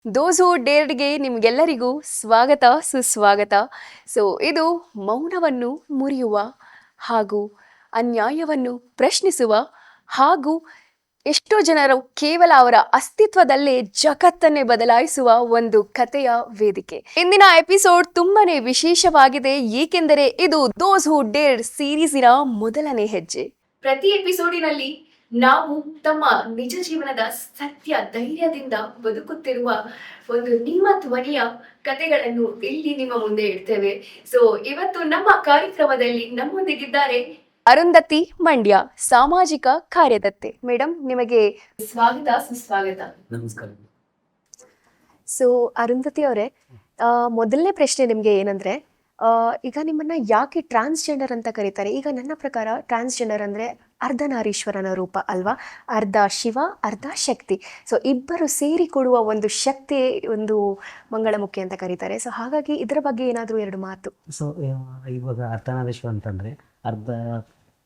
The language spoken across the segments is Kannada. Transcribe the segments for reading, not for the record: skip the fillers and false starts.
ದೋಸ್ ಹೂ ಡೇರ್ಡ್ಗೆ ನಿಮ್ಗೆಲ್ಲರಿಗೂ ಸ್ವಾಗತ ಸುಸ್ವಾಗತ. ಇದು ಮೌನವನ್ನು ಮುರಿಯುವ ಹಾಗೂ ಅನ್ಯಾಯವನ್ನು ಪ್ರಶ್ನಿಸುವ ಹಾಗೂ ಎಷ್ಟೋ ಜನರು ಕೇವಲ ಅವರ ಅಸ್ತಿತ್ವದಲ್ಲೇ ಜಗತ್ತನ್ನೇ ಬದಲಾಯಿಸುವ ಒಂದು ಕಥೆಯ ವೇದಿಕೆ. ಇಂದಿನ ಎಪಿಸೋಡ್ ತುಂಬಾನೇ ವಿಶೇಷವಾಗಿದೆ, ಏಕೆಂದರೆ ಇದು ದೋಸ್ ಹೂ ಡೇರ್ಡ್ ಸೀರೀಸಿನ ಮೊದಲನೇ ಹೆಜ್ಜೆ. ಪ್ರತಿ ಎಪಿಸೋಡಿನಲ್ಲಿ ನಾವು ತಮ್ಮ ನಿಜ ಜೀವನದ ಸತ್ಯ ಧೈರ್ಯದಿಂದ ಬದುಕುತ್ತಿರುವ ಒಂದು ನಿಮ್ಮ ಧ್ವನಿಯ ಕಥೆಗಳನ್ನು ಇಲ್ಲಿ ನಿಮ್ಮ ಮುಂದೆ ಇಡ್ತೇವೆ. ಇವತ್ತು ನಮ್ಮ ಕಾರ್ಯಕ್ರಮದಲ್ಲಿ ನಮ್ಮೊಂದಿಗಿದ್ದಾರೆ ಅರುಂಧತಿ ಮಂಡ್ಯ, ಸಾಮಾಜಿಕ ಕಾರ್ಯಕರ್ತೆ. ಮೇಡಮ್, ನಿಮಗೆ ಸ್ವಾಗತ ಸುಸ್ವಾಗತ. ನಮಸ್ಕಾರ. ಅರುಂಧತಿ ಅವರೇ, ಮೊದಲನೇ ಪ್ರಶ್ನೆ ನಿಮ್ಗೆ ಏನಂದ್ರೆ, ಈಗ ನಿಮ್ಮನ್ನ ಯಾಕೆ ಟ್ರಾನ್ಸ್ಜೆಂಡರ್ ಅಂತ ಕರೀತಾರೆ? ಈಗ ನನ್ನ ಪ್ರಕಾರ ಟ್ರಾನ್ಸ್ಜೆಂಡರ್ ಅಂದ್ರೆ ಅರ್ಧನಾರೀಶ್ವರನ ರೂಪ ಅಲ್ವಾ? ಅರ್ಧ ಶಿವ, ಅರ್ಧ ಶಕ್ತಿ. ಇಬ್ಬರು ಸೇರಿ ಕೊಡುವ ಒಂದು ಶಕ್ತಿ, ಒಂದು ಮಂಗಳಮುಖಿ ಅಂತ ಕರೀತಾರೆ. ಹಾಗಾಗಿ ಇದರ ಬಗ್ಗೆ ಏನಾದರೂ ಎರಡು ಮಾತು. ಇವಾಗ ಅರ್ಧನಾರೀಶ್ವರ ಅಂತಂದ್ರೆ ಅರ್ಧ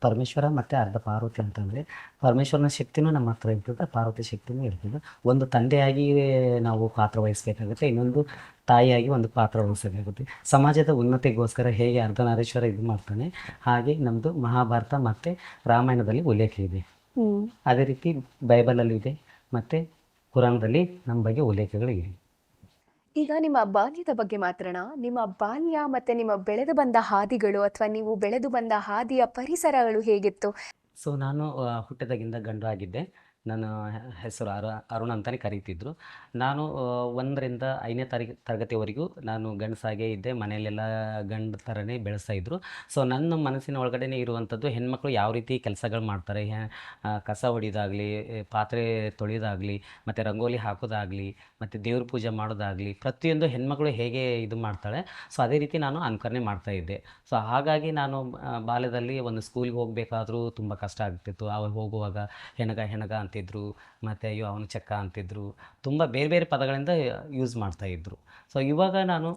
ಪರಮೇಶ್ವರ ಮತ್ತು ಅರ್ಧ ಪಾರ್ವತಿ ಅಂತಂದರೆ, ಪರಮೇಶ್ವರನ ಶಕ್ತಿನೂ ನಮ್ಮ ಹತ್ರ ಇರ್ತದೆ, ಪಾರ್ವತಿ ಶಕ್ತಿನೂ ಇರ್ತದೆ. ಒಂದು ತಂದೆಯಾಗಿ ನಾವು ಪಾತ್ರ ವಹಿಸಬೇಕಾಗುತ್ತೆ, ಇನ್ನೊಂದು ತಾಯಿಯಾಗಿ ಒಂದು ಪಾತ್ರ ವಹಿಸಬೇಕಾಗುತ್ತೆ. ಸಮಾಜದ ಉನ್ನತಿಗೋಸ್ಕರ ಹೇಗೆ ಅರ್ಧನಾರೀಶ್ವರ ಇದು ಮಾಡ್ತಾನೆ, ಹಾಗೆ ನಮ್ಮದು ಮಹಾಭಾರತ ಮತ್ತು ರಾಮಾಯಣದಲ್ಲಿ ಉಲ್ಲೇಖ ಇದೆ. ಅದೇ ರೀತಿ ಬೈಬಲಲ್ಲಿ ಇದೆ ಮತ್ತು ಕುರಾನ್ದಲ್ಲಿ ನಮ್ಮ ಬಗ್ಗೆ ಉಲ್ಲೇಖಗಳಿವೆ. ಈಗ ನಿಮ್ಮ ಬಾಲ್ಯದ ಬಗ್ಗೆ ಮಾತ್ರಣ, ನಿಮ್ಮ ಬಾಲ್ಯ ಮತ್ತೆ ನಿಮ್ಮ ಬೆಳೆದು ಬಂದ ಹಾದಿಗಳು ಅಥವಾ ನೀವು ಬೆಳೆದು ಬಂದ ಹಾದಿಯ ಪರಿಸರಗಳು ಹೇಗಿತ್ತು? ನಾನು ಹುಟ್ಟಿದಾಗಿಂದ ಗಂಡು ಆಗಿದ್ದೆ. ನನ್ನ ಹೆಸರು ಅರುಣ್ ಅಂತಲೇ ಕರೀತಿದ್ರು. ನಾನು 1ರಿಂದ 5ನೇ ತರಗತಿವರೆಗೂ ನಾನು ಗಂಡಸಾಗೇ ಇದ್ದೆ. ಮನೆಯಲ್ಲೆಲ್ಲ ಗಂಡು ಥರನೇ ಬೆಳೆಸ್ತಾಯಿದ್ರು. ನನ್ನ ಮನಸ್ಸಿನ ಒಳಗಡೆ ಇರುವಂಥದ್ದು, ಹೆಣ್ಮಕ್ಳು ಯಾವ ರೀತಿ ಕೆಲಸಗಳು ಮಾಡ್ತಾರೆ, ಕಸ ಹೊಡಿಯೋದಾಗಲಿ, ಪಾತ್ರೆ ತೊಳೆಯೋದಾಗಲಿ, ಮತ್ತು ರಂಗೋಲಿ ಹಾಕೋದಾಗಲಿ, ಮತ್ತು ದೇವ್ರ ಪೂಜೆ ಮಾಡೋದಾಗಲಿ, ಪ್ರತಿಯೊಂದು ಹೆಣ್ಮಕ್ಳು ಹೇಗೆ ಇದು ಮಾಡ್ತಾಳೆ, ಅದೇ ರೀತಿ ನಾನು ಅನುಕರಣೆ ಮಾಡ್ತಾಯಿದ್ದೆ. ಹಾಗಾಗಿ ನಾನು ಬಾಲ್ಯದಲ್ಲಿ ಒಂದು ಸ್ಕೂಲ್ಗೆ ಹೋಗಬೇಕಾದ್ರೂ ತುಂಬ ಕಷ್ಟ ಆಗ್ತಿತ್ತು. ಅವಾಗ ಹೋಗುವಾಗ ಹೆಣಗ ಅಂತಿದ್ರು, ಮತ್ತು ಅಯ್ಯೋ ಅವನು ಚೆಕ್ಕ ಅಂತಿದ್ರು, ತುಂಬ ಬೇರೆ ಬೇರೆ ಪದಗಳಿಂದ ಯೂಸ್ ಮಾಡ್ತಾಯಿದ್ರು. ಇವಾಗ ನಾನು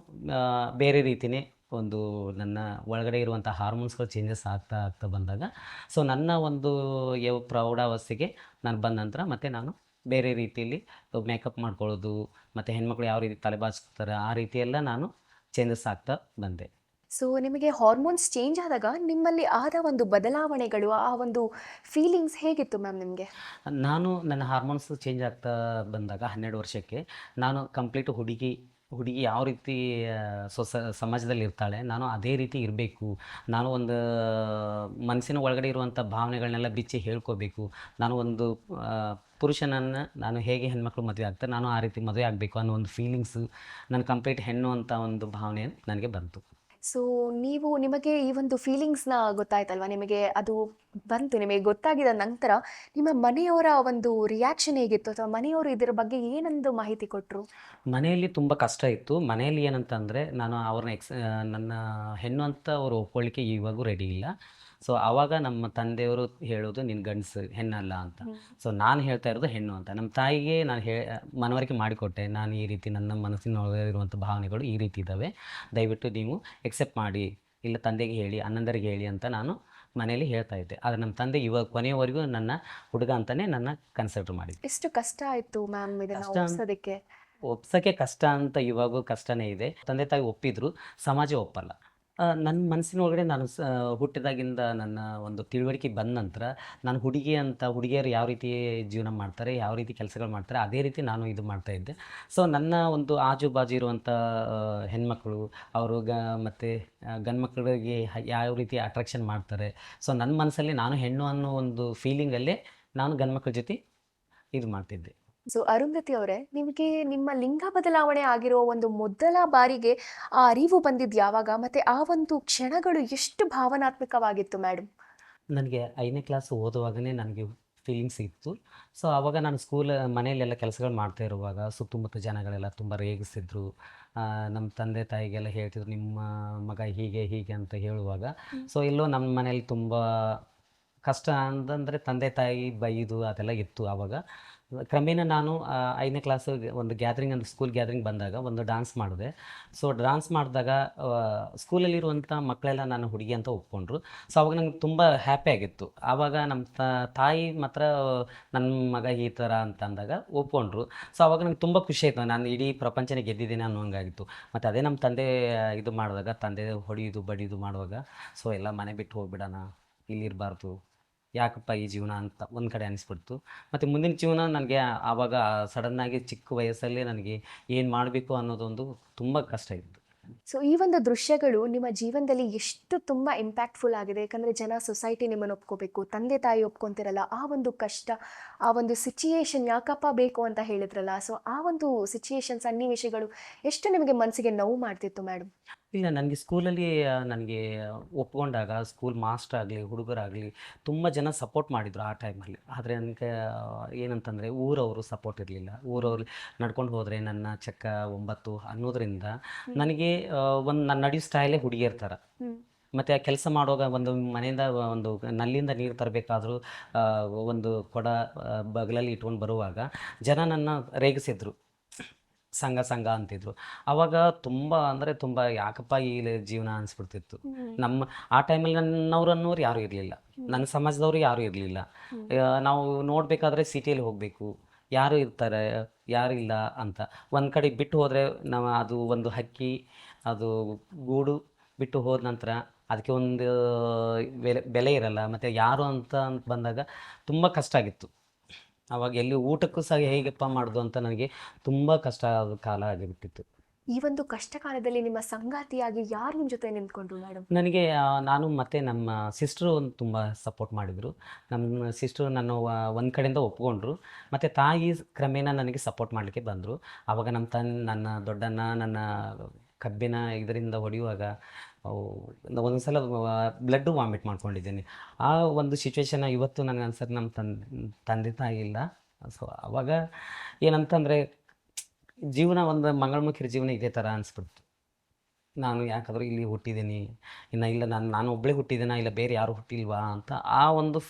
ಬೇರೆ ರೀತಿಯೇ ಒಂದು ನನ್ನ ಒಳಗಡೆ ಇರುವಂಥ ಹಾರ್ಮೋನ್ಸ್ಗಳು ಚೇಂಜಸ್ ಆಗ್ತಾ ಬಂದಾಗ, ನನ್ನ ಒಂದು ಪ್ರೌಢಾವಸ್ಥೆಗೆ ನಾನು ಬಂದ ನಂತರ ಮತ್ತು ನಾನು ಬೇರೆ ರೀತಿಯಲ್ಲಿ ಮೇಕಪ್ ಮಾಡ್ಕೊಳ್ಳೋದು, ಮತ್ತು ಹೆಣ್ಮಕ್ಳು ಯಾವ ರೀತಿ ತಲೆ ಬಾಚ್ತಾರೆ, ಆ ರೀತಿಯೆಲ್ಲ ನಾನು ಚೇಂಜಸ್ ಆಗ್ತಾ ಬಂದೆ. ನಿಮಗೆ ಹಾರ್ಮೋನ್ಸ್ ಚೇಂಜ್ ಆದಾಗ ನಿಮ್ಮಲ್ಲಿ ಆದ ಒಂದು ಬದಲಾವಣೆಗಳು, ಆ ಒಂದು ಫೀಲಿಂಗ್ಸ್ ಹೇಗಿತ್ತು ಮ್ಯಾಮ್ ನಿಮಗೆ? ನನ್ನ ಹಾರ್ಮೋನ್ಸ್ ಚೇಂಜ್ ಆಗ್ತಾ ಬಂದಾಗ 12 ವರ್ಷಕ್ಕೆ ನಾನು ಕಂಪ್ಲೀಟ್ ಹುಡುಗಿ ಯಾವ ರೀತಿ ಸಮಾಜದಲ್ಲಿ ಇರ್ತಾಳೆ, ನಾನು ಅದೇ ರೀತಿ ಇರಬೇಕು. ನಾನು ಒಂದು ಮನಸ್ಸಿನ ಒಳಗಡೆ ಇರುವಂಥ ಭಾವನೆಗಳನ್ನೆಲ್ಲ ಬಿಚ್ಚಿ ಹೇಳ್ಕೋಬೇಕು. ನಾನು ಒಂದು ಪುರುಷನನ್ನು ನಾನು ಹೇಗೆ ಹೆಣ್ಮಕ್ಳು ಮದುವೆ ಆಗ್ತಾರೆ, ನಾನು ಆ ರೀತಿ ಮದುವೆ ಆಗಬೇಕು ಅನ್ನೋ ಒಂದು ಫೀಲಿಂಗ್ಸು, ನಾನು ಕಂಪ್ಲೀಟ್ ಹೆಣ್ಣು ಅಂತ ಒಂದು ಭಾವನೆ ನನಗೆ ಬಂತು. ನಿಮಗೆ ಈ ಒಂದು ಫೀಲಿಂಗ್ಸ್ನ ಗೊತ್ತಾಯ್ತಲ್ವಾ, ನಿಮಗೆ ಅದು ಬಂತು, ನಿಮಗೆ ಗೊತ್ತಾಗಿದ ನಂತರ ನಿಮ್ಮ ಮನೆಯವರ ಒಂದು ರಿಯಾಕ್ಷನ್ ಹೇಗಿತ್ತು, ಅಥವಾ ಮನೆಯವರು ಇದರ ಬಗ್ಗೆ ಏನೊಂದು ಮಾಹಿತಿ ಕೊಟ್ಟರು? ಮನೆಯಲ್ಲಿ ತುಂಬ ಕಷ್ಟ ಇತ್ತು. ಮನೆಯಲ್ಲಿ ಏನಂತಂದರೆ, ನಾನು ಅವ್ರನ್ನ ನನ್ನ ಹೆಣ್ಣು ಅಂತ ಅವರು ಒಪ್ಕೊಳ್ಳಿಕ್ಕೆ ಇವಾಗೂ ರೆಡಿ ಇಲ್ಲ. ಆವಾಗ ನಮ್ಮ ತಂದೆಯವರು ಹೇಳೋದು, ನಿನ್ನ ಗಂಡಸು ಹೆಣ್ಣಲ್ಲ ಅಂತ. ನಾನು ಹೇಳ್ತಾ ಇರೋದು ಹೆಣ್ಣು ಅಂತ. ನಮ್ಮ ತಾಯಿಗೆ ನಾನು ಮನವರಿಕೆ ಮಾಡಿಕೊಟ್ಟೆ, ನಾನು ಈ ರೀತಿ ನನ್ನ ಮನಸ್ಸಿನೊಳಗೆ ಇರುವಂಥ ಭಾವನೆಗಳು ಈ ರೀತಿ ಇದ್ದಾವೆ, ದಯವಿಟ್ಟು ನೀವು ಎಕ್ಸೆಪ್ಟ್ ಮಾಡಿ, ಇಲ್ಲ ತಂದೆಗೆ ಹೇಳಿ, ಅಣ್ಣಂದರಿಗೆ ಹೇಳಿ ಅಂತ ನಾನು ಮನೇಲಿ ಹೇಳ್ತಾ ಇದ್ದೆ. ಆದರೆ ನಮ್ಮ ತಂದೆ ಇವಾಗ ಕೊನೆಯವರೆಗೂ ನನ್ನ ಹುಡುಗ ಅಂತಲೇ ನನ್ನ ಕನ್ಸಿಡರ್ ಮಾಡಿದ್ದೆ. ಎಷ್ಟು ಕಷ್ಟ ಆಯಿತು ಮ್ಯಾಮ್ ಇದನ್ನು ಒಪ್ಸೋಕ್ಕೆ ಕಷ್ಟ ಅಂತ ಇವಾಗೂ ಕಷ್ಟನೇ ಇದೆ. ತಂದೆ ತಾಯಿ ಒಪ್ಪಿದ್ರು, ಸಮಾಜ ಒಪ್ಪಲ್ಲ. ನನ್ನ ಮನಸ್ಸಿನ ಒಳಗಡೆ ನಾನು ಹುಟ್ಟಿದಾಗಿಂದ ನನ್ನ ಒಂದು ತಿಳುವಳಿಕೆ ಬಂದ ನಂತರ, ನಾನು ಹುಡುಗಿಯರು ಯಾವ ರೀತಿ ಜೀವನ ಮಾಡ್ತಾರೆ, ಯಾವ ರೀತಿ ಕೆಲಸಗಳು ಮಾಡ್ತಾರೆ, ಅದೇ ರೀತಿ ನಾನು ಇದು ಮಾಡ್ತಾಯಿದ್ದೆ. ನನ್ನ ಒಂದು ಆಜು ಬಾಜು ಇರುವಂಥ ಹೆಣ್ಮಕ್ಳು ಅವರು ಮತ್ತು ಗಂಡು ಮಕ್ಕಳಿಗೆ ಯಾವ ರೀತಿ ಅಟ್ರಾಕ್ಷನ್ ಮಾಡ್ತಾರೆ, ನನ್ನ ಮನಸ್ಸಲ್ಲಿ ನಾನು ಹೆಣ್ಣು ಅನ್ನೋ ಒಂದು ಫೀಲಿಂಗಲ್ಲೇ ನಾನು ಗಂಡು ಮಕ್ಕಳ ಜೊತೆ ಇದು ಮಾಡ್ತಿದ್ದೆ. ಅರುಂಧತಿ ಅವರೇ, ನಿಮಗೆ ನಿಮ್ಮ ಲಿಂಗ ಬದಲಾವಣೆ ಆಗಿರೋ ಒಂದು ಮೊದಲ ಬಾರಿಗೆ ಆ ಅರಿವು ಬಂದಿದ್ದು ಯಾವಾಗ, ಮತ್ತೆ ಆ ಒಂದು ಕ್ಷಣಗಳು ಎಷ್ಟು ಭಾವನಾತ್ಮಕವಾಗಿತ್ತು ಮೇಡಮ್? ನನಗೆ 5ನೇ ಕ್ಲಾಸ್ ಓದುವಾಗಲೇ ನನಗೆ ಫೀಲಿಂಗ್ಸ್ ಇತ್ತು. ಆವಾಗ ನಾನು ಮನೆಯಲ್ಲೆಲ್ಲ ಕೆಲಸಗಳು ಮಾಡ್ತಾ ಇರುವಾಗ ಸುತ್ತಮುತ್ತ ಜನಗಳೆಲ್ಲ ತುಂಬ ರೇಗಿಸ್ತಿದ್ರು. ನಮ್ಮ ತಂದೆ ತಾಯಿಗೆಲ್ಲ ಹೇಳ್ತಿದ್ರು, ನಿಮ್ಮ ಮಗ ಹೀಗೆ ಅಂತ ಹೇಳುವಾಗ ಎಲ್ಲೋ ನಮ್ಮ ಮನೇಲಿ ತುಂಬ ಕಷ್ಟ ಅಂತಂದರೆ ತಂದೆ ತಾಯಿ ಬೈದು ಅದೆಲ್ಲ ಇತ್ತು ಆವಾಗ. ಕ್ರಮೇಣ ನಾನು 5ನೇ ಕ್ಲಾಸು ಒಂದು ಗ್ಯಾದರಿಂಗ್ ಅಂದರೆ ಸ್ಕೂಲ್ ಗ್ಯಾದರಿಂಗ್ ಬಂದಾಗ ಒಂದು ಡಾನ್ಸ್ ಮಾಡಿದೆ. ಸೊ ಡಾನ್ಸ್ ಮಾಡಿದಾಗ ಸ್ಕೂಲಲ್ಲಿರುವಂಥ ಮಕ್ಕಳೆಲ್ಲ ನಾನು ಹುಡುಗಿ ಅಂತ ಒಪ್ಕೊಂಡ್ರು. ಸೊ ಅವಾಗ ನಂಗೆ ತುಂಬ ಹ್ಯಾಪಿ ಆಗಿತ್ತು. ಆವಾಗ ನಮ್ಮ ತಾಯಿ ಮಾತ್ರ ನನ್ನ ಮಗ ಈ ಥರ ಅಂತ ಅಂದಾಗ ಒಪ್ಕೊಂಡ್ರು. ಸೊ ಅವಾಗ ನಂಗೆ ತುಂಬ ಖುಷಿ ಆಯಿತು. ನಾನು ಇಡೀ ಪ್ರಪಂಚನೇ ಗೆದ್ದಿದ್ದೀನಿ ಅನ್ನೋ ಹಂಗಾಗಿತ್ತು. ಮತ್ತು ಅದೇ ನಮ್ಮ ತಂದೆ ಇದು ಮಾಡಿದಾಗ ತಂದೆ ಹೊಡೆಯೋದು ಬಡಿಯೋದು ಮಾಡುವಾಗ ಸೊ ಎಲ್ಲ ಮನೆ ಬಿಟ್ಟು ಹೋಗ್ಬಿಡೋಣ, ಇಲ್ಲಿರಬಾರ್ದು, ಯಾಕಪ್ಪ ಈ ಜೀವನ ಅಂತ ಒಂದು ಕಡೆ ಅನಿಸ್ಬಿಡ್ತು. ಮತ್ತು ಮುಂದಿನ ಜೀವನ ನನಗೆ ಆವಾಗ ಸಡನ್ನಾಗಿ ಚಿಕ್ಕ ವಯಸ್ಸಲ್ಲಿ ನನಗೆ ಏನು ಮಾಡಬೇಕು ಅನ್ನೋದೊಂದು ತುಂಬ ಕಷ್ಟ ಇತ್ತು. ಸೊ ಈ ಒಂದು ದೃಶ್ಯಗಳು ನಿಮ್ಮ ಜೀವನದಲ್ಲಿ ಎಷ್ಟು ತುಂಬ ಇಂಪ್ಯಾಕ್ಟ್ಫುಲ್ ಆಗಿದೆ. ಯಾಕಂದರೆ ಜನ ಸೊಸೈಟಿ ನಿಮ್ಮನ್ನು ಒಪ್ಕೋಬೇಕು, ತಂದೆ ತಾಯಿ ಒಪ್ಕೊತಿರಲ್ಲ, ಆ ಒಂದು ಕಷ್ಟ, ಆ ಒಂದು ಸಿಚುಯೇಷನ್ ಯಾಕಪ್ಪ ಬೇಕು ಅಂತ ಹೇಳಿದ್ರಲ್ಲ, ಸೊ ಆ ಒಂದು ಸಿಚುಯೇಷನ್ ಸನ್ನಿವೇಶಗಳು ಎಷ್ಟು ನಿಮಗೆ ಮನಸ್ಸಿಗೆ ನೋವು ಮಾಡ್ತಿತ್ತು ಮೇಡಮ್? ಇಲ್ಲ, ನನಗೆ ಸ್ಕೂಲಲ್ಲಿ ನನಗೆ ಒಪ್ಕೊಂಡಾಗ ಸ್ಕೂಲ್ ಮಾಸ್ಟರ್ ಆಗಲಿ ಹುಡುಗರಾಗಲಿ ತುಂಬ ಜನ ಸಪೋರ್ಟ್ ಮಾಡಿದರು ಆ ಟೈಮಲ್ಲಿ. ಆದರೆ ನನಗೆ ಏನಂತಂದರೆ ಊರವರು ಸಪೋರ್ಟ್ ಇರಲಿಲ್ಲ. ಊರವ್ರು ನಡ್ಕೊಂಡು ಹೋದರೆ ನನ್ನ ಚಕ್ಕ 9 ಅನ್ನೋದರಿಂದ ನನಗೆ ಒಂದು ನನ್ನ ನಡೆಯೋ ಸ್ಟೈಲೇ ಹುಡುಗಿಯರ ಥರ. ಮತ್ತು ಆ ಕೆಲಸ ಮಾಡುವಾಗ ಒಂದು ಮನೆಯಿಂದ ಒಂದು ನಲ್ಲಿಂದ ನೀರು ತರಬೇಕಾದ್ರೂ ಒಂದು ಕೊಡ ಬಗಲಲ್ಲಿ ಇಟ್ಕೊಂಡು ಬರುವಾಗ ಜನ ನನ್ನ ರೇಗಿಸಿದ್ರು, ಸಂಘ ಸಂಘ ಅಂತಿದ್ರು. ಆವಾಗ ತುಂಬ ಅಂದರೆ ತುಂಬ ಯಾಕಪ್ಪ ಈ ಜೀವನ ಅನಿಸ್ಬಿಡ್ತಿತ್ತು. ನಮ್ಮ ಆ ಟೈಮಲ್ಲಿ ನನ್ನವ್ರು ಅನ್ನೋರು ಯಾರೂ ಇರಲಿಲ್ಲ, ನನ್ನ ಸಮಾಜದವರು ಯಾರೂ ಇರಲಿಲ್ಲ. ನಾವು ನೋಡಬೇಕಾದ್ರೆ ಸಿಟಿಯಲ್ಲಿ ಹೋಗಬೇಕು, ಯಾರು ಇರ್ತಾರೆ ಯಾರು ಇಲ್ಲ ಅಂತ. ಒಂದು ಕಡೆ ಬಿಟ್ಟು ಹೋದರೆ ನಾವು ಅದು ಒಂದು ಹಕ್ಕಿ ಅದು ಗೂಡು ಬಿಟ್ಟು ಹೋದ ನಂತರ ಅದಕ್ಕೆ ಒಂದು ಬೆಲೆ ಇರಲ್ಲ. ಮತ್ತು ಯಾರು ಅಂತ ಬಂದಾಗ ತುಂಬ ಕಷ್ಟ ಆಗಿತ್ತು. ಆವಾಗ ಎಲ್ಲಿ ಊಟಕ್ಕೂ ಸಹ ಹೇಗಪ್ಪ ಮಾಡೋದು ಅಂತ ನನಗೆ ತುಂಬ ಕಷ್ಟ ಆದ ಕಾಲ ಆಗಿಬಿಟ್ಟಿತ್ತು. ಈ ಒಂದು ಕಷ್ಟ ಕಾಲದಲ್ಲಿ ನಿಮ್ಮ ಸಂಗಾತಿಯಾಗಿ ಯಾರು ನಿಮ್ಮ ಜೊತೆ ನಿಂತ್ಕೊಂಡ್ರು ಮೇಡಮ್? ನನಗೆ ನಾನು ಮತ್ತು ನಮ್ಮ ಸಿಸ್ಟ್ರು ಒಂದು ತುಂಬ ಸಪೋರ್ಟ್ ಮಾಡಿದರು. ನಮ್ಮ ಸಿಸ್ಟ್ರು ನನ್ನ ಒಂದು ಕಡೆಯಿಂದ ಒಪ್ಕೊಂಡ್ರು. ಮತ್ತು ತಾಯಿ ಕ್ರಮೇಣ ನನಗೆ ಸಪೋರ್ಟ್ ಮಾಡಲಿಕ್ಕೆ ಬಂದರು. ಆವಾಗ ನನ್ನ ದೊಡ್ಡಣ್ಣ ನನ್ನ ಕಬ್ಬಿನ ಇದರಿಂದ ಹೊಡೆಯುವಾಗ ಒಂದೊಂದು ಸಲ ಬ್ಲಡ್ಡು ವಾಮಿಟ್ ಮಾಡ್ಕೊಂಡಿದ್ದೀನಿ. ಆ ಒಂದು ಸಿಚುವೇಶನ್ನ ಇವತ್ತು ನನಗೆ ಅನ್ಸತ್ತೆ ನಮ್ಮ ತಂದೆ ತಾಯಿ ಇಲ್ಲ. ಸೊ ಆವಾಗ ಏನಂತಂದರೆ ಜೀವನ ಒಂದು ಮಂಗಳಮುಖಿರ ಜೀವನ ಇದೇ ಥರ ಅನಿಸ್ಬಿಡ್ತು. ನಾನು ಯಾಕಾದರೂ ಇಲ್ಲಿ ಹುಟ್ಟಿದ್ದೀನಿ, ಇಲ್ಲ ನಾನು ಒಬ್ಬಳೇ ಹುಟ್ಟಿದ್ದೀನ, ಇಲ್ಲ ಬೇರೆ ಯಾರು ಹುಟ್ಟಿಲ್ವಾ ಅಂತ ಆ ಒಂದು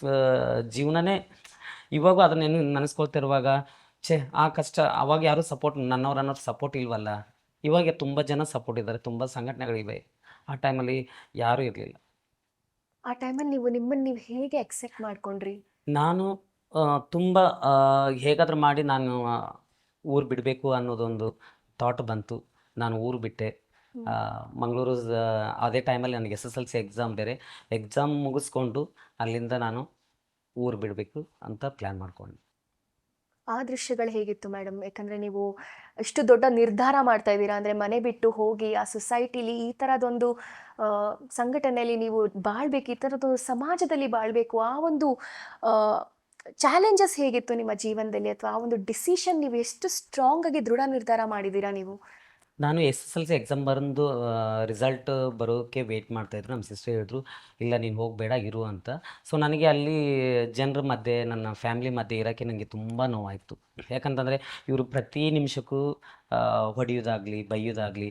ಜೀವನನೇ ಇವಾಗೂ ಅದನ್ನೇನು ನೆನೆಸ್ಕೊಳ್ತಿರುವಾಗ ಆ ಕಷ್ಟ ಆವಾಗ ಯಾರೂ ನನ್ನವ್ರು ಸಪೋರ್ಟ್ ಇಲ್ವಲ್ಲ. ಇವಾಗ ತುಂಬ ಜನ ಸಪೋರ್ಟ್ ಇದ್ದಾರೆ, ತುಂಬ ಸಂಘಟನೆಗಳಿವೆ. ಆ ಟೈಮಲ್ಲಿ ಯಾರೂ ಇರಲಿಲ್ಲ. ಆ ಟೈಮಲ್ಲಿ ನೀವು ನಿಮ್ಮನ್ನು ನೀವು ಹೇಗೆ ಅಕ್ಸೆಪ್ಟ್ ಮಾಡ್ಕೊಂಡ್ರಿ? ನಾನು ತುಂಬ ಹೇಗಾದರೂ ಮಾಡಿ ನಾನು ಊರು ಬಿಡಬೇಕು ಅನ್ನೋದೊಂದು ಥಾಟ್ ಬಂತು. ನಾನು ಊರು ಬಿಟ್ಟೆ. ಮಂಗಳೂರು ಅದೇ ಟೈಮಲ್ಲಿ ನನಗೆ SSLC ಎಕ್ಸಾಮ್ ಬೇರೆ. ಎಕ್ಸಾಮ್ ಮುಗಿಸ್ಕೊಂಡು ಅಲ್ಲಿಂದ ನಾನು ಊರು ಬಿಡಬೇಕು ಅಂತ ಪ್ಲ್ಯಾನ್ ಮಾಡ್ಕೊಂಡೆ. ಆ ದೃಶ್ಯಗಳು ಹೇಗಿತ್ತು ಮೇಡಮ್? ಯಾಕಂದರೆ ನೀವು ಇಷ್ಟು ದೊಡ್ಡ ನಿರ್ಧಾರ ಮಾಡ್ತಾ ಇದ್ದೀರಾ ಅಂದರೆ ಮನೆ ಬಿಟ್ಟು ಹೋಗಿ ಆ ಸೊಸೈಟಿಲಿ ಈ ಥರದೊಂದು ಸಂಘಟನೆಯಲ್ಲಿ ನೀವು ಬಾಳ್ಬೇಕು, ಈ ಥರದೊಂದು ಸಮಾಜದಲ್ಲಿ ಬಾಳ್ಬೇಕು, ಆ ಒಂದು ಚಾಲೆಂಜಸ್ ಹೇಗಿತ್ತು ನಿಮ್ಮ ಜೀವನದಲ್ಲಿ? ಅಥವಾ ಆ ಒಂದು ಡಿಸಿಷನ್ ನೀವು ಎಷ್ಟು ಸ್ಟ್ರಾಂಗ್ ಆಗಿ ದೃಢ ನಿರ್ಧಾರ ಮಾಡಿದ್ದೀರಾ ನೀವು? ನಾನು SSLC ಎಕ್ಸಾಮ್ ಬರೆದು ರಿಸಲ್ಟ್ ಬರೋಕ್ಕೆ ವೆಯ್ಟ್ ಮಾಡ್ತಾಯಿದ್ರು. ನಮ್ಮ ಸಿಸ್ಟರ್ ಹೇಳಿದ್ರು, ಇಲ್ಲ ನೀನು ಹೋಗಬೇಡ ಇರು ಅಂತ. ಸೊ ನನಗೆ ಅಲ್ಲಿ ಜನರ ಮಧ್ಯೆ ನನ್ನ ಫ್ಯಾಮಿಲಿ ಮಧ್ಯೆ ಇರೋಕ್ಕೆ ನನಗೆ ತುಂಬ ನೋವಾಯಿತು. ಯಾಕಂತಂದರೆ ಇವರು ಪ್ರತಿ ನಿಮಿಷಕ್ಕೂ ಹೊಡೆಯೋದಾಗಲಿ ಬೈಯೋದಾಗಲಿ,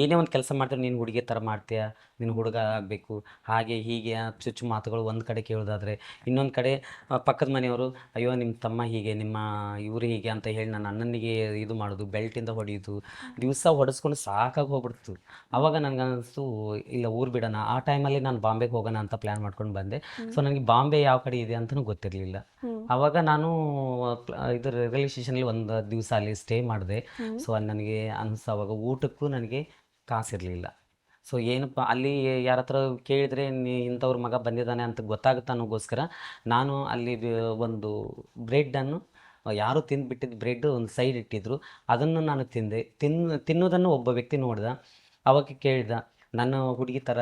ಏನೇ ಒಂದು ಕೆಲಸ ಮಾಡ್ತಾರೆ, ನೀನು ಹುಡುಗಿ ಥರ ಮಾಡ್ತೀಯಾ, ನೀನು ಹುಡುಗ ಆಗಬೇಕು, ಹಾಗೆ ಹೀಗೆ ಚುಚ್ಚು ಮಾತುಗಳು ಒಂದು ಕಡೆ ಕೇಳೋದಾದರೆ, ಇನ್ನೊಂದು ಕಡೆ ಪಕ್ಕದ ಮನೆಯವರು ಅಯ್ಯೋ ನಿಮ್ಮ ತಮ್ಮ ಹೀಗೆ, ನಿಮ್ಮ ಇವರು ಹೀಗೆ ಅಂತ ಹೇಳಿ ನನ್ನ ಅಣ್ಣನಿಗೆ ಇದು ಮಾಡೋದು, ಬೆಲ್ಟಿಂದ ಹೊಡೆಯೋದು, ದಿವಸ ಹೊಡೆಸ್ಕೊಂಡು ಸಾಕಾಗಿ ಹೋಗ್ಬಿಡ್ತು. ಆವಾಗ ನನಗನ್ನಿಸ್ತು ಇಲ್ಲ ಊರು ಬಿಡೋಣ. ಆ ಟೈಮಲ್ಲಿ ನಾನು ಬಾಂಬೆಗೆ ಹೋಗೋಣ ಅಂತ ಪ್ಲ್ಯಾನ್ ಮಾಡ್ಕೊಂಡು ಬಂದೆ. ಸೊ ನನಗೆ ಬಾಂಬೆ ಯಾವ ಕಡೆ ಇದೆ ಅಂತಲೂ ಗೊತ್ತಿರಲಿಲ್ಲ. ಆವಾಗ ನಾನು ಇದು ರೈಲ್ವೆ ಸ್ಟೇಷನಲ್ಲಿ ಒಂದು ದಿವಸ ಅಲ್ಲಿ ಸ್ಟೇ ಮಾಡಿದೆ. ಸೊ ಅಲ್ಲಿ ನನಗೆ ಅವಾಗ ಊಟಕ್ಕೂ ನನಗೆ ಕಾಸಿರಲಿಲ್ಲ. ಸೊ ಏನಪ್ಪ ಅಲ್ಲಿ ಯಾರ ಹತ್ರ ಕೇಳಿದರೆ ಇಂಥವ್ರ ಮಗ ಬಂದಿದ್ದಾನೆ ಅಂತ ಗೊತ್ತಾಗುತ್ತೆ ಅನ್ನೋಗೋಸ್ಕರ ನಾನು ಅಲ್ಲಿ ಒಂದು ಬ್ರೆಡ್ಡನ್ನು ಯಾರು ತಿಂದುಬಿಟ್ಟಿದ್ದು ಬ್ರೆಡ್ ಒಂದು ಸೈಡ್ ಇಟ್ಟಿದ್ರು, ಅದನ್ನು ನಾನು ತಿನ್ನೋದನ್ನು ಒಬ್ಬ ವ್ಯಕ್ತಿ ನೋಡ್ದ. ಅವಾಗ ಕೇಳಿದ, ನನ್ನ ಹುಡುಗಿ ಥರ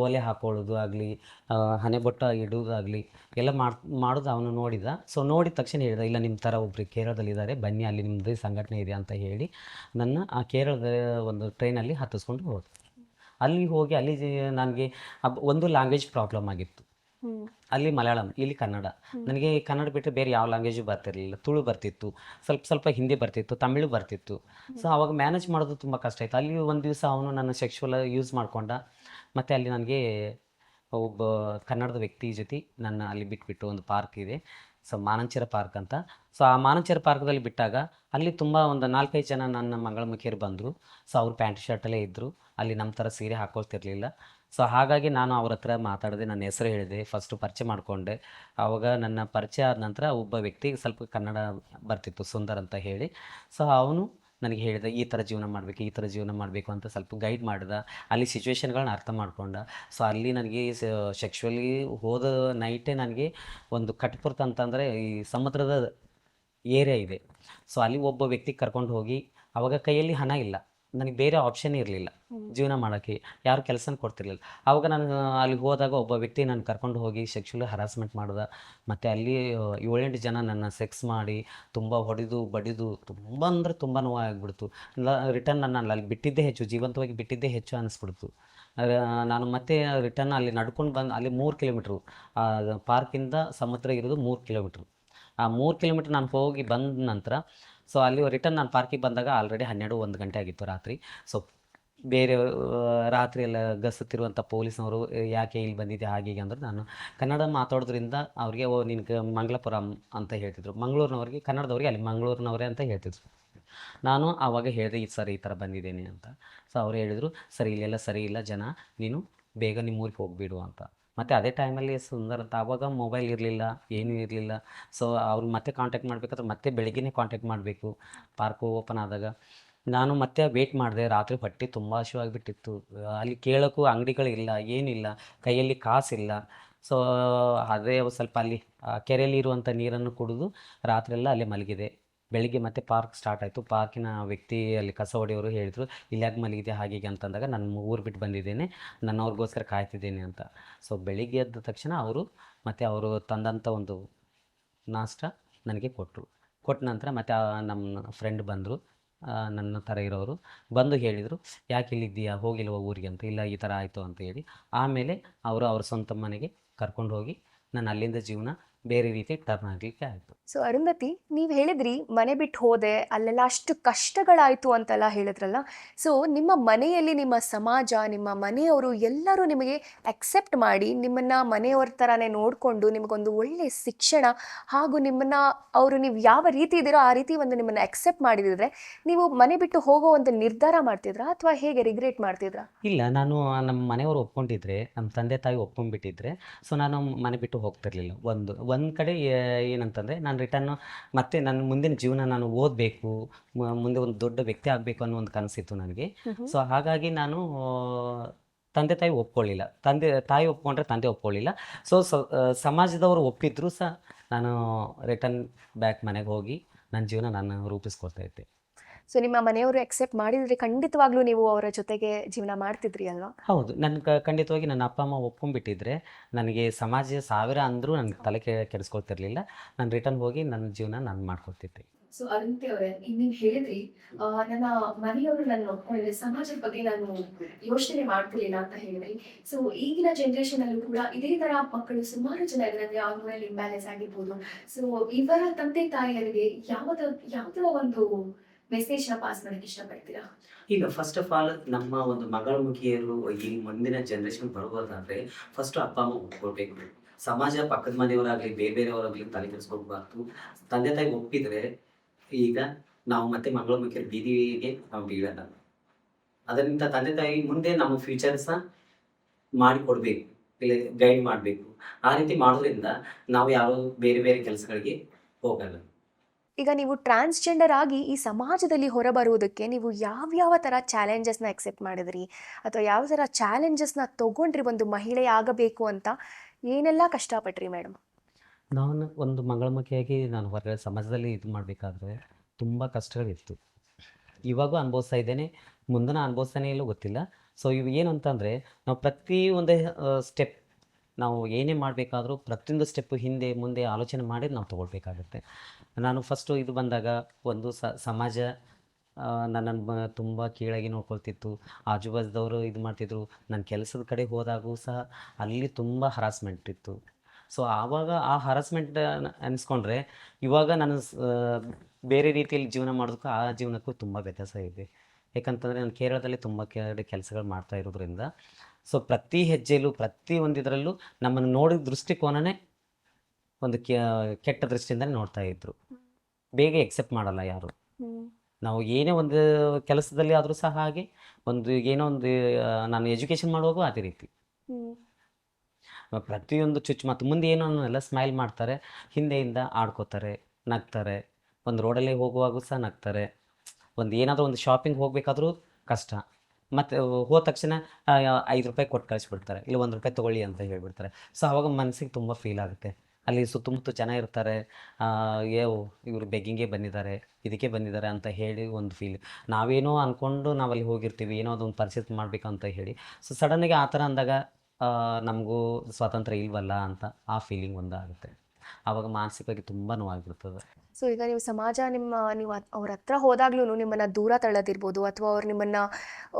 ಓಲೆ ಹಾಕೊಳ್ಳೋದು ಆಗಲಿ, ಹಣೆಬೊಟ್ಟು ಇಡುವುದಾಗಲಿ ಎಲ್ಲ ಮಾಡೋದು ಅವನು ನೋಡಿದ. ಸೊ ನೋಡಿದ ತಕ್ಷಣ ಹೇಳಿದ, ಇಲ್ಲ ನಿಮ್ಮ ಥರ ಒಬ್ಬರು ಕೇರಳದಲ್ಲಿದ್ದಾರೆ, ಬನ್ನಿ ಅಲ್ಲಿ ನಿಮ್ಮದೇ ಸಂಘಟನೆ ಇದೆ ಅಂತ ಹೇಳಿ ನನ್ನ ಆ ಕೇರಳದ ಒಂದು ಟ್ರೈನಲ್ಲಿ ಹತ್ತಿಸ್ಕೊಂಡು ಹೋದ. ಅಲ್ಲಿ ಹೋಗಿ ಅಲ್ಲಿ ನನಗೆ ಒಂದು ಲ್ಯಾಂಗ್ವೇಜ್ ಪ್ರಾಬ್ಲಮ್ ಆಗಿತ್ತು. ಅಲ್ಲಿ ಮಲಯಾಳಂ, ಇಲ್ಲಿ ಕನ್ನಡ. ನನಗೆ ಕನ್ನಡ ಬಿಟ್ಟರೆ ಬೇರೆ ಯಾವ ಲ್ಯಾಂಗ್ವೇಜು ಬರ್ತಿರಲಿಲ್ಲ. ತುಳು ಬರ್ತಿತ್ತು, ಸ್ವಲ್ಪ ಹಿಂದಿ ಬರ್ತಿತ್ತು, ತಮಿಳು ಬರ್ತಿತ್ತು. ಸೊ ಆವಾಗ ಮ್ಯಾನೇಜ್ ಮಾಡೋದು ತುಂಬ ಕಷ್ಟ ಆಯಿತು. ಅಲ್ಲಿ ಒಂದು ದಿವಸ ಅವನು ನನ್ನ ಸೆಕ್ಷುವಲ್ ಯೂಸ್ ಮಾಡಿಕೊಂಡ. ಮತ್ತು ಅಲ್ಲಿ ನನಗೆ ಒಬ್ಬ ಕನ್ನಡದ ವ್ಯಕ್ತಿ ಜೊತೆ ನನ್ನ ಅಲ್ಲಿ ಬಿಟ್ಬಿಟ್ಟು ಒಂದು ಪಾರ್ಕ್ ಇದೆ, ಸೊ ಮಾನಂಚಿರ ಪಾರ್ಕ್ ಅಂತ. ಸೊ ಆ ಮಾನಂಚಿರ ಪಾರ್ಕ್ದಲ್ಲಿ ಬಿಟ್ಟಾಗ ಅಲ್ಲಿ ತುಂಬ ಒಂದು 4-5 ಜನ ನನ್ನ ಮಂಗಳಮುಖಿಯರು ಬಂದರು. ಸೊ ಅವ್ರು ಪ್ಯಾಂಟ್ ಶರ್ಟಲ್ಲೇ ಇದ್ದರು. ಅಲ್ಲಿ ನಮ್ಮ ಥರ ಸೀರೆ ಹಾಕ್ಕೊಳ್ತಿರ್ಲಿಲ್ಲ. ಸೊ ಹಾಗಾಗಿ ನಾನು ಅವ್ರ ಹತ್ರ ಮಾತಾಡಿದೆ, ನನ್ನ ಹೆಸರು ಹೇಳಿದೆ, ಫಸ್ಟು ಪರಿಚಯ ಮಾಡಿಕೊಂಡೆ. ಆವಾಗ ನನ್ನ ಪರಿಚಯ ಆದ ನಂತರ ಒಬ್ಬ ವ್ಯಕ್ತಿ ಸ್ವಲ್ಪ ಕನ್ನಡ ಬರ್ತಿತ್ತು, ಸುಂದರ್ ಅಂತ ಹೇಳಿ. ಸೊ ಅವನು ನನಗೆ ಹೇಳಿದ, ಈ ಥರ ಜೀವನ ಮಾಡಬೇಕು, ಈ ಥರ ಜೀವನ ಮಾಡಬೇಕು ಅಂತ ಸ್ವಲ್ಪ ಗೈಡ್ ಮಾಡಿದ. ಅಲ್ಲಿ ಸಿಚುವೇಶನ್ಗಳನ್ನ ಅರ್ಥ ಮಾಡ್ಕೊಂಡ. ಸೊ ಅಲ್ಲಿ ನನಗೆ ಸೆಕ್ಶುವಲಿ ಹೋದ ನೈಟೇ ನನಗೆ ಒಂದು ಕಟ್ಪುರ್ತ್ ಅಂತಂದರೆ ಈ ಸಮುದ್ರದ ಏರಿಯಾ ಇದೆ. ಸೊ ಅಲ್ಲಿ ಒಬ್ಬ ವ್ಯಕ್ತಿ ಕರ್ಕೊಂಡು ಹೋಗಿ, ಅವಾಗ ಕೈಯಲ್ಲಿ ಹಣ ಇಲ್ಲ, ನನಗೆ ಬೇರೆ ಆಪ್ಷನ್ ಇರಲಿಲ್ಲ ಜೀವನ ಮಾಡೋಕ್ಕೆ, ಯಾರು ಕೆಲಸನ ಕೊಡ್ತಿರ್ಲಿಲ್ಲ. ಆವಾಗ ನಾನು ಅಲ್ಲಿಗೆ ಹೋದಾಗ ಒಬ್ಬ ವ್ಯಕ್ತಿ ನಾನು ಕರ್ಕೊಂಡು ಹೋಗಿ ಸೆಕ್ಷುವಲಿ ಹರಾಸ್ಮೆಂಟ್ ಮಾಡ್ದೆ. ಮತ್ತು ಅಲ್ಲಿ 7-8 ಜನ ನನ್ನ ಸೆಕ್ಸ್ ಮಾಡಿ ತುಂಬ ಹೊಡೆದು ಬಡಿದು ತುಂಬ ಅಂದರೆ ತುಂಬ ನೋವಾಗಿಬಿಡ್ತು. ರಿಟರ್ನ್ ನಾನು ಅಲ್ಲಿ ಬಿಟ್ಟಿದ್ದೇ ಹೆಚ್ಚು, ಜೀವಂತವಾಗಿ ಬಿಟ್ಟಿದ್ದೇ ಹೆಚ್ಚು ಅನ್ನಿಸ್ಬಿಡ್ತು. ನಾನು ಮತ್ತೆ ರಿಟರ್ನ್ ಅಲ್ಲಿ ನಡ್ಕೊಂಡು ಬಂದು, ಅಲ್ಲಿ 3 ಕಿಲೋಮೀಟ್ರು ಪಾರ್ಕಿಂದ ಸಮುದ್ರ ಇರೋದು 3 ಕಿಲೋಮೀಟ್ರು. ಆ 3 ಕಿಲೋಮೀಟ್ರ್ ನಾನು ಹೋಗಿ ಬಂದ ನಂತರ, ಸೊ ಅಲ್ಲಿ ರಿಟರ್ನ್ ನಾನು ಪಾರ್ಕಿಗೆ ಬಂದಾಗ ಆಲ್ರೆಡಿ 12-1 ಗಂಟೆ ಆಗಿತ್ತು ರಾತ್ರಿ. ಸೊ ಬೇರೆ ರಾತ್ರಿ ಎಲ್ಲ ಗಸುತ್ತಿರುವಂಥ ಪೊಲೀಸ್ನವರು ಯಾಕೆ ಇಲ್ಲಿ ಬಂದಿದೆ ಹಾಗೆ ಹೀಗೆ ಅಂದ್ರೆ, ನಾನು ಕನ್ನಡ ಮಾತಾಡೋದ್ರಿಂದ ಅವ್ರಿಗೆ ಓ ನಿನಗೆ ಮಂಗಳಪುರಂ ಅಂತ ಹೇಳ್ತಿದ್ರು. ಮಂಗಳೂರಿನವ್ರಿಗೆ, ಕನ್ನಡದವ್ರಿಗೆ ಅಲ್ಲಿ ಮಂಗಳೂರಿನವರೇ ಅಂತ ಹೇಳ್ತಿದ್ರು. ನಾನು ಆವಾಗ ಹೇಳಿದೆ, ಈ ಸರ್ ಈ ಥರ ಬಂದಿದ್ದೇನೆ ಅಂತ. ಸೊ ಅವ್ರು ಹೇಳಿದರು, ಸರಿ ಇಲ್ಲೆಲ್ಲ ಸರಿ ಇಲ್ಲ ಜನ, ನೀನು ಬೇಗ ನಿಮ್ಮ ಊರಿಗೆ ಹೋಗಿಬಿಡು ಅಂತ. ಮತ್ತು ಅದೇ ಟೈಮಲ್ಲಿ ಸುಂದರ್ ಅಂತ, ಆವಾಗ ಮೊಬೈಲ್ ಇರಲಿಲ್ಲ, ಏನೂ ಇರಲಿಲ್ಲ. ಸೊ ಅವ್ರು ಮತ್ತೆ ಕಾಂಟ್ಯಾಕ್ಟ್ ಮಾಡಬೇಕಾದ್ರೆ ಮತ್ತೆ ಬೆಳಗ್ಗೆನೇ ಕಾಂಟ್ಯಾಕ್ಟ್ ಮಾಡಬೇಕು ಪಾರ್ಕ್ ಓಪನ್ ಆದಾಗ. ನಾನು ಮತ್ತೆ ವೇಟ್ ಮಾಡಿದೆ. ರಾತ್ರಿ ಹೊಟ್ಟೆ ತುಂಬ ಹಸಿವಾಗಿಬಿಟ್ಟಿತ್ತು. ಅಲ್ಲಿ ಕೇಳೋಕ್ಕೂ ಅಂಗಡಿಗಳಿಲ್ಲ, ಏನಿಲ್ಲ, ಕೈಯಲ್ಲಿ ಕಾಸಿಲ್ಲ. ಸೊ ಅದೇ ಸ್ವಲ್ಪ ಅಲ್ಲಿ ಕೆರೆಯಲ್ಲಿ ಇರುವಂಥ ನೀರನ್ನು ಕುಡಿದು ರಾತ್ರಿಯೆಲ್ಲ ಅಲ್ಲೇ ಮಲಗಿದೆ. ಬೆಳಿಗ್ಗೆ ಮತ್ತೆ ಪಾರ್ಕ್ ಸ್ಟಾರ್ಟ್ ಆಯಿತು. ಪಾರ್ಕಿನ ವ್ಯಕ್ತಿ ಅಲ್ಲಿ ಕಸ ಹೊಡೆಯೋರು ಹೇಳಿದರು, ಇಲ್ಲಿ ಯಾಕೆ ಮಲಗಿದೆ ಹಾಗೆ ಹೀಗೆ ಅಂತಂದಾಗ, ನಾನು ಊರು ಬಿಟ್ಟು ಬಂದಿದ್ದೇನೆ, ನಾನು ಅವ್ರಿಗೋಸ್ಕರ ಕಾಯ್ತಿದ್ದೇನೆ ಅಂತ. ಸೊ ಬೆಳಿಗ್ಗೆ ಎದ್ದ ತಕ್ಷಣ ಅವರು ಮತ್ತು ಅವರು ತಂದಂಥ ಒಂದು ನಾಷ್ಟ ನನಗೆ ಕೊಟ್ಟರು. ಕೊಟ್ಟ ನಂತರ ಮತ್ತು ನಮ್ಮ ಫ್ರೆಂಡ್ ಬಂದರು, ನನ್ನ ಥರ ಇರೋರು ಬಂದು ಹೇಳಿದರು, ಯಾಕೆ ಇಲ್ಲಿದ್ದೀಯಾ, ಹೋಗಿಲ್ವ ಊರಿಗೆ ಅಂತ. ಇಲ್ಲ, ಈ ಥರ ಆಯಿತು ಅಂತ ಹೇಳಿ ಆಮೇಲೆ ಅವರು ಅವ್ರ ಸ್ವಂತ ಮನೆಗೆ ಕರ್ಕೊಂಡು ಹೋಗಿ ನಾನು ಅಲ್ಲಿಂದ ಜೀವನ ಬೇರೆ ರೀತಿ ಟರ್ನ್ ಆಗಲಿಕ್ಕೆ ಆಯಿತು. ಸೊ ಅರುಂಧತಿ, ನೀವು ಹೇಳಿದ್ರಿ ಮನೆ ಬಿಟ್ಟು ಹೋದೆ, ಅಲ್ಲೆಲ್ಲ ಅಷ್ಟು ಕಷ್ಟಗಳಾಯಿತು ಅಂತೆಲ್ಲ ಹೇಳಿದ್ರಲ್ಲ. ಸೊ ನಿಮ್ಮ ಮನೆಯಲ್ಲಿ ನಿಮ್ಮ ಸಮಾಜ, ನಿಮ್ಮ ಮನೆಯವರು ಎಲ್ಲರೂ ನಿಮಗೆ ಅಕ್ಸೆಪ್ಟ್ ಮಾಡಿ, ನಿಮ್ಮನ್ನು ಮನೆಯವ್ರ ಥರನೇ ನೋಡಿಕೊಂಡು ನಿಮಗೊಂದು ಒಳ್ಳೆಯ ಶಿಕ್ಷಣ ಹಾಗೂ ನಿಮ್ಮನ್ನು ಅವರು ನೀವು ಯಾವ ರೀತಿ ಇದ್ದೀರೋ ಆ ರೀತಿ ಒಂದು ನಿಮ್ಮನ್ನು ಅಕ್ಸೆಪ್ಟ್ ಮಾಡಿದಿದ್ರೆ ನೀವು ಮನೆ ಬಿಟ್ಟು ಹೋಗೋ ಒಂದು ನಿರ್ಧಾರ ಮಾಡ್ತಿದ್ರಾ ಅಥವಾ ಹೇಗೆ ರಿಗ್ರೆಟ್ ಮಾಡ್ತಿದ್ರಾ? ಇಲ್ಲ, ನಾನು ನಮ್ಮ ಮನೆಯವರು ಒಪ್ಕೊಂಡಿದ್ರೆ, ನಮ್ಮ ತಂದೆ ತಾಯಿ ಒಪ್ಕೊಂಡ್ಬಿಟ್ಟಿದ್ರೆ, ಸೊ ನಾನು ಮನೆ ಬಿಟ್ಟು ಹೋಗ್ತಿರ್ಲಿಲ್ಲ. ಒಂದು ಕಡೆ ಏನಂತಂದರೆ, ನಾನು ರಿಟರ್ನು ಮತ್ತೆ ನನ್ನ ಮುಂದಿನ ಜೀವನ ನಾನು ಓದಬೇಕು, ಮುಂದೆ ಒಂದು ದೊಡ್ಡ ವ್ಯಕ್ತಿ ಆಗಬೇಕು ಅನ್ನೋ ಒಂದು ಕನಸಿತ್ತು ನನಗೆ. ಸೊ ಹಾಗಾಗಿ ನಾನು ತಂದೆ ತಾಯಿ ಒಪ್ಕೊಳ್ಳಿಲ್ಲ. ತಾಯಿ ಒಪ್ಕೊಂಡ್ರೆ ತಂದೆ ಒಪ್ಕೊಳ್ಳಿಲ್ಲ. ಸೊ ಸಮಾಜದವರು ಒಪ್ಪಿದ್ರು ಸಹ ನಾನು ರಿಟರ್ನ್ ಬ್ಯಾಕ್ ಮನೆಗೆ ಹೋಗಿ ನನ್ನ ಜೀವನ ನಾನು ರೂಪಿಸ್ಕೊಳ್ತಾ ಇದ್ದೆ. ಸೊ ನಿಮ್ಮ ಮನೆಯವರು ಅಕ್ಸೆಪ್ಟ್ ಮಾಡಿದ್ರೆ ಖಂಡಿತವಾಗ್ಲೂ ನೀವು ಅವರ ಜೊತೆಗೆ ಜೀವನ ಮಾಡ್ತಿದ್ರಿ ಅಲ್ವಾ? ಹೌದು, ಖಂಡಿತವಾಗಿ ನನ್ನ ಅಪ್ಪ ಅಮ್ಮ ಒಪ್ಕೊಂಡ್ಬಿಟ್ಟಿದ್ರೆ ನನಗೆ ಸಮಾಜ 1000 ಅಂದರೂ ನನಗೆ ತಲೆ ಕೆಡಿಸ್ಕೊಳ್ತಿರ್ಲಿಲ್ಲ. ನಾನು ರಿಟರ್ನ್ ಹೋಗಿ ನನ್ನ ಜೀವನ ನಾನು ಮಾಡ್ಕೊಳ್ತಿದ್ದೆ. ಸೊ ಅರುಂಧತಿ ಅವರೇ, ನೀವು ಹೇಳಿದ್ರಿ ನನ್ನ ಮನೆಯವರು ನನ್ನ ಒಪ್ಕೊಂಡಿದ್ರೆ ಸಮಾಜದ ಬಗ್ಗೆ ನಾನು ಯೋಚನೆ ಮಾಡ್ತಿರ್ಲಿಲ್ಲ ಅಂತ ಹೇಳಿದ್ರಿ. ಸೊ ಈಗಿನ ಜನರೇಷನ್ ಅಲ್ಲೂ ಕೂಡ ಇದೇ ತರ ಮಕ್ಕಳು ಸುಮಾರು ಜನ ಇದ್ರಂದ್ರೆ ಹಾರ್ಮೋನಲ್ ಇಂಬ್ಯಾಲೆನ್ಸ್ ಆಗಿರ್ಬೋದು. ಸೊ ಇವರ ತಂದೆ ತಾಯಿಯರಿಗೆ ಯಾವ್ದೋ ಒಂದು ಮೆಸೇಜ್ ನ ಪಾಸ್ ಮಾಡಕ್ಕೆ ಇಷ್ಟಪಡ್ತೀರಾ? ಈಗ ಫಸ್ಟ್ ಆಫ್ ಆಲ್ ನಮ್ಮ ಒಂದು ಮಗಳಮುಖಿಯರು ಈ ಮುಂದಿನ ಜನ್ರೇಷನ್ ಬರುವುದಾದ್ರೆ ಫಸ್ಟ್ ಅಪ್ಪ ಅಮ್ಮ ಒಪ್ಕೊಳ್ಬೇಕು. ಸಮಾಜ, ಪಕ್ಕದ ಮನೆಯವರಾಗಲಿ ಬೇರೆಯವರಾಗಲಿ ತಲೆ ಕೆಡಿಸ್ಕೊಳ್ಬಾರ್ದು. ತಂದೆ ತಾಯಿ ಒಪ್ಪಿದ್ರೆ ಈಗ ನಾವು ಮತ್ತೆ ಮಗಳಮುಖಿಯರ ಬೀದಿಗೆ ನಾವು ಬೀಳಲ್ಲ. ಅದರಿಂದ ತಂದೆ ತಾಯಿ ಮುಂದೆ ನಮ್ಮ ಫ್ಯೂಚರ್ ಸಹ ಮಾಡಿಕೊಡ್ಬೇಕು, ಇಲ್ಲ ಗೈಡ್ ಮಾಡಬೇಕು. ಆ ರೀತಿ ಮಾಡೋದ್ರಿಂದ ನಾವು ಯಾವ ಬೇರೆ ಬೇರೆ ಕೆಲಸಗಳಿಗೆ ಹೋಗಲ್ಲ. ಈಗ ನೀವು ಟ್ರಾನ್ಸ್ಜೆಂಡರ್ ಆಗಿ ಈ ಸಮಾಜದಲ್ಲಿ ಹೊರಬರುವುದಕ್ಕೆ ನೀವು ಯಾವ್ಯಾವ ಥರ ಚಾಲೆಂಜಸ್ನ ಎಕ್ಸೆಪ್ಟ್ ಮಾಡಿದ್ರಿ ಅಥವಾ ಯಾವ ಥರ ಚಾಲೆಂಜಸ್ನ ತೊಗೊಂಡ್ರಿ ಒಂದು ಮಹಿಳೆ ಆಗಬೇಕು ಅಂತ? ಏನೆಲ್ಲ ಕಷ್ಟಪಟ್ರಿ ಮೇಡಮ್? ನಾನು ಒಂದು ಮಗಳಮುಖಿಯಾಗಿ ನಾನು ಹೊರಗಡೆ ಸಮಾಜದಲ್ಲಿ ಇದು ಮಾಡಬೇಕಾದ್ರೆ ತುಂಬ ಕಷ್ಟಗಳಿತ್ತು. ಇವಾಗೂ ಅನುಭವಿಸ್ತಾ ಇದ್ದೇನೆ, ಮುಂದನ ಅನುಭವಿಸ್ತಾನೆ ಇಲ್ಲೋ ಗೊತ್ತಿಲ್ಲ. ಸೊ ಇವು ಏನು ಅಂತಂದರೆ, ನಾವು ಪ್ರತಿಯೊಂದೇ ಸ್ಟೆಪ್ ನಾವು ಏನೇ ಮಾಡಬೇಕಾದ್ರೂ ಪ್ರತಿಯೊಂದು ಸ್ಟೆಪ್ಪು ಹಿಂದೆ ಮುಂದೆ ಆಲೋಚನೆ ಮಾಡಿ ನಾವು ತೊಗೊಳ್ಬೇಕಾಗುತ್ತೆ. ನಾನು ಫಸ್ಟು ಇದು ಬಂದಾಗ ಒಂದು ಸಮಾಜ ನನ್ನನ್ನು ತುಂಬ ಕೀಳಾಗಿ ನೋಡ್ಕೊಳ್ತಿತ್ತು. ಆಜುಬಾಜುದವರು ಇದು ಮಾಡ್ತಿದ್ರು. ನನ್ನ ಕೆಲಸದ ಕಡೆ ಹೋದಾಗೂ ಸಹ ಅಲ್ಲಿ ತುಂಬ ಹರಾಸ್ಮೆಂಟ್ ಇತ್ತು. ಸೊ ಆವಾಗ ಆ ಹರಾಸ್ಮೆಂಟ್ ಅನಿಸ್ಕೊಂಡ್ರೆ ಇವಾಗ ನಾನು ಬೇರೆ ರೀತಿಯಲ್ಲಿ ಜೀವನ ಮಾಡೋದಕ್ಕೂ ಆ ಜೀವನಕ್ಕೂ ತುಂಬ ವ್ಯತ್ಯಾಸ ಇದೆ. ಯಾಕಂತಂದರೆ ನಾನು ಕೇರಳದಲ್ಲಿ ತುಂಬ ಕೆಲಸಗಳು ಮಾಡ್ತಾ ಇರೋದ್ರಿಂದ, ಸೊ ಪ್ರತಿ ಹೆಜ್ಜೆಯಲ್ಲೂ ಪ್ರತಿ ಒಂದಿದರಲ್ಲೂ ನಮ್ಮನ್ನು ನೋಡಿದ ದೃಷ್ಟಿಕೋನನೇ ಒಂದು ಕೆಟ್ಟ ದೃಷ್ಟಿಯಿಂದನೇ ನೋಡ್ತಾ ಇದ್ರು. ಬೇಗ ಎಕ್ಸೆಪ್ಟ್ ಮಾಡಲ್ಲ ಯಾರು. ನಾವು ಏನೇ ಒಂದು ಕೆಲಸದಲ್ಲಿ ಆದರೂ ಸಹ ಹಾಗೆ, ಒಂದು ಏನೋ ಒಂದು ನಾನು ಎಜುಕೇಷನ್ ಮಾಡುವಾಗೂ ಅದೇ ರೀತಿ. ಪ್ರತಿಯೊಂದು ಚುಚ್ಚು ಮತ್ತು ಮುಂದೆ ಏನೋ ಎಲ್ಲ ಸ್ಮೈಲ್ ಮಾಡ್ತಾರೆ, ಹಿಂದೆಯಿಂದ ಆಡ್ಕೋತಾರೆ, ನಗ್ತಾರೆ. ಒಂದು ರೋಡಲ್ಲಿ ಹೋಗುವಾಗೂ ಸಹ ನಗ್ತಾರೆ. ಒಂದು ಏನಾದರೂ ಒಂದು ಶಾಪಿಂಗ್ ಹೋಗಬೇಕಾದ್ರೂ ಕಷ್ಟ. ಮತ್ತು ಹೋದ ತಕ್ಷಣ ₹5 ಕೊಟ್ಟು ಕಳಿಸ್ಬಿಡ್ತಾರೆ, ಇಲ್ಲ ₹1 ತೊಗೊಳ್ಳಿ ಅಂತ ಹೇಳಿಬಿಡ್ತಾರೆ. ಸೊ ಆವಾಗ ಮನಸ್ಸಿಗೆ ತುಂಬ ಫೀಲ್ ಆಗುತ್ತೆ. ಅಲ್ಲಿ ಸುತ್ತಮುತ್ತ ಜನ ಇರ್ತಾರೆ, ಇವರು ಬೆಗ್ಗಿಂಗೇ ಬಂದಿದ್ದಾರೆ, ಇದಕ್ಕೆ ಬಂದಿದ್ದಾರೆ ಅಂತ ಹೇಳಿ ಒಂದು ಫೀಲ್. ನಾವೇನೋ ಅಂದ್ಕೊಂಡು ನಾವಲ್ಲಿ ಹೋಗಿರ್ತೀವಿ, ಏನೋ ಅದೊಂದು ಪರ್ಚೇಸ್ ಮಾಡಬೇಕಂತ ಹೇಳಿ. ಸೊ ಸಡನ್ನಾಗಿ ಆ ಥರ ಅಂದಾಗ ನಮಗೂ ಸ್ವಾತಂತ್ರ್ಯ ಇಲ್ವಲ್ಲ ಅಂತ ಆ ಫೀಲಿಂಗ್ ಒಂದು ಆಗುತ್ತೆ. ಆವಾಗ ಮಾನಸಿಕವಾಗಿ ತುಂಬ ನೋವಾಗಿರ್ತದೆ. ಸೊ ಈಗ ನೀವು ಸಮಾಜ ನೀವು ಅವ್ರ ಹತ್ರ ಹೋದಾಗ್ಲೂ ನಿಮ್ಮನ್ನು ದೂರ ತಳ್ಳೋದಿರ್ಬೋದು, ಅಥವಾ ಅವ್ರು ನಿಮ್ಮನ್ನು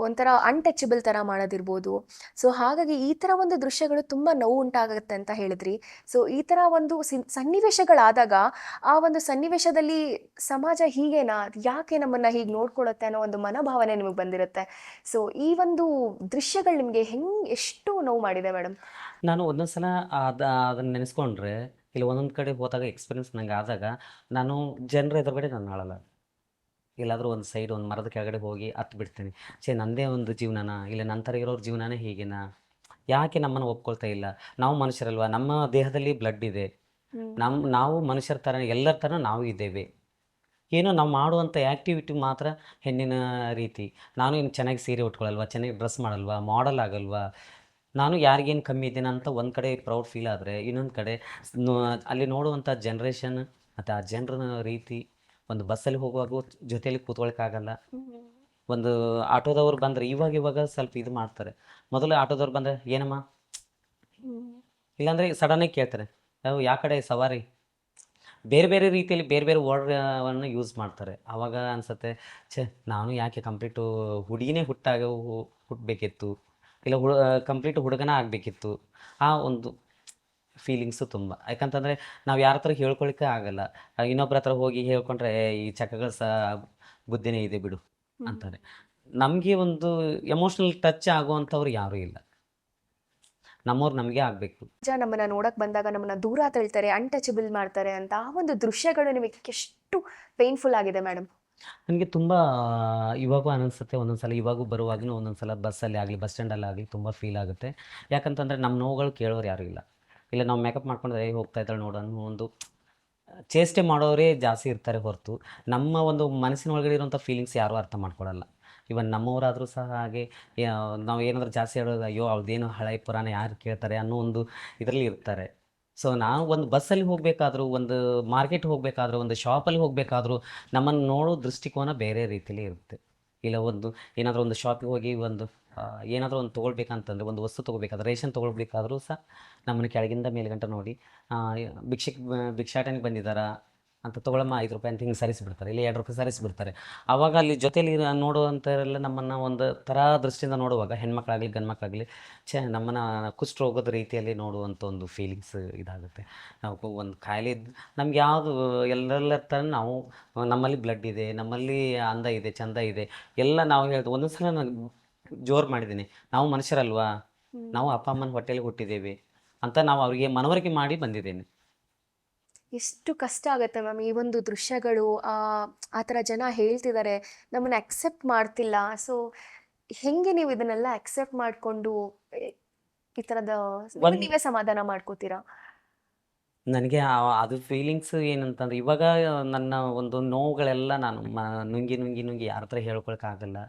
ಒಂಥರ ಅನ್ಟಚಬಲ್ ಥರ ಮಾಡೋದಿರ್ಬೋದು. ಸೊ ಹಾಗಾಗಿ ಈ ಥರ ಒಂದು ದೃಶ್ಯಗಳು ತುಂಬ ನೋವು ಉಂಟಾಗುತ್ತೆ ಅಂತ ಹೇಳಿದ್ರಿ. ಸೊ ಈ ಥರ ಒಂದು ಸನ್ನಿವೇಶಗಳಾದಾಗ ಆ ಒಂದು ಸನ್ನಿವೇಶದಲ್ಲಿ ಸಮಾಜ ಹೀಗೇನಾ, ಯಾಕೆ ನಮ್ಮನ್ನು ಹೀಗೆ ನೋಡ್ಕೊಳ್ಳುತ್ತೆ ಅನ್ನೋ ಒಂದು ಮನೋಭಾವನೆ ನಿಮಗೆ ಬಂದಿರುತ್ತೆ. ಸೊ ಈ ಒಂದು ದೃಶ್ಯಗಳು ನಿಮಗೆ ಎಷ್ಟು ನೋವು ಮಾಡಿದೆ ಮೇಡಮ್? ನಾನು ಒಂದೊಂದು ಸಲ ಅದನ್ನು ನೆನೆಸ್ಕೊಂಡ್ರೆ, ಇಲ್ಲಿ ಒಂದೊಂದು ಕಡೆ ಹೋದಾಗ ಎಕ್ಸ್ಪೀರಿಯನ್ಸ್ ನಂಗೆ ಆದಾಗ, ನಾನು ಜನರ ಎದುರುಗಡೆ ನಾನು ಆಳಲ್ಲ. ಎಲ್ಲಾದರೂ ಒಂದು ಸೈಡ್ ಒಂದು ಮರದ ಕೆಳಗಡೆ ಹೋಗಿ ಹತ್ತು ಬಿಡ್ತೀನಿ. ನನ್ನದೇ ಒಂದು ಜೀವನನ, ಇಲ್ಲ ನನ್ನ ಥರ ಇರೋರ ಜೀವನನೇ ಹೀಗೇನಾ? ಯಾಕೆ ನಮ್ಮನ್ನು ಒಪ್ಕೊಳ್ತಾ ಇಲ್ಲ? ನಾವು ಮನುಷ್ಯರಲ್ವಾ? ನಮ್ಮ ದೇಹದಲ್ಲಿ ಬ್ಲಡ್ ಇದೆ. ನಾವು ಮನುಷ್ಯರ ಥರ ಎಲ್ಲರ ಥರ ನಾವು ಇದ್ದೇವೆ. ಏನೋ ನಾವು ಮಾಡುವಂಥ ಆ್ಯಕ್ಟಿವಿಟಿ ಮಾತ್ರ ಹೆಣ್ಣಿನ ರೀತಿ. ನಾನು ಏನು ಚೆನ್ನಾಗಿ ಸೀರೆ ಉಟ್ಕೊಳ್ಳಲ್ವಾ? ಚೆನ್ನಾಗಿ ಡ್ರೆಸ್ ಮಾಡಲ್ವಾ? ಮಾಡೆಲ್ ಆಗಲ್ವಾ? ನಾನು ಯಾರಿಗೇನು ಕಮ್ಮಿ ಇದ್ದೇನೆ ಅಂತ ಒಂದು ಕಡೆ ಪ್ರೌಡ್ ಫೀಲ್ ಆದರೆ, ಇನ್ನೊಂದು ಕಡೆ ಅಲ್ಲಿ ನೋಡುವಂಥ ಜನ್ರೇಷನ್ ಮತ್ತು ಆ ಜನರ ರೀತಿ, ಒಂದು ಬಸ್ಸಲ್ಲಿ ಹೋಗುವಾಗೂ ಜೊತೆಯಲ್ಲಿ ಕೂತ್ಕೊಳ್ಳೋಕ್ಕಾಗಲ್ಲ. ಒಂದು ಆಟೋದವ್ರು ಬಂದರೆ ಇವಾಗ ಸ್ವಲ್ಪ ಇದು ಮಾಡ್ತಾರೆ. ಮೊದಲು ಆಟೋದವ್ರು ಬಂದರೆ ಏನಮ್ಮ, ಇಲ್ಲಾಂದರೆ ಸಡನ್ನಾಗಿ ಕೇಳ್ತಾರೆ, ಯಾವ ಕಡೆ ಸವಾರಿ? ಬೇರೆ ಬೇರೆ ರೀತಿಯಲ್ಲಿ ಬೇರೆ ಬೇರೆ ವರ್ಡನ್ನು ಯೂಸ್ ಮಾಡ್ತಾರೆ. ಆವಾಗ ಅನಿಸುತ್ತೆ, ನಾನು ಯಾಕೆ ಕಂಪ್ಲೀಟು ಹುಡುಗಿನೇ ಹುಟ್ಟಬೇಕಿತ್ತು, ಇಲ್ಲ ಕಂಪ್ಲೀಟ್ ಹುಡುಗನ ಆಗಬೇಕಿತ್ತು. ಆ ಒಂದು ಫೀಲಿಂಗ್ಸು ತುಂಬ. ಯಾಕಂತಂದರೆ ನಾವು ಯಾರ ಹತ್ರ ಹೇಳ್ಕೊಳಿಕ್ಕೆ ಆಗಲ್ಲ. ಇನ್ನೊಬ್ಬರ ಹತ್ರ ಹೋಗಿ ಹೇಳ್ಕೊಂಡ್ರೆ, ಈ ಚಕ್ಕಗಳು ಸಹ ಬುದ್ಧಿನೇ ಇದೆ ಬಿಡು ಅಂತಾರೆ. ನಮಗೆ ಒಂದು ಎಮೋಷ್ನಲ್ ಟಚ್ ಆಗುವಂಥವ್ರು ಯಾರೂ ಇಲ್ಲ. ನಮ್ಮವ್ರು ನಮಗೆ ಆಗಬೇಕು. ನಮ್ಮನ್ನ ನೋಡಕ್ ಬಂದಾಗ ನಮ್ಮನ್ನ ದೂರ ತಳ್ತಾರೆ, ಅನ್ಟಚಬಲ್ ಮಾಡ್ತಾರೆ ಅಂತ ಆ ಒಂದು ದೃಶ್ಯಗಳು ನಿಮಗೆ ಎಷ್ಟು ಪೇನ್ಫುಲ್ ಆಗಿದೆ ಮೇಡಮ್? ನನಗೆ ತುಂಬ ಇವಾಗೂ ಅನಿಸುತ್ತೆ. ಒಂದೊಂದು ಸಲ ಇವಾಗೂ ಬರುವಾಗಲೂ ಒಂದೊಂದು ಸಲ ಬಸ್ಸಲ್ಲಿ ಆಗಲಿ, ಬಸ್ ಸ್ಟ್ಯಾಂಡಲ್ಲಾಗಲಿ ತುಂಬ ಫೀಲ್ ಆಗುತ್ತೆ. ಯಾಕಂತಂದರೆ ನಮ್ಮ ನೋವುಗಳು ಕೇಳೋರು ಯಾರೂ ಇಲ್ಲ. ಇಲ್ಲ ನಾವು ಮೇಕಪ್ ಮಾಡ್ಕೊಂಡ್ರೆ ಹೋಗ್ತಾ ಇದ್ದಾಳೆ ನೋಡು ಅನ್ನೋ ಒಂದು ಚೇಷ್ಟೆ ಮಾಡೋರೇ ಜಾಸ್ತಿ ಇರ್ತಾರೆ ಹೊರತು, ನಮ್ಮ ಒಂದು ಮನಸ್ಸಿನ ಒಳಗಡೆ ಇರುವಂಥ ಫೀಲಿಂಗ್ಸ್ ಯಾರೂ ಅರ್ಥ ಮಾಡ್ಕೊಳ್ಳಲ್ಲ. ಇವನ್ ನಮ್ಮವರಾದರೂ ಸಹ ಹಾಗೆ. ನಾವು ಏನಾದರೂ ಜಾಸ್ತಿ ಹೇಳೋದು, ಅಯ್ಯೋ ಅವ್ರದ್ದೇನು ಹಳೆ ಪುರಾಣ ಯಾರು ಕೇಳ್ತಾರೆ ಅನ್ನೋ ಒಂದು ಇದರಲ್ಲಿ ಇರ್ತಾರೆ. ಸೊ ನಾವು ಒಂದು ಬಸ್ಸಲ್ಲಿ ಹೋಗಬೇಕಾದ್ರೂ, ಒಂದು ಮಾರ್ಕೆಟ್ ಹೋಗಬೇಕಾದ್ರೂ, ಒಂದು ಶಾಪಲ್ಲಿ ಹೋಗಬೇಕಾದ್ರೂ ನಮ್ಮನ್ನು ನೋಡೋ ದೃಷ್ಟಿಕೋನ ಬೇರೆ ರೀತಿಯಲ್ಲಿ ಇರುತ್ತೆ. ಇಲ್ಲ ಏನಾದರೂ ಒಂದು ಶಾಪಿಗೆ ಹೋಗಿ ಏನಾದರೂ ಒಂದು ತೊಗೊಳ್ಬೇಕಂತಂದರೆ, ಒಂದು ವಸ್ತು ತೊಗೋಬೇಕಾದ್ರೆ, ರೇಷನ್ ತೊಗೊಳ್ಬೇಕಾದ್ರೂ ಸಹ ನಮ್ಮನ್ನು ಕೆಳಗಿಂದ ಮೇಲ್ಗಂಟ ನೋಡಿ, ಭಿಕ್ಷಾಟನೆಗೆ ಬಂದಿದ್ದಾರಾ ಅಂತ, ತೊಗೊಳಮ್ಮ ₹5 ಅಂತ ಹಿಂಗೆ ಸರಿಸಿಬಿಡ್ತಾರೆ, ಇಲ್ಲ ₹2 ಸರಿಸಿಬಿಡ್ತಾರೆ. ಆವಾಗ ಅಲ್ಲಿ ಜೊತೆಯಲ್ಲಿ ನೋಡುವಂಥವರೆಲ್ಲ ನಮ್ಮನ್ನು ಒಂದು ಥರ ದೃಷ್ಟಿಯಿಂದ ನೋಡುವಾಗ, ಹೆಣ್ಮಕ್ಳಾಗಲಿ ಗಂಡು ಮಕ್ಕಳಾಗಲಿ, ನಮ್ಮನ್ನು ಕುಷ್ಠ ರೋಗದ ರೀತಿಯಲ್ಲಿ ನೋಡುವಂಥ ಒಂದು ಫೀಲಿಂಗ್ಸ್ ಇದಾಗುತ್ತೆ. ನಾವು ಒಂದು ಕಾಯಿಲೆ ನಮ್ಗೆ ಯಾವುದು ಎಲ್ಲರ ಥರ ನಾವು, ನಮ್ಮಲ್ಲಿ ಬ್ಲಡ್ ಇದೆ, ನಮ್ಮಲ್ಲಿ ಅಂದ ಇದೆ, ಚಂದ ಇದೆ ಎಲ್ಲ ನಾವು ಹೇಳ್ದು. ಒಂದೊಂದು ಸಲ ನಾನು ಜೋರು ಮಾಡಿದ್ದೀನಿ, ನಾವು ಮನುಷ್ಯರಲ್ವಾ, ನಾವು ಅಪ್ಪ ಅಮ್ಮನ ಹೊಟ್ಟೆಯಲ್ಲಿ ಹುಟ್ಟಿದ್ದೇವೆ ಅಂತ ನಾವು ಅವರಿಗೆ ಮನವರಿಕೆ ಮಾಡಿ ಬಂದಿದ್ದೇನೆ. ಎಷ್ಟು ಕಷ್ಟ ಆಗುತ್ತೆ ಮ್ಯಾಮ್ ಈ ಒಂದು ದೃಶ್ಯಗಳು. ಆ ಥರ ಜನ ಹೇಳ್ತಿದ್ದಾರೆ, ನಮ್ಮನ್ನು ಅಕ್ಸೆಪ್ಟ್ ಮಾಡ್ತಿಲ್ಲ. ಸೊ ಹೆಂಗೆ ನೀವು ಇದನ್ನೆಲ್ಲ ಅಕ್ಸೆಪ್ಟ್ ಮಾಡಿಕೊಂಡು ಈ ಥರದ ನೀವೇ ಸಮಾಧಾನ ಮಾಡ್ಕೋತೀರಾ? ನನಗೆ ಅದು ಫೀಲಿಂಗ್ಸ್ ಏನಂತಂದ್ರೆ, ಇವಾಗ ನನ್ನ ಒಂದು ನೋವುಗಳೆಲ್ಲ ನಾನು ನುಂಗಿ ನುಂಗಿ ನುಂಗಿ ಯಾರ ಹತ್ರ ಹೇಳ್ಕೊಳಕ್ಕಾಗಲ್ಲ.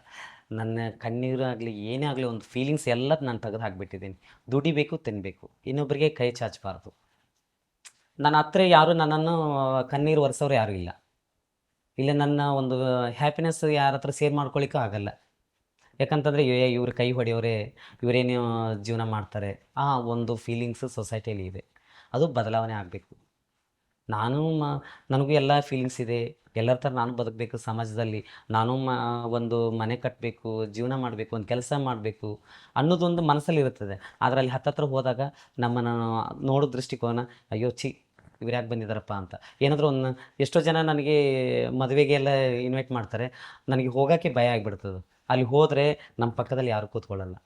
ನನ್ನ ಕಣ್ಣೀರು ಆಗಲಿ ಏನೇ ಆಗಲಿ, ಒಂದು ಫೀಲಿಂಗ್ಸ್ ಎಲ್ಲ ನಾನು ತೆಗೆದು ಹಾಕಿಬಿಟ್ಟಿದ್ದೀನಿ. ದುಡಿಬೇಕು, ತಿನ್ನಬೇಕು, ಇನ್ನೊಬ್ಬರಿಗೆ ಕೈ ಚಾಚಬಾರ್ದು. ನನ್ನ ಹತ್ರ ಯಾರು ನನ್ನನ್ನು ಕಣ್ಣೀರು ಒರೆಸೋರು ಯಾರೂ ಇಲ್ಲ. ಇಲ್ಲ ನನ್ನ ಒಂದು ಹ್ಯಾಪಿನೆಸ್ ಯಾರ ಹತ್ರ ಶೇರ್ ಮಾಡ್ಕೊಳ್ಳಿಕ್ಕೂ ಆಗಲ್ಲ. ಯಾಕಂತಂದರೆ ಇವ್ರು ಕೈ ಹೊಡೆಯೋರೆ, ಇವರೇನು ಜೀವನ ಮಾಡ್ತಾರೆ, ಆ ಒಂದು ಫೀಲಿಂಗ್ಸು ಸೊಸೈಟಿಯಲ್ಲಿ ಇದೆ. ಅದು ಬದಲಾವಣೆ ಆಗಬೇಕು. ನನಗೂ ಎಲ್ಲ ಫೀಲಿಂಗ್ಸ್ ಇದೆ, ಎಲ್ಲರ ಥರ ನಾನು ಬದುಕಬೇಕು ಸಮಾಜದಲ್ಲಿ. ನಾನು ಒಂದು ಮನೆ ಕಟ್ಟಬೇಕು, ಜೀವನ ಮಾಡಬೇಕು, ಒಂದು ಕೆಲಸ ಮಾಡಬೇಕು ಅನ್ನೋದೊಂದು ಮನಸ್ಸಲ್ಲಿ ಇರುತ್ತದೆ. ಆದರೆ ಅಲ್ಲಿ ಹತ್ತತ್ರ ಹೋದಾಗ ನಮ್ಮನ್ನು ನೋಡೋ ದೃಷ್ಟಿಕೋನ, ಅಯ್ಯೋ ಇವ್ರು ಯಾಕೆ ಬಂದಿದ್ದಾರಪ್ಪ ಅಂತ. ಏನಾದರೂ ಎಷ್ಟೋ ಜನ ನನಗೆ ಮದುವೆಗೆ ಎಲ್ಲ ಇನ್ವೈಟ್ ಮಾಡ್ತಾರೆ, ನನಗೆ ಹೋಗೋಕ್ಕೆ ಭಯ ಆಗಿಬಿಡ್ತದೆ. ಅಲ್ಲಿ ಹೋದರೆ ನಮ್ಮ ಪಕ್ಕದಲ್ಲಿ ಯಾರೂ ಕೂತ್ಕೊಳ್ಳಲ್ಲ.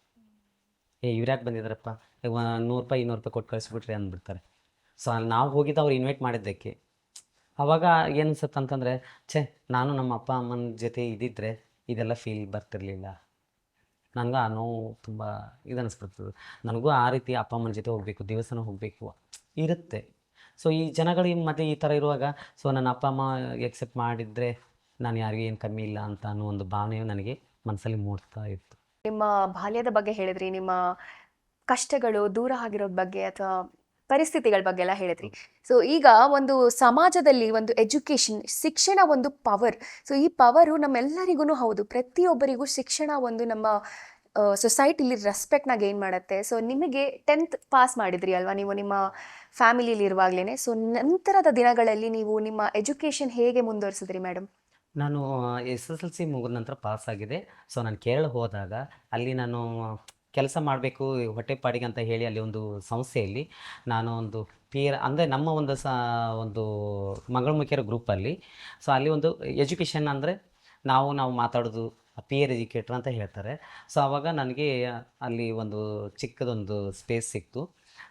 ಇವ್ರು ಯಾಕೆ ಬಂದಿದ್ದಾರಪ್ಪ, ₹100 ₹200 ಕೊಟ್ಟು ಕಳಿಸ್ಬಿಟ್ರಿ ಅಂದ್ಬಿಡ್ತಾರೆ. ಸೊ ಅಲ್ಲಿ ನಾವು ಹೋಗಿದ್ದು ಅವ್ರು ಇನ್ವೈಟ್ ಮಾಡಿದ್ದಕ್ಕೆ. ಆವಾಗ ಏನು ಅನ್ಸುತ್ತೆ ಅಂತಂದರೆ, ಛೇ, ನಾನು ನಮ್ಮ ಅಪ್ಪ ಅಮ್ಮನ ಜೊತೆ ಇದ್ದಿದ್ರೆ ಇದೆಲ್ಲ ಫೀಲ್ ಬರ್ತಿರಲಿಲ್ಲ. ನನಗೂ ಆ ನೋವು ತುಂಬ ಇದು ಅನಿಸ್ಬಿಡ್ತದೆ. ನನಗೂ ಆ ರೀತಿ ಅಪ್ಪ ಅಮ್ಮನ ಜೊತೆ ಹೋಗಬೇಕು, ದೇವಸ್ಥಾನ ಹೋಗಬೇಕು ಇರುತ್ತೆ. ಸೊ ಈ ಜನಗಳು ಮತ್ತು ಈ ಥರ ಇರುವಾಗ, ಸೊ ನನ್ನ ಅಪ್ಪ ಅಮ್ಮ ಎಕ್ಸೆಪ್ಟ್ ಮಾಡಿದರೆ ನಾನು ಯಾರಿಗೂ ಏನು ಕಮ್ಮಿ ಇಲ್ಲ ಅಂತ ಅನ್ನೋ ಒಂದು ಭಾವನೆಯು ನನಗೆ ಮನಸ್ಸಲ್ಲಿ ಮೂಡ್ತಾ ಇತ್ತು. ನಿಮ್ಮ ಬಾಲ್ಯದ ಬಗ್ಗೆ ಹೇಳಿದ್ರಿ, ನಿಮ್ಮ ಕಷ್ಟಗಳು ದೂರ ಆಗಿರೋದ್ ಬಗ್ಗೆ ಅಥವಾ ಪರಿಸ್ಥಿತಿಗಳ ಬಗ್ಗೆ ಎಲ್ಲ ಹೇಳಿದ್ರಿ. ಸೊ ಈಗ ಒಂದು ಸಮಾಜದಲ್ಲಿ ಒಂದು ಎಜುಕೇಶನ್, ಶಿಕ್ಷಣ ಒಂದು ಪವರ್. ಸೊ ಈ ಪವರು ನಮ್ಮೆಲ್ಲರಿಗೂ ಹೌದು, ಪ್ರತಿಯೊಬ್ಬರಿಗೂ ಶಿಕ್ಷಣ ಒಂದು ನಮ್ಮ ಸೊಸೈಟಿಲಿ ರೆಸ್ಪೆಕ್ಟ್ನ ಗೇನ್ ಮಾಡುತ್ತೆ. ಸೊ ನಿಮಗೆ 10th ಪಾಸ್ ಮಾಡಿದ್ರಿ ಅಲ್ವಾ ನೀವು ನಿಮ್ಮ ಫ್ಯಾಮಿಲಿಲಿ ಇರುವಾಗಲೇ. ಸೊ ನಂತರದ ದಿನಗಳಲ್ಲಿ ನೀವು ನಿಮ್ಮ ಎಜುಕೇಶನ್ ಹೇಗೆ ಮುಂದುವರಿಸಿದ್ರಿ ಮೇಡಮ್? ನಾನು SSLC ಮುಗಿದ ನಂತರ ಪಾಸಾಗಿದೆ. ಸೊ ನಾನು ಕೇರಳ ಹೋದಾಗ ಅಲ್ಲಿ ನಾನು ಕೆಲಸ ಮಾಡಬೇಕು ಹೊಟ್ಟೆಪಾಡಿಗೆ ಅಂತ ಹೇಳಿ ಅಲ್ಲಿ ಒಂದು ಸಂಸ್ಥೆಯಲ್ಲಿ ನಾನು ಒಂದು ಪೀರ್ ಅಂದರೆ ನಮ್ಮ ಒಂದು ಮಂಗಳಮುಖಿಯರ ಗ್ರೂಪಲ್ಲಿ. ಸೊ ಅಲ್ಲಿ ಒಂದು ಎಜುಕೇಷನ್ ಅಂದರೆ ನಾವು ಮಾತಾಡೋದು ಪೀರ್ ಎಜುಕೇಟ್ರ್ ಅಂತ ಹೇಳ್ತಾರೆ. ಸೊ ಆವಾಗ ನನಗೆ ಅಲ್ಲಿ ಒಂದು ಚಿಕ್ಕದೊಂದು ಸ್ಪೇಸ್ ಸಿಕ್ತು.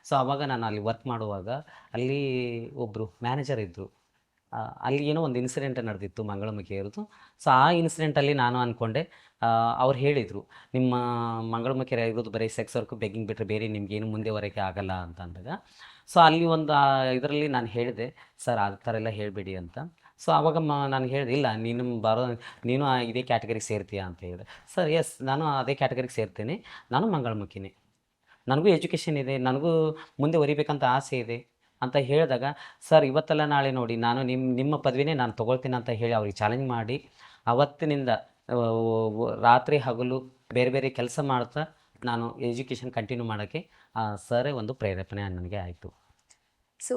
ಸೊ ಆವಾಗ ನಾನು ಅಲ್ಲಿ ವರ್ಕ್ ಮಾಡುವಾಗ ಅಲ್ಲಿ ಒಬ್ಬರು ಮ್ಯಾನೇಜರ್ ಇದ್ದರು. ಅಲ್ಲಿ ಏನೋ ಒಂದು ಇನ್ಸಿಡೆಂಟ್ ನಡೆದಿತ್ತು ಮಂಗಳಮುಖಿಯರದು. ಸೊ ಆ ಇನ್ಸಿಡೆಂಟಲ್ಲಿ ನಾನು ಅಂದ್ಕೊಂಡೆ, ಅವ್ರು ಹೇಳಿದರು, ನಿಮ್ಮ ಮಂಗಳಮುಖಿಯರ ಇರೋದು ಬರೀ ಸೆಕ್ಸ್ ವರ್ಕ್ ಬೆಗ್ಗಿಂಗ್ ಬಿಟ್ಟರೆ ಬೇರೆ ನಿಮಗೇನು ಮುಂದೆ ಬರೋಕ್ಕೆ ಆಗಲ್ಲ ಅಂತ ಅಂದಾಗ. ಸೊ ಅಲ್ಲಿ ಒಂದು ಇದರಲ್ಲಿ ನಾನು ಹೇಳಿದೆ, ಸರ್ ಆ ಥರ ಎಲ್ಲ ಹೇಳಬೇಡಿ ಅಂತ. ಸೊ ಆವಾಗ ನಾನು ಹೇಳಿದೆ, ಇಲ್ಲ ನೀನು ಇದೇ ಕ್ಯಾಟಗರಿಗೆ ಸೇರ್ತೀಯಾ ಅಂತ ಹೇಳಿದೆ. ಸರ್ ಎಸ್, ನಾನು ಅದೇ ಕ್ಯಾಟಗರಿಗೆ ಸೇರ್ತೇನೆ, ನಾನು ಮಂಗಳಮುಖಿನೇ, ನನಗೂ ಎಜುಕೇಷನ್ ಇದೆ, ನನಗೂ ಮುಂದೆ ಒರಿಬೇಕಂತ ಆಸೆ ಇದೆ ಅಂತ ಹೇಳಿದಾಗ, ಸರ್ ಇವತ್ತಲ್ಲ ನಾಳೆ ನೋಡಿ ನಾನು ನಿಮ್ಮ ಪದವಿನೇ ನಾನು ತೊಗೊಳ್ತೀನಿ ಅಂತ ಹೇಳಿ ಅವ್ರಿಗೆ ಚಾಲೆಂಜ್ ಮಾಡಿ, ಅವತ್ತಿನಿಂದ ರಾತ್ರಿ ಹಗಲು ಬೇರೆ ಬೇರೆ ಕೆಲಸ ಮಾಡ್ತಾ ನಾನು ಎಜುಕೇಷನ್ ಕಂಟಿನ್ಯೂ ಮಾಡೋಕ್ಕೆ ಸರೇ ಒಂದು ಪ್ರೇರೇಪಣೆ ನನಗೆ ಆಯಿತು. ಸೊ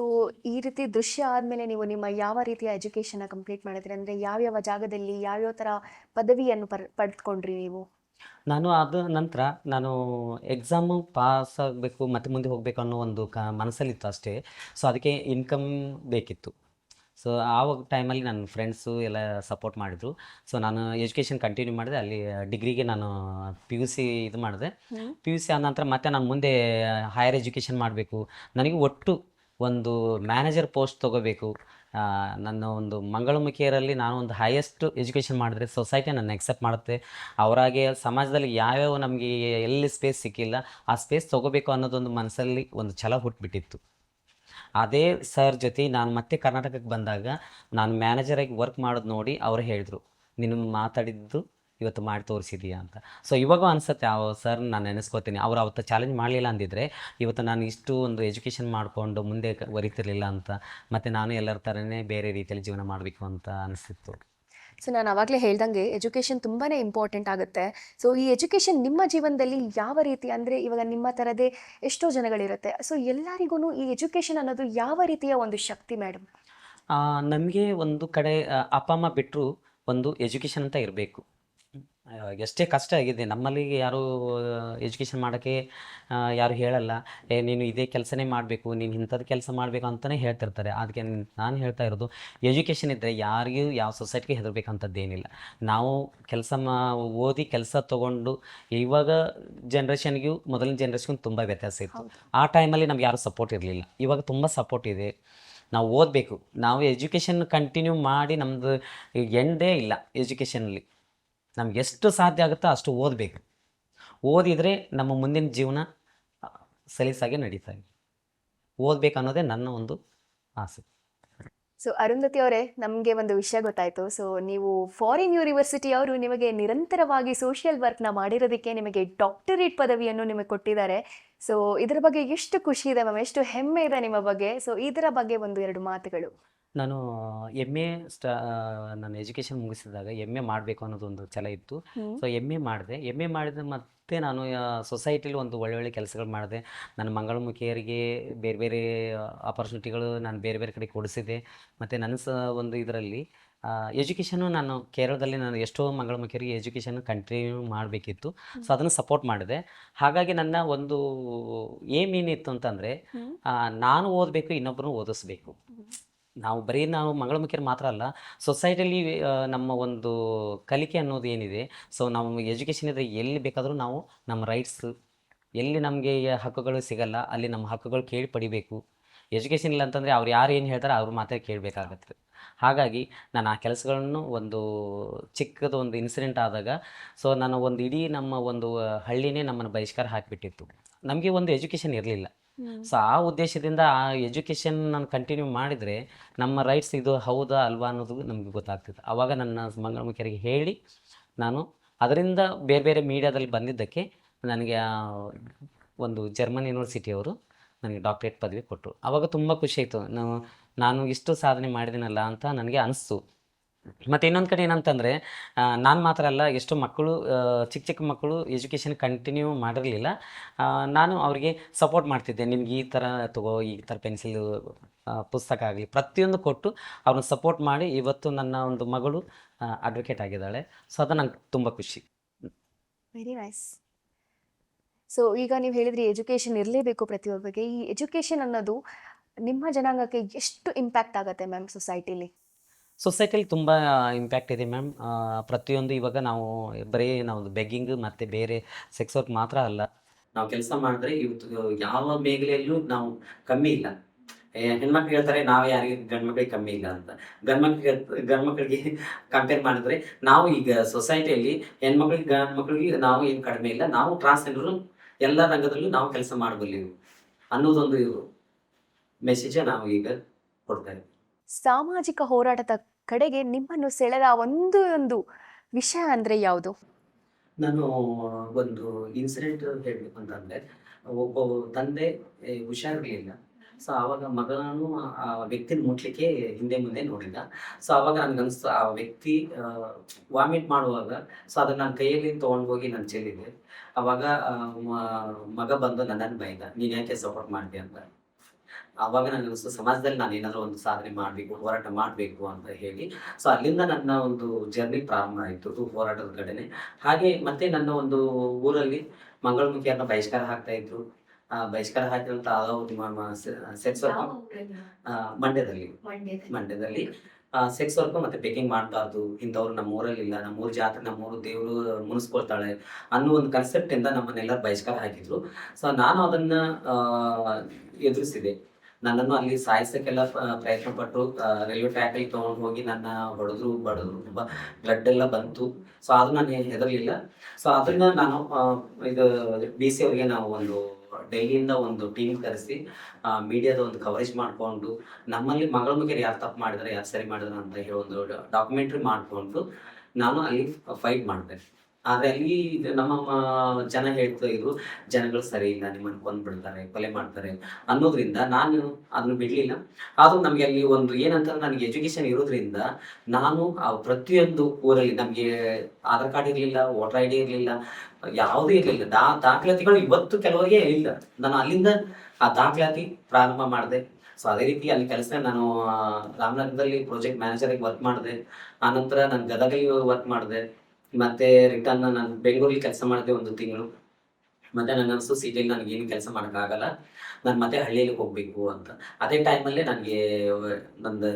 ಈ ರೀತಿ ದೃಶ್ಯ ಆದಮೇಲೆ ನೀವು ನಿಮ್ಮ ಯಾವ ರೀತಿಯ ಎಜುಕೇಷನ್ನ ಕಂಪ್ಲೀಟ್ ಮಾಡಿದ್ರಿ? ಅಂದರೆ ಯಾವ್ಯಾವ ಜಾಗದಲ್ಲಿ ಯಾವ್ಯಾವ ಥರ ಪದವಿಯನ್ನು ಪಡೆದುಕೊಂಡ್ರಿ ನೀವು? ನಾನು ಅದ ನಂತರ ನಾನು ಎಕ್ಸಾಮು ಪಾಸ್ ಆಗಬೇಕು ಮತ್ತು ಮುಂದೆ ಹೋಗಬೇಕು ಅನ್ನೋ ಒಂದು ಮನಸ್ಸಲ್ಲಿತ್ತು ಅಷ್ಟೇ. ಸೊ ಅದಕ್ಕೆ ಇನ್ಕಮ್ ಬೇಕಿತ್ತು. ಸೊ ಆವಾಗ ಟೈಮಲ್ಲಿ ನನ್ನ ಫ್ರೆಂಡ್ಸು ಎಲ್ಲ ಸಪೋರ್ಟ್ ಮಾಡಿದರು. ಸೊ ನಾನು ಎಜುಕೇಷನ್ ಕಂಟಿನ್ಯೂ ಮಾಡಿದೆ. ಅಲ್ಲಿ ಡಿಗ್ರಿಗೆ ನಾನು PUC ಇದು ಮಾಡಿದೆ. PUC ಆದ ನಂತರ ಮತ್ತೆ ನಾನು ಮುಂದೆ ಹೈಯರ್ ಎಜುಕೇಷನ್ ಮಾಡಬೇಕು, ನನಗೆ ಒಟ್ಟು ಒಂದು ಮ್ಯಾನೇಜರ್ ಪೋಸ್ಟ್ ತೊಗೋಬೇಕು. ನನ್ನ ಒಂದು ಮಂಗಳಮುಖಿಯರಲ್ಲಿ ನಾನು ಒಂದು ಹೈಯೆಸ್ಟ್ ಎಜುಕೇಷನ್ ಮಾಡಿದ್ರೆ ಸೊಸೈಟಿ ನನ್ನ ಎಕ್ಸೆಪ್ಟ್ ಮಾಡುತ್ತೆ. ಅವರಾಗೆ ಸಮಾಜದಲ್ಲಿ ಯಾವ್ಯಾವ ನಮಗೆ ಎಲ್ಲಿ ಸ್ಪೇಸ್ ಸಿಕ್ಕಿಲ್ಲ ಆ ಸ್ಪೇಸ್ ತೊಗೋಬೇಕು ಅನ್ನೋದೊಂದು ಮನಸ್ಸಲ್ಲಿ ಒಂದು ಛಲ ಹುಟ್ಟುಬಿಟ್ಟಿತ್ತು. ಅದೇ ಸರ್ ಜೊತೆ ನಾನು ಮತ್ತೆ ಕರ್ನಾಟಕಕ್ಕೆ ಬಂದಾಗ ನಾನು ಮ್ಯಾನೇಜರಾಗಿ ವರ್ಕ್ ಮಾಡೋದು ನೋಡಿ ಅವರು ಹೇಳಿದರು, ನೀನು ಮಾತಾಡಿದ್ದು ಇವತ್ತು ಮಾಡಿ ತೋರಿಸಿದೀಯಾ ಅಂತ. ಸೊ ಇವಾಗೂ ಅನಿಸುತ್ತೆ, ಆ ಸರ್ ನಾನು ನೆನೆಸ್ಕೋತೀನಿ, ಅವ್ರು ಅವತ್ತು ಚಾಲೆಂಜ್ ಮಾಡಲಿಲ್ಲ ಅಂದಿದ್ರೆ ಇವತ್ತು ನಾನು ಇಷ್ಟು ಒಂದು ಎಜುಕೇಷನ್ ಮಾಡಿಕೊಂಡು ಮುಂದೆ ಒರಿತಿರ್ಲಿಲ್ಲ ಅಂತ, ಮತ್ತು ನಾನು ಎಲ್ಲರ ಥರನೇ ಬೇರೆ ರೀತಿಯಲ್ಲಿ ಜೀವನ ಮಾಡಬೇಕು ಅಂತ ಅನಿಸ್ತಿತ್ತು. ಸೊ ನಾನು ಆವಾಗಲೇ ಹೇಳ್ದಂಗೆ ಎಜುಕೇಷನ್ ತುಂಬಾ ಇಂಪಾರ್ಟೆಂಟ್ ಆಗುತ್ತೆ. ಸೊ ಈ ಎಜುಕೇಷನ್ ನಿಮ್ಮ ಜೀವನದಲ್ಲಿ ಯಾವ ರೀತಿ, ಅಂದರೆ ಇವಾಗ ನಿಮ್ಮ ಥರದೇ ಎಷ್ಟೋ ಜನಗಳಿರುತ್ತೆ. ಸೊ ಎಲ್ಲರಿಗೂ ಈ ಎಜುಕೇಷನ್ ಅನ್ನೋದು ಯಾವ ರೀತಿಯ ಒಂದು ಶಕ್ತಿ ಮೇಡಮ್? ನಮಗೆ ಒಂದು ಕಡೆ ಅಪ್ಪ ಅಮ್ಮ ಬಿಟ್ಟರು ಒಂದು ಎಜುಕೇಷನ್ ಅಂತ ಇರಬೇಕು. ಎಷ್ಟೇ ಕಷ್ಟ ಆಗಿದೆ ನಮ್ಮಲ್ಲಿ, ಯಾರು ಎಜುಕೇಷನ್ ಮಾಡೋಕ್ಕೆ ಯಾರು ಹೇಳಲ್ಲ, ನೀನು ಇದೇ ಕೆಲಸನೇ ಮಾಡಬೇಕು, ನೀನು ಇಂಥದ್ದು ಕೆಲಸ ಮಾಡಬೇಕು ಅಂತಲೇ ಹೇಳ್ತಿರ್ತಾರೆ. ಅದಕ್ಕೆ ನಾನು ಹೇಳ್ತಾ ಇರೋದು, ಎಜುಕೇಷನ್ ಇದ್ದರೆ ಯಾರಿಗೂ ಯಾವ ಸೊಸೈಟಿಗೆ ಹೆದರಬೇಕಂಥದ್ದೇನಿಲ್ಲ. ನಾವು ಓದಿ ಕೆಲಸ ತೊಗೊಂಡು, ಇವಾಗ ಜನ್ರೇಷನ್ಗೂ ಮೊದಲಿನ ಜನ್ರೇಷನ್ಗೂ ತುಂಬ ವ್ಯತ್ಯಾಸ ಇತ್ತು. ಆ ಟೈಮಲ್ಲಿ ನಮ್ಗೆ ಯಾರೂ ಸಪೋರ್ಟ್ ಇರಲಿಲ್ಲ. ಇವಾಗ ತುಂಬ ಸಪೋರ್ಟ್ ಇದೆ. ನಾವು ಓದಬೇಕು, ನಾವು ಎಜುಕೇಷನ್ ಕಂಟಿನ್ಯೂ ಮಾಡಿ, ನಮ್ಮದು ಎಂಡೇ ಇಲ್ಲ ಎಜುಕೇಷನಲ್ಲಿ. ನಮ್ಗೆ ಎಷ್ಟು ಸಾಧ್ಯ ಆಗುತ್ತೋ ಅಷ್ಟು ಓದಬೇಕು. ಓದಿದರೆ ನಮ್ಮ ಮುಂದಿನ ಜೀವನ ಸಲೀಸಾಗಿ ನಡೀತಾ ಇದೆ. ಓದಬೇಕು ಅನ್ನೋದೇ ನನ್ನ ಒಂದು ಆಸೆ. ಸೊ ಅರುಂಧತಿ ಅವರೇ, ನಮಗೆ ಒಂದು ವಿಷಯ ಗೊತ್ತಾಯಿತು. ಸೊ ನೀವು ಫಾರಿನ್ ಯೂನಿವರ್ಸಿಟಿಯವರು ನಿಮಗೆ ನಿರಂತರವಾಗಿ ಸೋಷಿಯಲ್ ವರ್ಕ್ನ ಮಾಡಿರೋದಕ್ಕೆ ನಿಮಗೆ ಡಾಕ್ಟರೇಟ್ ಪದವಿಯನ್ನು ನಿಮಗೆ ಕೊಟ್ಟಿದ್ದಾರೆ. ಸೊ ಇದರ ಬಗ್ಗೆ ಎಷ್ಟು ಖುಷಿ ಇದೆ ಮ್ಯಾಮ್, ಎಷ್ಟು ಹೆಮ್ಮೆ ಇದೆ ನಿಮ್ಮ ಬಗ್ಗೆ. ಸೊ ಇದರ ಬಗ್ಗೆ ಒಂದು ಎರಡು ಮಾತುಗಳು. ನಾನು MA ನಾನು ಎಜುಕೇಷನ್ ಮುಗಿಸಿದಾಗ MA ಮಾಡಬೇಕು ಅನ್ನೋದೊಂದು ಛಲ ಇತ್ತು. ಸೊ MA ಮಾಡಿದೆ ಮತ್ತೆ ನಾನು ಸೊಸೈಟಿಲಿ ಒಂದು ಒಳ್ಳೊಳ್ಳೆ ಕೆಲಸಗಳು ಮಾಡಿದೆ. ನನ್ನ ಮಂಗಳಮುಖಿಯರಿಗೆ ಬೇರೆ ಬೇರೆ ಆಪರ್ಚುನಿಟಿಗಳು ನಾನು ಬೇರೆ ಬೇರೆ ಕಡೆ ಕೊಡಿಸಿದೆ. ಮತ್ತು ನನ್ನ ಒಂದು ಇದರಲ್ಲಿ ಎಜುಕೇಷನ್ನು ನಾನು ಕೇರಳದಲ್ಲಿ ನಾನು ಎಷ್ಟೋ ಮಂಗಳಮುಖಿಯರಿಗೆ ಎಜುಕೇಷನ್ ಕಂಟಿನ್ಯೂ ಮಾಡಬೇಕಿತ್ತು. ಸೊ ಅದನ್ನು ಸಪೋರ್ಟ್ ಮಾಡಿದೆ. ಹಾಗಾಗಿ ನನ್ನ ಒಂದು ಏಮ್ ಏನಿತ್ತು ಅಂತಂದರೆ, ನಾನು ಓದಬೇಕು, ಇನ್ನೊಬ್ಬರನ್ನು ಓದಿಸ್ಬೇಕು. ನಾವು ಮಂಗಳಮುಖಿಯರು ಮಾತ್ರ ಅಲ್ಲ, ಸೊಸೈಟಿಯಲ್ಲಿ ನಮ್ಮ ಒಂದು ಕಲಿಕೆ ಅನ್ನೋದು ಏನಿದೆ, ಸೊ ನಾವು ಎಜುಕೇಷನ್ ಇದ್ದರೆ ಎಲ್ಲಿ ಬೇಕಾದರೂ ನಾವು ನಮ್ಮ ರೈಟ್ಸ್, ಎಲ್ಲಿ ನಮಗೆ ಹಕ್ಕುಗಳು ಸಿಗಲ್ಲ ಅಲ್ಲಿ ನಮ್ಮ ಹಕ್ಕುಗಳು ಕೇಳಿ ಪಡಿಬೇಕು. ಎಜುಕೇಷನ್ ಇಲ್ಲ ಅಂತಂದರೆ ಅವ್ರು ಯಾರು ಏನು ಹೇಳ್ತಾರೆ ಅವ್ರ ಮಾತೇ ಕೇಳಬೇಕಾಗತ್ತೆ. ಹಾಗಾಗಿ ನಾನು ಆ ಕೆಲಸಗಳನ್ನು ಒಂದು ಚಿಕ್ಕದು ಒಂದು ಇನ್ಸಿಡೆಂಟ್ ಆದಾಗ ಸೊ ನಾನು ಒಂದು ಇಡೀ ನಮ್ಮ ಒಂದು ಹಳ್ಳಿನೇ ನಮ್ಮನ್ನು ಬಹಿಷ್ಕಾರ ಹಾಕಿಬಿಟ್ಟಿತ್ತು. ನಮಗೆ ಒಂದು ಎಜುಕೇಷನ್ ಇರಲಿಲ್ಲ. ಸೊ ಆ ಉದ್ದೇಶದಿಂದ ಆ ಎಜುಕೇಷನ್ ನಾನು ಕಂಟಿನ್ಯೂ ಮಾಡಿದರೆ ನಮ್ಮ ರೈಟ್ಸ್ ಇದು ಹೌದಾ ಅಲ್ವಾ ಅನ್ನೋದು ನಮಗೆ ಗೊತ್ತಾಗ್ತಿತ್ತು. ಆವಾಗ ನನ್ನ ಮಂಗಳಮುಖಿಯರಿಗೆ ಹೇಳಿ ನಾನು ಅದರಿಂದ ಬೇರೆ ಬೇರೆ ಮೀಡಿಯಾದಲ್ಲಿ ಬಂದಿದ್ದಕ್ಕೆ ನನಗೆ ಒಂದು ಜರ್ಮನ್ ಯೂನಿವರ್ಸಿಟಿಯವರು ನನಗೆ ಡಾಕ್ಟ್ರೇಟ್ ಪದವಿ ಕೊಟ್ಟರು. ಆವಾಗ ತುಂಬ ಖುಷಿ ಆಯಿತು. ನಾನು ಇಷ್ಟು ಸಾಧನೆ ಮಾಡಿದ್ದೀನಲ್ಲ ಅಂತ ನನಗೆ ಅನಿಸ್ತು. ಮತ್ತು ಇನ್ನೊಂದು ಕಡೆ ಏನಂತಂದರೆ ನಾನು ಮಾತ್ರ ಅಲ್ಲ, ಎಷ್ಟೋ ಮಕ್ಕಳು ಚಿಕ್ಕ ಚಿಕ್ಕ ಮಕ್ಕಳು ಎಜುಕೇಷನ್ ಕಂಟಿನ್ಯೂ ಮಾಡಿರಲಿಲ್ಲ. ನಾನು ಅವರಿಗೆ ಸಪೋರ್ಟ್ ಮಾಡ್ತಿದ್ದೆ. ನಿಮ್ಗೆ ಈ ಥರ ತಗೋ, ಈ ಥರ ಪೆನ್ಸಿಲು, ಪುಸ್ತಕ ಆಗಲಿ ಪ್ರತಿಯೊಂದು ಕೊಟ್ಟು ಅವ್ರನ್ನ ಸಪೋರ್ಟ್ ಮಾಡಿ ಇವತ್ತು ನನ್ನ ಒಂದು ಮಗಳು ಅಡ್ವೊಕೇಟ್ ಆಗಿದ್ದಾಳೆ. ಸೊ ಅದು ನಂಗೆ ತುಂಬ ಖುಷಿ. Very nice. ಸೊ ಈಗ ನೀವು ಹೇಳಿದ್ರಿ ಎಜುಕೇಷನ್ ಇರಲೇಬೇಕು ಪ್ರತಿಯೊಬ್ಬರಿಗೆ. ಈ ಎಜುಕೇಷನ್ ಅನ್ನೋದು ನಿಮ್ಮ ಜನಾಂಗಕ್ಕೆ ಎಷ್ಟು ಇಂಪ್ಯಾಕ್ಟ್ ಆಗುತ್ತೆ ಮ್ಯಾಮ್ ಸೊಸೈಟಿಲಿ? ಸೊಸೈಟಿಯಲ್ಲಿ ತುಂಬ ಇಂಪ್ಯಾಕ್ಟ್ ಇದೆ ಮ್ಯಾಮ್. ಪ್ರತಿಯೊಂದು ಇವಾಗ ನಾವು ಬೆಗ್ಗಿಂಗ್ ಮತ್ತು ಬೇರೆ ಸೆಕ್ಸ್ ವರ್ಕ್ ಮಾತ್ರ ಅಲ್ಲ, ನಾವು ಕೆಲಸ ಮಾಡಿದ್ರೆ ಇವತ್ತು ಯಾವ ಮೇഖലಯಲ್ಲೂ ನಾವು ಕಮ್ಮಿ ಇಲ್ಲ. ಹೆಣ್ಮಕ್ಳು ಹೇಳ್ತಾರೆ ನಾವು ಯಾರಿಗೆ ಗಂಡ್ಮಕ್ಳಿಗೆ ಕಮ್ಮಿ ಇಲ್ಲ ಅಂತ. ಗಂಡ್ಮಕ್ಳಿಗೆ ಕಂಪೇರ್ ಮಾಡಿದ್ರೆ ನಾವು ಈಗ ಸೊಸೈಟಿಯಲ್ಲಿ ಹೆಣ್ಮಕ್ಳಿಗೆ ಗಂಡ್ಮಕ್ಳಿಗೆ ನಾವು ಏನು ಕಡಿಮೆ ಇಲ್ಲ. ನಾವು ಟ್ರಾನ್ಸ್ಜೆಂಡರು ಎಲ್ಲ ರಂಗದಲ್ಲೂ ನಾವು ಕೆಲಸ ಮಾಡಬಲ್ಲಿವು ಅನ್ನೋದೊಂದು ಮೆಸೇಜ್ ನಾವು ಈಗ ಕೊಡ್ತಾ ಇದ್ದೀವಿ. ಸಾಮಾಜಿಕ ಹೋರಾಟದ ಕಡೆಗೆ ನಿಮ್ಮನ್ನು ಸೆಳೆದ ಒಂದು ವಿಷಯ ಅಂದರೆ ಯಾವುದು? ನಾನು ಒಂದು ಇನ್ಸಿಡೆಂಟ್ ಹೇಳಬೇಕು ಅಂತಂದರೆ, ಒಬ್ಬ ತಂದೆ ಹುಷಾರಿರಲಿಲ್ಲ. ಸೊ ಆವಾಗ ಮಗನೂ ಆ ವ್ಯಕ್ತಿನ ಮುಟ್ಲಿಕ್ಕೆ ಹಿಂದೆ ಮುಂದೆ ನೋಡಿದ. ಸೊ ಆವಾಗ ನನಗನ್ನಿಸ್ತು ಆ ವ್ಯಕ್ತಿ ವಾಮಿಟ್ ಮಾಡುವಾಗ ಸೊ ಅದನ್ನು ನಾನು ಕೈಯಲ್ಲಿ ತೊಗೊಂಡು ಹೋಗಿ ನಾನು ಚೆಲ್ಲಿದೆ. ಆವಾಗ ಮಗ ಬಂದು ನನ್ನನ್ನು ಬೈದ, ನೀನು ಯಾಕೆ ಸಪೋರ್ಟ್ ಮಾಡಿದೆ ಅಂತ. ಆವಾಗ ನನಗನ್ನಿಸ್ತು ಸಮಾಜದಲ್ಲಿ ನಾನು ಏನಾದರೂ ಒಂದು ಸಾಧನೆ ಮಾಡಬೇಕು, ಹೋರಾಟ ಮಾಡಬೇಕು ಅಂತ ಹೇಳಿ. ಸೊ ಅಲ್ಲಿಂದ ನನ್ನ ಒಂದು ಜರ್ನಿ ಪ್ರಾರಂಭ ಆಯಿತು ಹೋರಾಟದ ಕಡೆನೆ. ಹಾಗೆ ಮತ್ತೆ ನನ್ನ ಒಂದು ಊರಲ್ಲಿ ಮಂಗಳಮುಖಿಯರನ್ನ ಬಹಿಷ್ಕಾರ ಹಾಕ್ತಾ ಇದ್ರು. ಬಹಿಷ್ಕಾರ ಹಾಕಿದಂಥ ಸೆಕ್ಸ್ ವರ್ಕ್ ಮಂಡ್ಯದಲ್ಲಿ ಸೆಕ್ಸ್ ವರ್ಕ್ ಮತ್ತು ಬೇಕಿಂಗ್ ಮಾಡಬಾರ್ದು, ಇಂಥವ್ರು ನಮ್ಮ ಊರಲ್ಲಿಲ್ಲ, ನಮ್ಮೂರು ಜಾತ್ರೆ, ನಮ್ಮೂರು ದೇವರು ಮುನಿಸ್ಕೊಳ್ತಾಳೆ ಅನ್ನೋ ಒಂದು ಕನ್ಸೆಪ್ಟಿಂದ ನಮ್ಮನ್ನೆಲ್ಲ ಬಹಿಷ್ಕಾರ ಹಾಕಿದ್ರು. ಸೊ ನಾನು ಅದನ್ನು ಎದುರಿಸಿದೆ. ನನ್ನನ್ನು ಅಲ್ಲಿ ಸಾಯಿಸೋಕ್ಕೆಲ್ಲ ಪ್ರಯತ್ನ ಪಟ್ಟರು. ರೈಲ್ವೆ ಟ್ರ್ಯಾಕಲ್ಲಿ ತೊಗೊಂಡು ಹೋಗಿ ನನ್ನ ಬಡಿದ್ರು ತುಂಬ ಬ್ಲಡ್ ಎಲ್ಲ ಬಂತು. ಸೊ ಅದು ನಾನು ಹೆದರಲಿಲ್ಲ. ಸೊ ಅದನ್ನು ನಾನು ಇದು DC ಅವರಿಗೆ ನಾವು ಒಂದು ಡೆಲ್ಲಿಯಿಂದ ಒಂದು ಟೀಮ್ ಕರೆಸಿ ಮೀಡಿಯಾದ ಒಂದು ಕವರೇಜ್ ಮಾಡಿಕೊಂಡು ನಮ್ಮಲ್ಲಿ ಮಂಗಳಮುಖಿಯರು ಯಾರು ತಪ್ಪು ಮಾಡಿದ್ದಾರೆ, ಯಾರು ಸರಿ ಮಾಡಿದ್ರು ಅಂತ ಹೇಳಿ ಒಂದು ಡಾಕ್ಯುಮೆಂಟ್ರಿ ಮಾಡಿಕೊಂಡು ನಾನು ಅಲ್ಲಿ ಫೈಟ್ ಮಾಡಿದೆ. ಆದರೆ ಅಲ್ಲಿ ನಮ್ಮ ಜನ ಹೇಳ್ತಾ ಇದ್ರು, ಜನಗಳು ಸರಿ ಇಲ್ಲ, ನಿಮ್ಮನ್ನು ಕೊಂದ್ಬಿಡ್ತಾರೆ, ಕೊಲೆ ಮಾಡ್ತಾರೆ ಅನ್ನೋದ್ರಿಂದ ನಾನು ಅದನ್ನು ಬಿಡಲಿಲ್ಲ. ಆದರೂ ನಮಗೆ ಅಲ್ಲಿ ಒಂದು ಏನಂತಂದ್ರೆ ನನಗೆ ಎಜುಕೇಷನ್ ಇರೋದ್ರಿಂದ ನಾನು ಪ್ರತಿಯೊಂದು ಊರಲ್ಲಿ ನಮಗೆ ಆಧಾರ್ ಕಾರ್ಡ್ ಇರಲಿಲ್ಲ, ವೋಟರ್ ID ಇರಲಿಲ್ಲ, ಯಾವುದೂ ಇರಲಿಲ್ಲ. ದಾಖಲಾತಿಗಳು ಇವತ್ತು ಕೆಲವರಿಗೆ ಇಲ್ಲ. ನಾನು ಅಲ್ಲಿಂದ ಆ ದಾಖಲಾತಿ ಪ್ರಾರಂಭ ಮಾಡಿದೆ. ಸೊ ಅದೇ ರೀತಿ ಅಲ್ಲಿ ಕೆಲಸ ನಾನು ರಾಮನಗರದಲ್ಲಿ ಪ್ರಾಜೆಕ್ಟ್ ಮ್ಯಾನೇಜರಾಗಿ ವರ್ಕ್ ಮಾಡಿದೆ. ಆನಂತರ ನಾನು ಗದಗಲ್ಲಿ ವರ್ಕ್ ಮಾಡಿದೆ. ಮತ್ತೆ ರಿಟರ್ನ್ ನಾನು ಬೆಂಗಳೂರಲ್ಲಿ ಕೆಲಸ ಮಾಡಿದೆ 1 ತಿಂಗಳು. ಮತ್ತೆ ನನಗೆ ಅನಿಸ್ತು ಸಿಟಿಯಲ್ಲಿ ನನಗೇನು ಕೆಲಸ ಮಾಡೋಕ್ಕಾಗಲ್ಲ, ನಾನು ಮತ್ತೆ ಹಳ್ಳಿಯಲ್ಲಿ ಹೋಗಬೇಕು ಅಂತ. ಅದೇ ಟೈಮಲ್ಲೇ ನನಗೆ ನಂದು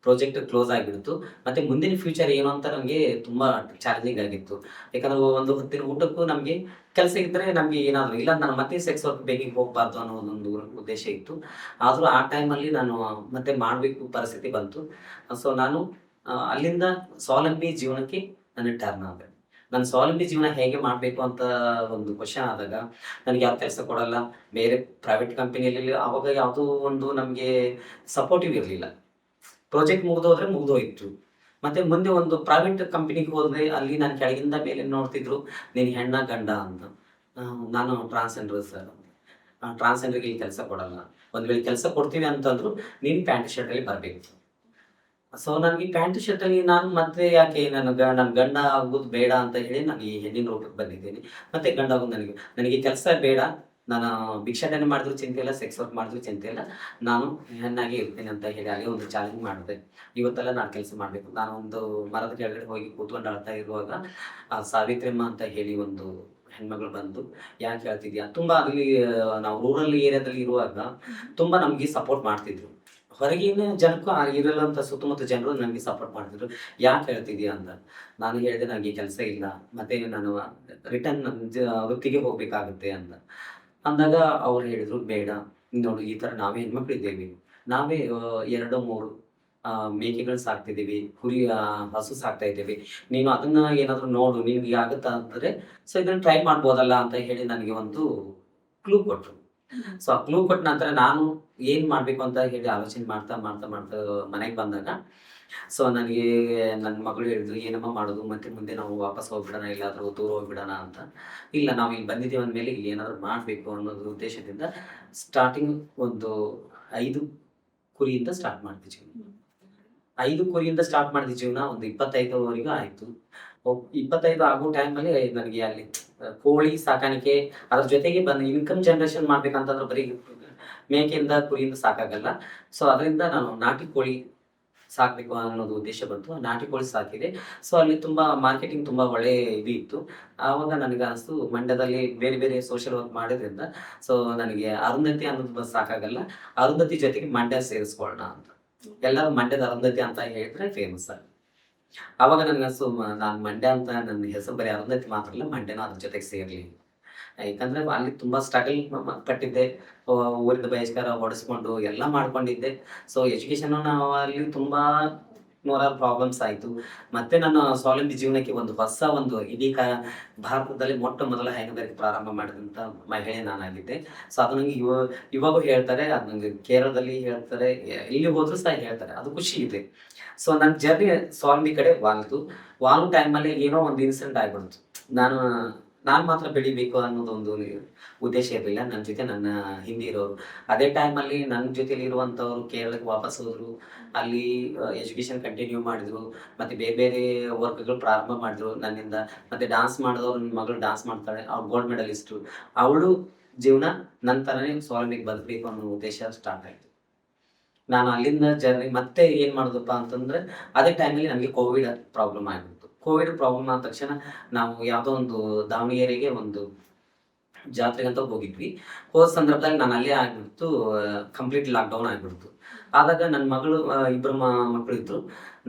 ಪ್ರಾಜೆಕ್ಟ್ ಕ್ಲೋಸ್ ಆಗಿಬಿಡ್ತು. ಮತ್ತು ಮುಂದಿನ ಫ್ಯೂಚರ್ ಏನು ಅಂತ ನನಗೆ ತುಂಬ ಚಾಲೆಂಜಿಂಗ್ ಆಗಿತ್ತು. ಯಾಕಂದರೆ ಒಂದು ಹೊತ್ತಿನ ಊಟಕ್ಕೂ ನಮಗೆ ಕೆಲಸ ಇದ್ದರೆ ನಮಗೆ ಏನಾದರೂ, ಇಲ್ಲ ನಾನು ಮತ್ತೆ ಸೆಕ್ಸ್ ವರ್ಕ್ ಬೇಕಿಗೆ ಹೋಗಬಾರ್ದು ಅನ್ನೋ ಒಂದು ಉದ್ದೇಶ ಇತ್ತು. ಆದರೂ ಆ ಟೈಮಲ್ಲಿ ನಾನು ಮತ್ತೆ ಮಾಡಬೇಕು ಪರಿಸ್ಥಿತಿ ಬಂತು. ಸೊ ನಾನು ಅಲ್ಲಿಂದ ಸ್ವಾವಲಂಬಿ ಜೀವನಕ್ಕೆ ನಾನು ಟರ್ನ್ ಆದೆ. ನಾನು ಸ್ವಾವಲಂಬಿ ಜೀವನ ಹೇಗೆ ಮಾಡಬೇಕು ಅಂತ ಒಂದು ಕ್ವಶನ್ ಆದಾಗ ನನಗೆ ಯಾವ ಕೆಲಸ ಕೊಡಲ್ಲ, ಬೇರೆ ಪ್ರೈವೇಟ್ ಕಂಪನಿಯಲ್ಲಿ ಆವಾಗ ಯಾವುದೋ ಒಂದು ನಮಗೆ ಸಪೋರ್ಟಿವ್ ಇರಲಿಲ್ಲ. ಪ್ರಾಜೆಕ್ಟ್ ಮುಗಿದೋದ್ರೆ ಮುಗಿದೋಯ್ತು. ಮತ್ತು ಮುಂದೆ ಒಂದು ಪ್ರೈವೇಟ್ ಕಂಪನಿಗೆ ಹೋದರೆ ಅಲ್ಲಿ ನಾನು ಕೆಳಗಿಂದ ಮೇಲೆ ನೋಡ್ತಿದ್ರು, ನೀನು ಹೆಣ್ಣ ಗಂಡ ಅಂತ. ನಾನು ಟ್ರಾನ್ಸ್ಜೆಂಡರ್ ಸರ್, ಟ್ರಾನ್ಸ್ಜೆಂಡರ್ಗೆ ಇಲ್ಲಿ ಕೆಲಸ ಕೊಡಲ್ಲ, ಒಂದು ವೇಳೆ ಕೆಲಸ ಕೊಡ್ತೀವಿ ಅಂತಂದ್ರು ನೀನು ಪ್ಯಾಂಟ್ ಶರ್ಟಲ್ಲಿ ಬರಬೇಕು. ಸೊ ನನಗೆ ಪ್ಯಾಂಟ್ ಶರ್ಟಲ್ಲಿ ನಾನು ಮತ್ತೆ ಯಾಕೆ ನನ್ನ ಗಂಡ ಆಗೋದು ಬೇಡ ಅಂತ ಹೇಳಿ ನಾನು ಈ ಹೆಣ್ಣಿನ ರೂಪಕ್ಕೆ ಬಂದಿದ್ದೀನಿ. ಮತ್ತೆ ಗಂಡ ಆಗೋದು ನನಗೆ ಕೆಲಸ ಬೇಡ, ನಾನು ಭಿಕ್ಷಾಟನೆ ಮಾಡಿದ್ರು ಚಿಂತೆ ಇಲ್ಲ, ಸೆಕ್ಸ್ ವರ್ಕ್ ಮಾಡಿದ್ರು ಚಿಂತೆ ಇಲ್ಲ, ನಾನು ಹೆಣ್ಣಾಗಿ ಇರ್ತೀನಿ ಅಂತ ಹೇಳಿ ಅಲ್ಲಿ ಒಂದು ಚಾಲೆಂಜ್ ಮಾಡಿದೆ. ಇವತ್ತೆಲ್ಲ ನಾನು ಕೆಲಸ ಮಾಡಬೇಕು. ನಾನು ಒಂದು ಮರದ ಕೆಳಗಡೆ ಹೋಗಿ ಕೂತ್ಕೊಂಡು ಅಳ್ತಾ ಇರುವಾಗ ಸಾವಿತ್ರಿಮ್ಮ ಅಂತ ಹೇಳಿ ಒಂದು ಹೆಣ್ಮಗಳು ಬಂದು, ಯಾಕೆ ಹೇಳ್ತಿದ್ಯಾ, ತುಂಬ ಅಲ್ಲಿ ನಾವು ರೂರಲ್ ಏರಿಯಾದಲ್ಲಿ ಇರುವಾಗ ತುಂಬ ನಮಗೆ ಸಪೋರ್ಟ್ ಮಾಡ್ತಿದ್ರು. ಹೊರಗಿನ ಜನಕ್ಕೂ ಇರಲ್ಲಂತ ಸುತ್ತಮುತ್ತ ಜನರು ನನಗೆ ಸಪೋರ್ಟ್ ಮಾಡ್ತಿದ್ರು, ಯಾಕೆ ಹೇಳ್ತಿದ್ಯಾ ಅಂತ. ನಾನು ಹೇಳಿದೆ ನನಗೆ ಕೆಲಸ ಇಲ್ಲ, ಮತ್ತೆ ನಾನು ರಿಟರ್ನ್ ವೃತ್ತಿಗೆ ಹೋಗ್ಬೇಕಾಗುತ್ತೆ ಅಂತ ಅಂದಾಗ ಅವ್ರು ಹೇಳಿದ್ರು, ಬೇಡ ನೋಡು ಈ ಥರ ನಾವೇ ಹೆಣ್ಮಕ್ಳು ಇದ್ದೇವೆ. ನಾವೇ 2, 3 ಮೇಕೆಗಳು ಸಾಕ್ತಿದ್ದೀವಿ. ಕುರಿ ಹಸು ಸಾಕ್ತಾ ಇದ್ದೀವಿ. ನೀನು ಅದನ್ನ ಏನಾದ್ರು ನೋಡು ನಿನ್ಗೆ ಆಗುತ್ತಾ ಅಂತಂದ್ರೆ ಸೊ ಇದನ್ನ ಟ್ರೈ ಮಾಡ್ಬೋದಲ್ಲ ಅಂತ ಹೇಳಿ ನನಗೆ ಒಂದು ಕ್ಲೂ ಕೊಟ್ರು. ಸೊ ಆ ಕ್ಲೂ ಕೊಟ್ಟ ನಂತರ ನಾನು ಏನ್ ಮಾಡ್ಬೇಕು ಅಂತ ಹೇಳಿ ಆಲೋಚನೆ ಮಾಡ್ತಾ ಮನೆಗೆ ಬಂದಾಗ ಸೊ ನನಗೆ ನನ್ನ ಮಗಳು ಹೇಳಿದ್ರು, "ಏನಮ್ಮ ಮಾಡೋದು? ಮತ್ತೆ ಮುಂದೆ ನಾವು ವಾಪಸ್ ಹೋಗ್ಬಿಡೋಣ, ಎಲ್ಲಾದ್ರೂ ದೂರ ಹೋಗ್ಬಿಡೋಣ" ಅಂತ. ಇಲ್ಲ, ನಾವು ಇಲ್ಲಿ ಬಂದಿದ್ದೀವಿ ಅಂದ್ಮೇಲೆ ಇಲ್ಲಿ ಏನಾದ್ರು ಮಾಡ್ಬೇಕು ಅನ್ನೋದು ಉದ್ದೇಶದಿಂದ ಸ್ಟಾರ್ಟಿಂಗ್ ಒಂದು 5 ಕುರಿಯಿಂದ ಸ್ಟಾರ್ಟ್ ಮಾಡಿದ್ವಿ ಜೀವನ. 5 ಕುರಿಯಿಂದ ಸ್ಟಾರ್ಟ್ ಮಾಡಿದ ಜೀವನ ಒಂದು 25ವರೆಗೂ ಆಯ್ತು. 25 ಆಗೋ ಟೈಮಲ್ಲಿ ನನಗೆ ಅಲ್ಲಿ ಕೋಳಿ ಸಾಕಾಣಿಕೆ ಅದ್ರ ಜೊತೆಗೆ ಬಂದು ಇನ್ಕಮ್ ಜನರೇಷನ್ ಮಾಡ್ಬೇಕಂತಂದ್ರೆ ಬರೀ ಮೇಕೆಯಿಂದ ಕುರಿಯಿಂದ ಸಾಕಾಗಲ್ಲ. ಸೊ ಅದರಿಂದ ನಾನು ನಾಟಿ ಕೋಳಿ ಸಾಕ್ಬೇಕು ಅನ್ನೋದು ಉದ್ದೇಶ ಬಂತು. ನಾಟಿ ಕೋಳಿ ಸಾಕಿದೆ. ಸೊ ಅಲ್ಲಿ ತುಂಬಾ ಮಾರ್ಕೆಟಿಂಗ್ ತುಂಬಾ ಒಳ್ಳೆ ಇದು ಇತ್ತು. ಆವಾಗ ನನಗೆ ಅನಿಸ್ತು ಮಂಡ್ಯದಲ್ಲಿ ಬೇರೆ ಬೇರೆ ಸೋಷಿಯಲ್ ವರ್ಕ್ ಮಾಡೋದ್ರಿಂದ ಸೊ ನನಗೆ ಅರುಂಧತಿ ಅನ್ನೋದು ಸಾಕಾಗಲ್ಲ, ಅರುಂಧತಿ ಜೊತೆಗೆ ಮಂಡ್ಯ ಸೇರಿಸ್ಕೊಳ್ಳೋಣ ಅಂತ. ಎಲ್ಲರೂ ಮಂಡ್ಯದ ಅರುಂಧತಿ ಅಂತ ಹೇಳಿದ್ರೆ ಫೇಮಸ್ ಆಗಿ. ಆವಾಗ ನನಗೆ ಅನಿಸ್ತು ನಾನು ಮಂಡ್ಯ ಅಂತ ನನ್ನ ಹೆಸರು ಬರೀ ಅರುಂಧತಿ ಮಾತ್ರ ಅಲ್ಲ, ಮಂಡ್ಯನೂ ಅದ್ರ ಜೊತೆಗೆ ಸೇರ್ಲಿ. ಯಾಕಂದ್ರೆ ಅಲ್ಲಿ ತುಂಬಾ ಸ್ಟ್ರಗಲ್ ಪಟ್ಟಿದ್ದೆ. ಊರಿನ ಬಹಿಷ್ಕಾರ ಹೊಡೆಸ್ಕೊಂಡು ಎಲ್ಲ ಮಾಡ್ಕೊಂಡಿದ್ದೆ. ಸೊ ಎಜುಕೇಶನ್ ನಾವು ಅಲ್ಲಿ ತುಂಬಾ ನೂರಾರು ಪ್ರಾಬ್ಲಮ್ಸ್ ಆಯ್ತು. ಮತ್ತೆ ನನ್ನ ಸ್ವಾವಲಂಬಿ ಜೀವನಕ್ಕೆ ಒಂದು ಹೊಸ ಒಂದು ಇಡೀ ಭಾರತದಲ್ಲಿ ಮೊಟ್ಟ ಮೊದಲ ಹೈನುಗಾರಿಕೆ ಪ್ರಾರಂಭ ಮಾಡಿದಂತ ಮಹಿಳೆ ನಾನಾಗಿದ್ದೆ. ಸೊ ಅದು ನಂಗೆ ಇವಾಗೂ ಹೇಳ್ತಾರೆ, ಅದು ನಂಗೆ ಕೇರಳದಲ್ಲಿ ಹೇಳ್ತಾರೆ, ಎಲ್ಲಿ ಹೋದ್ರೂ ಸಹ ಹೇಳ್ತಾರೆ. ಅದು ಖುಷಿ ಇದೆ. ಸೊ ನನ್ನ ಜರ್ನಿ ಸ್ವಾವಲಂಬಿ ಕಡೆ ವಾಲ್ವ್ ಟೈಮಲ್ಲಿ ಏನೋ ಒಂದು ಇನ್ಸಿಡೆಂಟ್ ಆಗ್ಬಿಡ್ತು. ನಾನು ಮಾತ್ರ ಬೆಳಿಬೇಕು ಅನ್ನೋದೊಂದು ಉದ್ದೇಶ ಇರಲಿಲ್ಲ. ನನ್ನ ಜೊತೆ ನನ್ನ ಹಿಂದೆ ಇರೋರು ಅದೇ ಟೈಮಲ್ಲಿ ನನ್ನ ಜೊತೆಲಿ ಇರುವಂಥವ್ರು ಕೇರಳಕ್ಕೆ ವಾಪಸ್ ಹೋದ್ರು. ಅಲ್ಲಿ ಎಜುಕೇಶನ್ ಕಂಟಿನ್ಯೂ ಮಾಡಿದ್ರು. ಮತ್ತೆ ಬೇರೆ ಬೇರೆ ವರ್ಕ್ಗಳು ಪ್ರಾರಂಭ ಮಾಡಿದ್ರು ನನ್ನಿಂದ. ಮತ್ತೆ ಡಾನ್ಸ್ ಮಾಡಿದವ್ರು, ನನ್ನ ಮಗಳು ಡಾನ್ಸ್ ಮಾಡ್ತಾಳೆ, ಅವ್ಳು ಗೋಲ್ಡ್ ಮೆಡಲಿಸ್ಟು. ಅವಳು ಜೀವನ ನನ್ನ ಥರನೇ ಸ್ವಾವಲಂಬಿಗೆ ಬದುಕಬೇಕು ಅನ್ನೋ ಉದ್ದೇಶ ಸ್ಟಾರ್ಟ್ ಆಯಿತು. ನಾನು ಅಲ್ಲಿಂದ ಜರ್ನಿ ಮತ್ತೆ ಏನು ಮಾಡೋದಪ್ಪ ಅಂತಂದ್ರೆ ಅದೇ ಟೈಮಲ್ಲಿ ನನಗೆ ಕೋವಿಡ್ ಪ್ರಾಬ್ಲಮ್ ಆಗಿಬಿಡ್ತು. ಕೋವಿಡ್ ಪ್ರಾಬ್ಲಮ್ ಆದ ತಕ್ಷಣ ನಾವು ಯಾವುದೋ ಒಂದು ದಾವಣಗೆರೆಗೆ ಒಂದು ಜಾತ್ರೆಗಂತ ಹೋಗಿದ್ವಿ. ಹೋದ ಸಂದರ್ಭದಲ್ಲಿ ನಾನು ಅಲ್ಲೇ ಆಗಿಬಿಡ್ತು, ಕಂಪ್ಲೀಟ್ ಲಾಕ್ಡೌನ್ ಆಗಿಬಿಡ್ತು. ಆದಾಗ ನನ್ನ ಮಗಳು ಇಬ್ಬರು ಮಕ್ಕಳು ಇದ್ರು,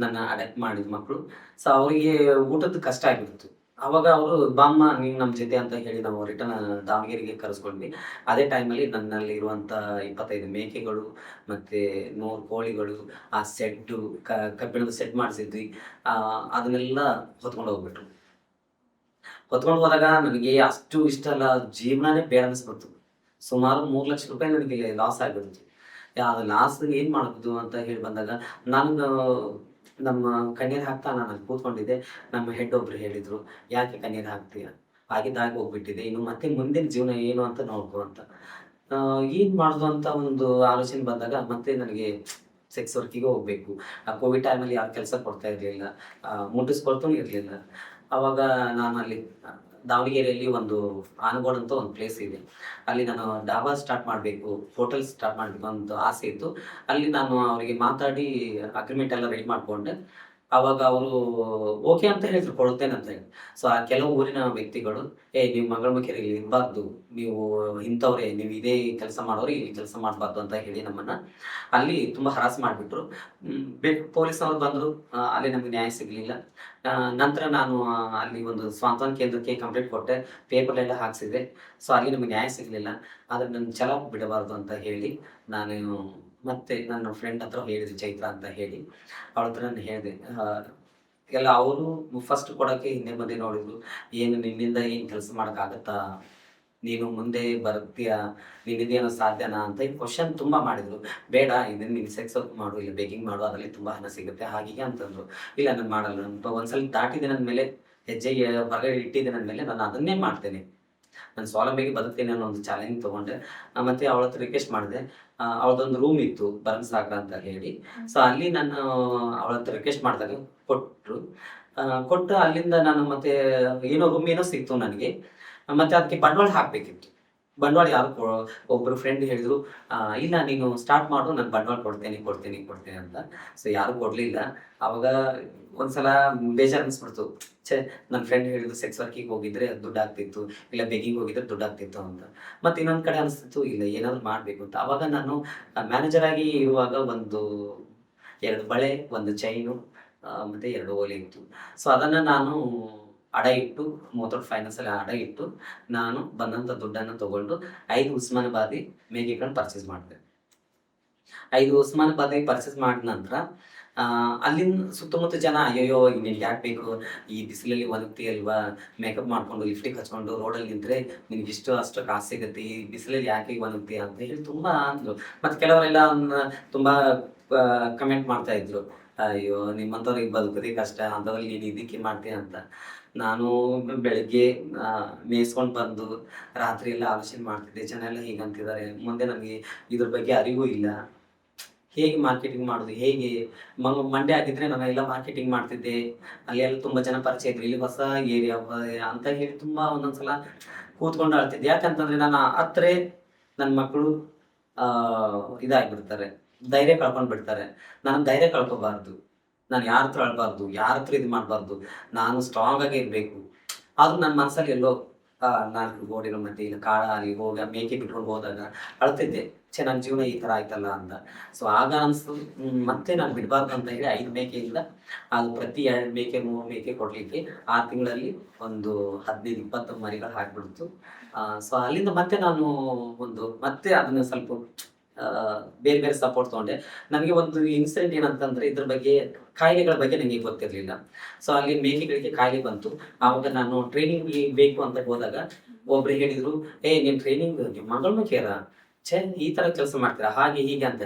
ನನ್ನ ಅಡಾಪ್ಟ್ ಮಾಡಿದ ಮಕ್ಕಳು. ಸೊ ಅವರಿಗೆ ಊಟದ ಕಷ್ಟ ಆಗಿಬಿಡ್ತು. ಅವಾಗ ಅವರು ಬಾಮ್ಮ ನೀವು ನಮ್ಮ ಜೊತೆ ಅಂತ ಹೇಳಿ ನಾವು ರಿಟರ್ನ್ ದಾವಣಗೆರೆಗೆ ಕರೆಸ್ಕೊಂಡ್ವಿ. ಅದೇ ಟೈಮಲ್ಲಿ ನನ್ನಲ್ಲಿ ಇರುವಂಥ 25 ಮೇಕೆಗಳು ಮತ್ತೆ 100 ಕೋಳಿಗಳು, ಆ ಸೆಡ್ಡು ಕಬ್ಬಿಣದ ಸೆಡ್ ಮಾಡಿಸಿದ್ವಿ, ಅದನ್ನೆಲ್ಲ ಹೊತ್ಕೊಂಡು ಹೋಗ್ಬಿಟ್ರು. ಹೊತ್ಕೊಂಡು ಹೋದಾಗ ನನಗೆ ಅಷ್ಟು ಇಷ್ಟ ಅಲ್ಲ, ಜೀವನನೇ ಬೇಡ ಅನಿಸ್ಬಿಡ್ತು. ಸುಮಾರು 3 ಲಕ್ಷ ರೂಪಾಯಿ ನನಗೆ ಲಾಸ್ ಆಗಿಬಿಡ್ತು. ಅದು ಲಾಸ್ ಏನು ಮಾಡೋದು ಅಂತ ಹೇಳಿ ಬಂದಾಗ ನಾನು ನಮ್ಮ ಕಣ್ಣೀರು ಹಾಕ್ತಾ ನಾನು ಅಲ್ಲಿ ಕೂತ್ಕೊಂಡಿದ್ದೆ. ನಮ್ಮ ಹೆಡ್ ಒಬ್ರು ಹೇಳಿದ್ರು, "ಯಾಕೆ ಕಣ್ಣೀರು ಹಾಕ್ತೀಯ? ಆಗಿದ್ದಾಗಿ ಹೋಗ್ಬಿಟ್ಟಿದೆ, ಇನ್ನು ಮತ್ತೆ ಮುಂದಿನ ಜೀವನ ಏನು ಅಂತ ನೋಡ್ಕೊ" ಅಂತ. ಏನು ಮಾಡೋದು ಅಂತ ಒಂದು ಆಲೋಚನೆ ಬಂದಾಗ ಮತ್ತೆ ನನಗೆ ಸೆಕ್ಸ್ ವರ್ಕಿಗೆ ಹೋಗಬೇಕು. ಆ ಕೋವಿಡ್ ಟೈಮಲ್ಲಿ ಯಾರು ಕೆಲಸ ಕೊಡ್ತಾ ಇರಲಿಲ್ಲ, ಮುಟ್ಟಿಸ್ಕೊಳ್ತೂ ಇರಲಿಲ್ಲ. ಅವಾಗ ನಾನು ಅಲ್ಲಿ ದಾವಣಗೆರೆಯಲ್ಲಿ ಒಂದು ಆನಗೋಡ್ ಅಂತ ಒಂದು ಪ್ಲೇಸ್ ಇದೆ. ಅಲ್ಲಿ ನಾನು ಡಾಬಾ ಸ್ಟಾರ್ಟ್ ಮಾಡಬೇಕು, ಹೋಟೆಲ್ ಸ್ಟಾರ್ಟ್ ಮಾಡಬೇಕು ಅಂತ ಆಸೆ ಇತ್ತು. ಅಲ್ಲಿ ನಾನು ಅವರಿಗೆ ಮಾತಾಡಿ ಅಗ್ರಿಮೆಂಟ್ ಎಲ್ಲ ರೆಡಿ ಮಾಡಿಕೊಂಡೆ. ಅವಾಗ ಅವರು ಓಕೆ ಅಂತ ಹೇಳಿದ್ರು, ಕೊಡುತ್ತೇನೆ ಅಂತ ಹೇಳಿ. ಸೊ ಆ ಕೆಲವು ಊರಿನ ವ್ಯಕ್ತಿಗಳು, ನೀವು ಮಗಳ ಇಲ್ಲಿ ಇರಬಾರ್ದು, ನೀವು ಇಂಥವ್ರೆ, ನೀವು ಇದೇ ಕೆಲಸ ಮಾಡೋರು, ಇಲ್ಲಿ ಕೆಲಸ ಮಾಡಬಾರ್ದು ಅಂತ ಹೇಳಿ ನಮ್ಮನ್ನ ಅಲ್ಲಿ ತುಂಬಾ ಹರಾಸ್ ಮಾಡಿಬಿಟ್ರು. ಪೊಲೀಸ್ನವ್ರು ಬಂದರು, ಅಲ್ಲಿ ನಮ್ಗೆ ನ್ಯಾಯ ಸಿಗಲಿಲ್ಲ. ನಂತರ ನಾನು ಅಲ್ಲಿ ಒಂದು ಸ್ವಾಂತನ ಕೇಂದ್ರಕ್ಕೆ ಕಂಪ್ಲೇಂಟ್ ಕೊಟ್ಟೆ, ಪೇಪರ್ಲೆಲ್ಲ ಹಾಕ್ಸಿದೆ. ಸೊ ಅಲ್ಲಿ ನಮಗೆ ನ್ಯಾಯ ಸಿಗಲಿಲ್ಲ. ಆದರೆ ನನ್ನ ಛಲ ಬಿಡಬಾರ್ದು ಅಂತ ಹೇಳಿ ನಾನು ಮತ್ತೆ ನನ್ನ ಫ್ರೆಂಡ್ ಹತ್ರ ಹೇಳಿದೆ, ಚೈತ್ರ ಅಂತ ಹೇಳಿ. ಅವಳ ಹತ್ರ ನಾನು ಹೇಳಿದೆ. ಎಲ್ಲ ಅವರು ಫಸ್ಟ್ ಕೊಡೋಕ್ಕೆ ಹಿಂದೆ ಮುಂದೆ ನೋಡಿದ್ರು. ಏನು ನಿನ್ನಿಂದ ಏನು ಕೆಲಸ ಮಾಡೋಕ್ಕಾಗತ್ತಾ, ನೀನು ಮುಂದೆ ಬರ್ತೀಯಾ, ನಿನ್ನಿಂದ ಏನೋ ಸಾಧ್ಯನಾ ಅಂತ ಈ ಕ್ವಶನ್ ತುಂಬ ಮಾಡಿದ್ರು. ಬೇಡ, ಇದನ್ನು ನೀನು ಸೆಕ್ಸ್ ವರ್ಕ್ ಮಾಡು, ಇಲ್ಲ ಬೇಕಿಂಗ್ ಮಾಡು, ಅದರಲ್ಲಿ ತುಂಬ ಹಣ ಸಿಗುತ್ತೆ ಹಾಗೆ ಅಂತಂದ್ರು. ಇಲ್ಲ, ನಾನು ಮಾಡಲ್ಲ, ನಾನು ಒಂದ್ಸಲ ದಾಟಿದೆ ನನ್ನ ಮೇಲೆ, ಹೆಜ್ಜೆಗೆ ಹೊರಗಡೆ ಇಟ್ಟಿದ್ದೆ ನನ್ನ ಮೇಲೆ, ನಾನು ಅದನ್ನೇ ಮಾಡ್ತೇನೆ, ನಾನು ಸ್ವಾವಲಂಬಿಗೆ ಬದುಕ್ತೇನೆ ಅನ್ನೋ ಒಂದು ಚಾಲೆಂಜ್ ತೊಗೊಂಡೆ. ಮತ್ತು ಅವಳ ಹತ್ರ ರಿಕ್ವೆಸ್ಟ್ ಮಾಡಿದೆ. ಅವಳದೊಂದು ರೂಮ್ ಇತ್ತು ಭರಮಸಾಗರ ಅಂತ ಹೇಳಿ. ಸೊ ಅಲ್ಲಿ ನಾನು ಅವಳ ಹತ್ರ ರಿಕ್ವೆಸ್ಟ್ ಮಾಡಿದಾಗ ಕೊಟ್ಟರು. ಕೊಟ್ಟು ಅಲ್ಲಿಂದ ನಾನು ಮತ್ತೆ ಏನೋ ರೂಮ್ ಏನೋ ಸಿಕ್ತು ನನಗೆ. ಮತ್ತೆ ಅದಕ್ಕೆ ಬಂಡವಾಳ ಹಾಕಬೇಕಿತ್ತು. ಬಂಡವಾಳ ಯಾರು ಒಬ್ಬರು ಫ್ರೆಂಡ್ ಹೇಳಿದ್ರು, ಇಲ್ಲ ನೀನು ಸ್ಟಾರ್ಟ್ ಮಾಡು, ನಾನು ಬಂಡವಾಳ ಕೊಡ್ತೇನೆ ಅಂತ. ಸೊ ಯಾರು ಕೊಡಲಿಲ್ಲ. ಅವಾಗ ಒಂದ್ಸಲ ಬೇಜಾರು ಅನಿಸ್ಬಿಡ್ತು. ನನ್ನ ಫ್ರೆಂಡ್ ಹೇಳಿದ್ರು ಸೆಕ್ಸ್ ವರ್ಕಿಗೆ ಹೋಗಿದ್ರೆ ದುಡ್ಡು ಆಗ್ತಿತ್ತು, ಇಲ್ಲ ಬೇಕಿಂಗ್ ಹೋಗಿದ್ರೆ ದುಡ್ಡು ಆಗ್ತಿತ್ತು ಅಂತ. ಮತ್ತು ಇನ್ನೊಂದು ಕಡೆ ಅನಿಸ್ತಿತ್ತು, ಇಲ್ಲ ಏನಾದ್ರು ಮಾಡಬೇಕು ಅಂತ. ಅವಾಗ ನಾನು ಮ್ಯಾನೇಜರ್ ಆಗಿ ಇರುವಾಗ ಒಂದು 2 ಬಳೆ, 1 ಚೈನು ಮತ್ತು 2 ಓಲೆ ಇತ್ತು. ಸೊ ಅದನ್ನು ನಾನು ಅಡ ಇಟ್ಟು ಮುತ್ತೂಟ್ ಫೈನಾನ್ಸಲ್ಲಿ ಅಡ ಇಟ್ಟು ನಾನು ಬಂದಂಥ ದುಡ್ಡನ್ನು ತಗೊಂಡು 5 ಉಸ್ಮಾನಾಬಾದಿ ಮೇಕೆಗಳನ್ನ ಪರ್ಚೇಸ್ ಮಾಡಿದೆ. 5 ಉಸ್ಮಾನಾಬಾದಿ ಪರ್ಚೇಸ್ ಮಾಡಿದ ನಂತರ ಅಲ್ಲಿಂದ ಸುತ್ತಮುತ್ತ ಜನ ಅಯ್ಯಯ್ಯೋ ನಿನ್ಗೆ ಯಾಕೆ ಬೇಕು, ಈ ಬಿಸಿಲಲ್ಲಿ ಒಣಗ್ತಿ ಅಲ್ವಾ, ಮೇಕಪ್ ಮಾಡ್ಕೊಂಡು ಲಿಫ್ಟಿಗೆ ಹಚ್ಕೊಂಡು ರೋಡಲ್ಲಿ ನಿಂತರೆ ನಿನ್ಗೆ ಇಷ್ಟು ಅಷ್ಟು ಕಾಸು ಸಿಗುತ್ತೆ, ಈ ಬಿಸಿಲಲ್ಲಿ ಯಾಕೆ ಒಣಗ್ತಿ ಅಂತ ಹೇಳಿ ತುಂಬ ಅಂದರು. ಮತ್ತು ಕೆಲವರೆಲ್ಲ ತುಂಬ ಕಮೆಂಟ್ ಮಾಡ್ತಾ ಇದ್ರು, ಅಯ್ಯೋ ನಿಮ್ಮಂಥವ್ರಿಗೆ ಬದುಕೋದೇ ಕಷ್ಟ, ಅಂಥದ್ರಲ್ಲಿ ನೀನು ಇದಕ್ಕೆ ಮಾಡ್ತೀಯ ಅಂತ. ನಾನು ಬೆಳಗ್ಗೆ ಮೇಯಿಸ್ಕೊಂಡು ಬಂದು ರಾತ್ರಿ ಎಲ್ಲ ಆಲೋಚನೆ ಮಾಡ್ತಿದ್ದೆ, ಜನ ಎಲ್ಲ ಹೀಗಂತಿದ್ದಾರೆ, ಮುಂದೆ ನನಗೆ ಇದ್ರ ಬಗ್ಗೆ ಅರಿವು ಇಲ್ಲ, ಹೇಗೆ ಮಾರ್ಕೆಟಿಂಗ್ ಮಾಡೋದು, ಹೇಗೆ ಮಂಡ್ಯ ಆಗಿದ್ರೆ ನಾನು ಎಲ್ಲ ಮಾರ್ಕೆಟಿಂಗ್ ಮಾಡ್ತಿದ್ದೆ, ಅಲ್ಲಿ ಎಲ್ಲ ತುಂಬ ಜನ ಪರಿಚಯ ಇದ್ರು, ಇಲ್ಲಿ ಹೊಸ ಏರಿಯಾ ಅಂತ ಹೇಳಿ ತುಂಬ ಒಂದೊಂದ್ಸಲ ಕೂತ್ಕೊಂಡು ಆಳ್ತಿದ್ದೆ. ಯಾಕಂತಂದ್ರೆ ನಾನು ಹತ್ರ ನನ್ನ ಮಕ್ಕಳು ಇದಾಗಿಬಿಡ್ತಾರೆ, ಧೈರ್ಯ ಕಳ್ಕೊಂಡು ಬಿಡ್ತಾರೆ. ನಾನು ಧೈರ್ಯ ಕಳ್ಕೊಬಾರ್ದು, ನಾನು ಯಾರ ಹತ್ರ ಅಳ್ಬಾರ್ದು, ಯಾರ ಹತ್ರ ಇದು ಮಾಡಬಾರ್ದು, ನಾನು ಸ್ಟ್ರಾಂಗ್ ಆಗಿ ಇರಬೇಕು. ಆದ್ರೂ ನನ್ನ ಮನಸ್ಸಲ್ಲಿ ಎಲ್ಲೋ 4 ಗೋಡೆಗಳ ಮಧ್ಯೆ ಇಲ್ಲ ಕಾಡಲ್ಲಿ ಹೋಗ ಮೇಕೆ ಬಿಟ್ಕೊಂಡು ಹೋದಾಗ ಅಳ್ತಿದ್ದೆ, ನನ್ನ ಜೀವನ ಈ ಥರ ಆಯ್ತಲ್ಲ ಅಂತ. ಸೊ ಆಗ ಅನಿಸ್ತು ಮತ್ತೆ ನಾನು ಬಿಡಬಾರ್ದು ಅಂತ ಹೇಳಿ 5 ಮೇಕೆಯಿಂದ ಅದು ಪ್ರತಿ 2 ಮೇಕೆ 3 ಮೇಕೆ ಕೊಡಲಿಕ್ಕೆ 6 ತಿಂಗಳಲ್ಲಿ ಒಂದು 15-20 ಮರಿಗಳು ಹಾಕಿಬಿಡ್ತು. ಸೊ ಅಲ್ಲಿಂದ ಮತ್ತೆ ನಾನು ಮತ್ತೆ ಅದನ್ನ ಸ್ವಲ್ಪ ಬೇರೆ ಬೇರೆ ಸಪೋರ್ಟ್ ತೊಗೊಂಡೆ. ನನಗೆ ಒಂದು ಇನ್ಸಿಡೆಂಟ್ ಏನಂತಂದ್ರೆ ಇದ್ರ ಬಗ್ಗೆ ಕಾಯಿಲೆಗಳ ಬಗ್ಗೆ ನನಗೆ ಗೊತ್ತಿರಲಿಲ್ಲ. ಸೊ ಅಲ್ಲಿ ಮೇಕೆಗಳಿಗೆ ಕಾಯಿಲೆ ಬಂತು. ಆವಾಗ ನಾನು ಟ್ರೈನಿಂಗ್ ಬೇಕು ಅಂತ ಹೋದಾಗ ಒಬ್ರು ಹೇಳಿದ್ರು, ನೀನ್ ಟ್ರೈನಿಂಗ್ ಮಂಗಳಮುಖಿಯರ ಛೇ ಈ ತರ ಕೆಲಸ ಮಾಡ್ತೀರಾ ಹಾಗೆ ಹೀಗೆ ಅಂತ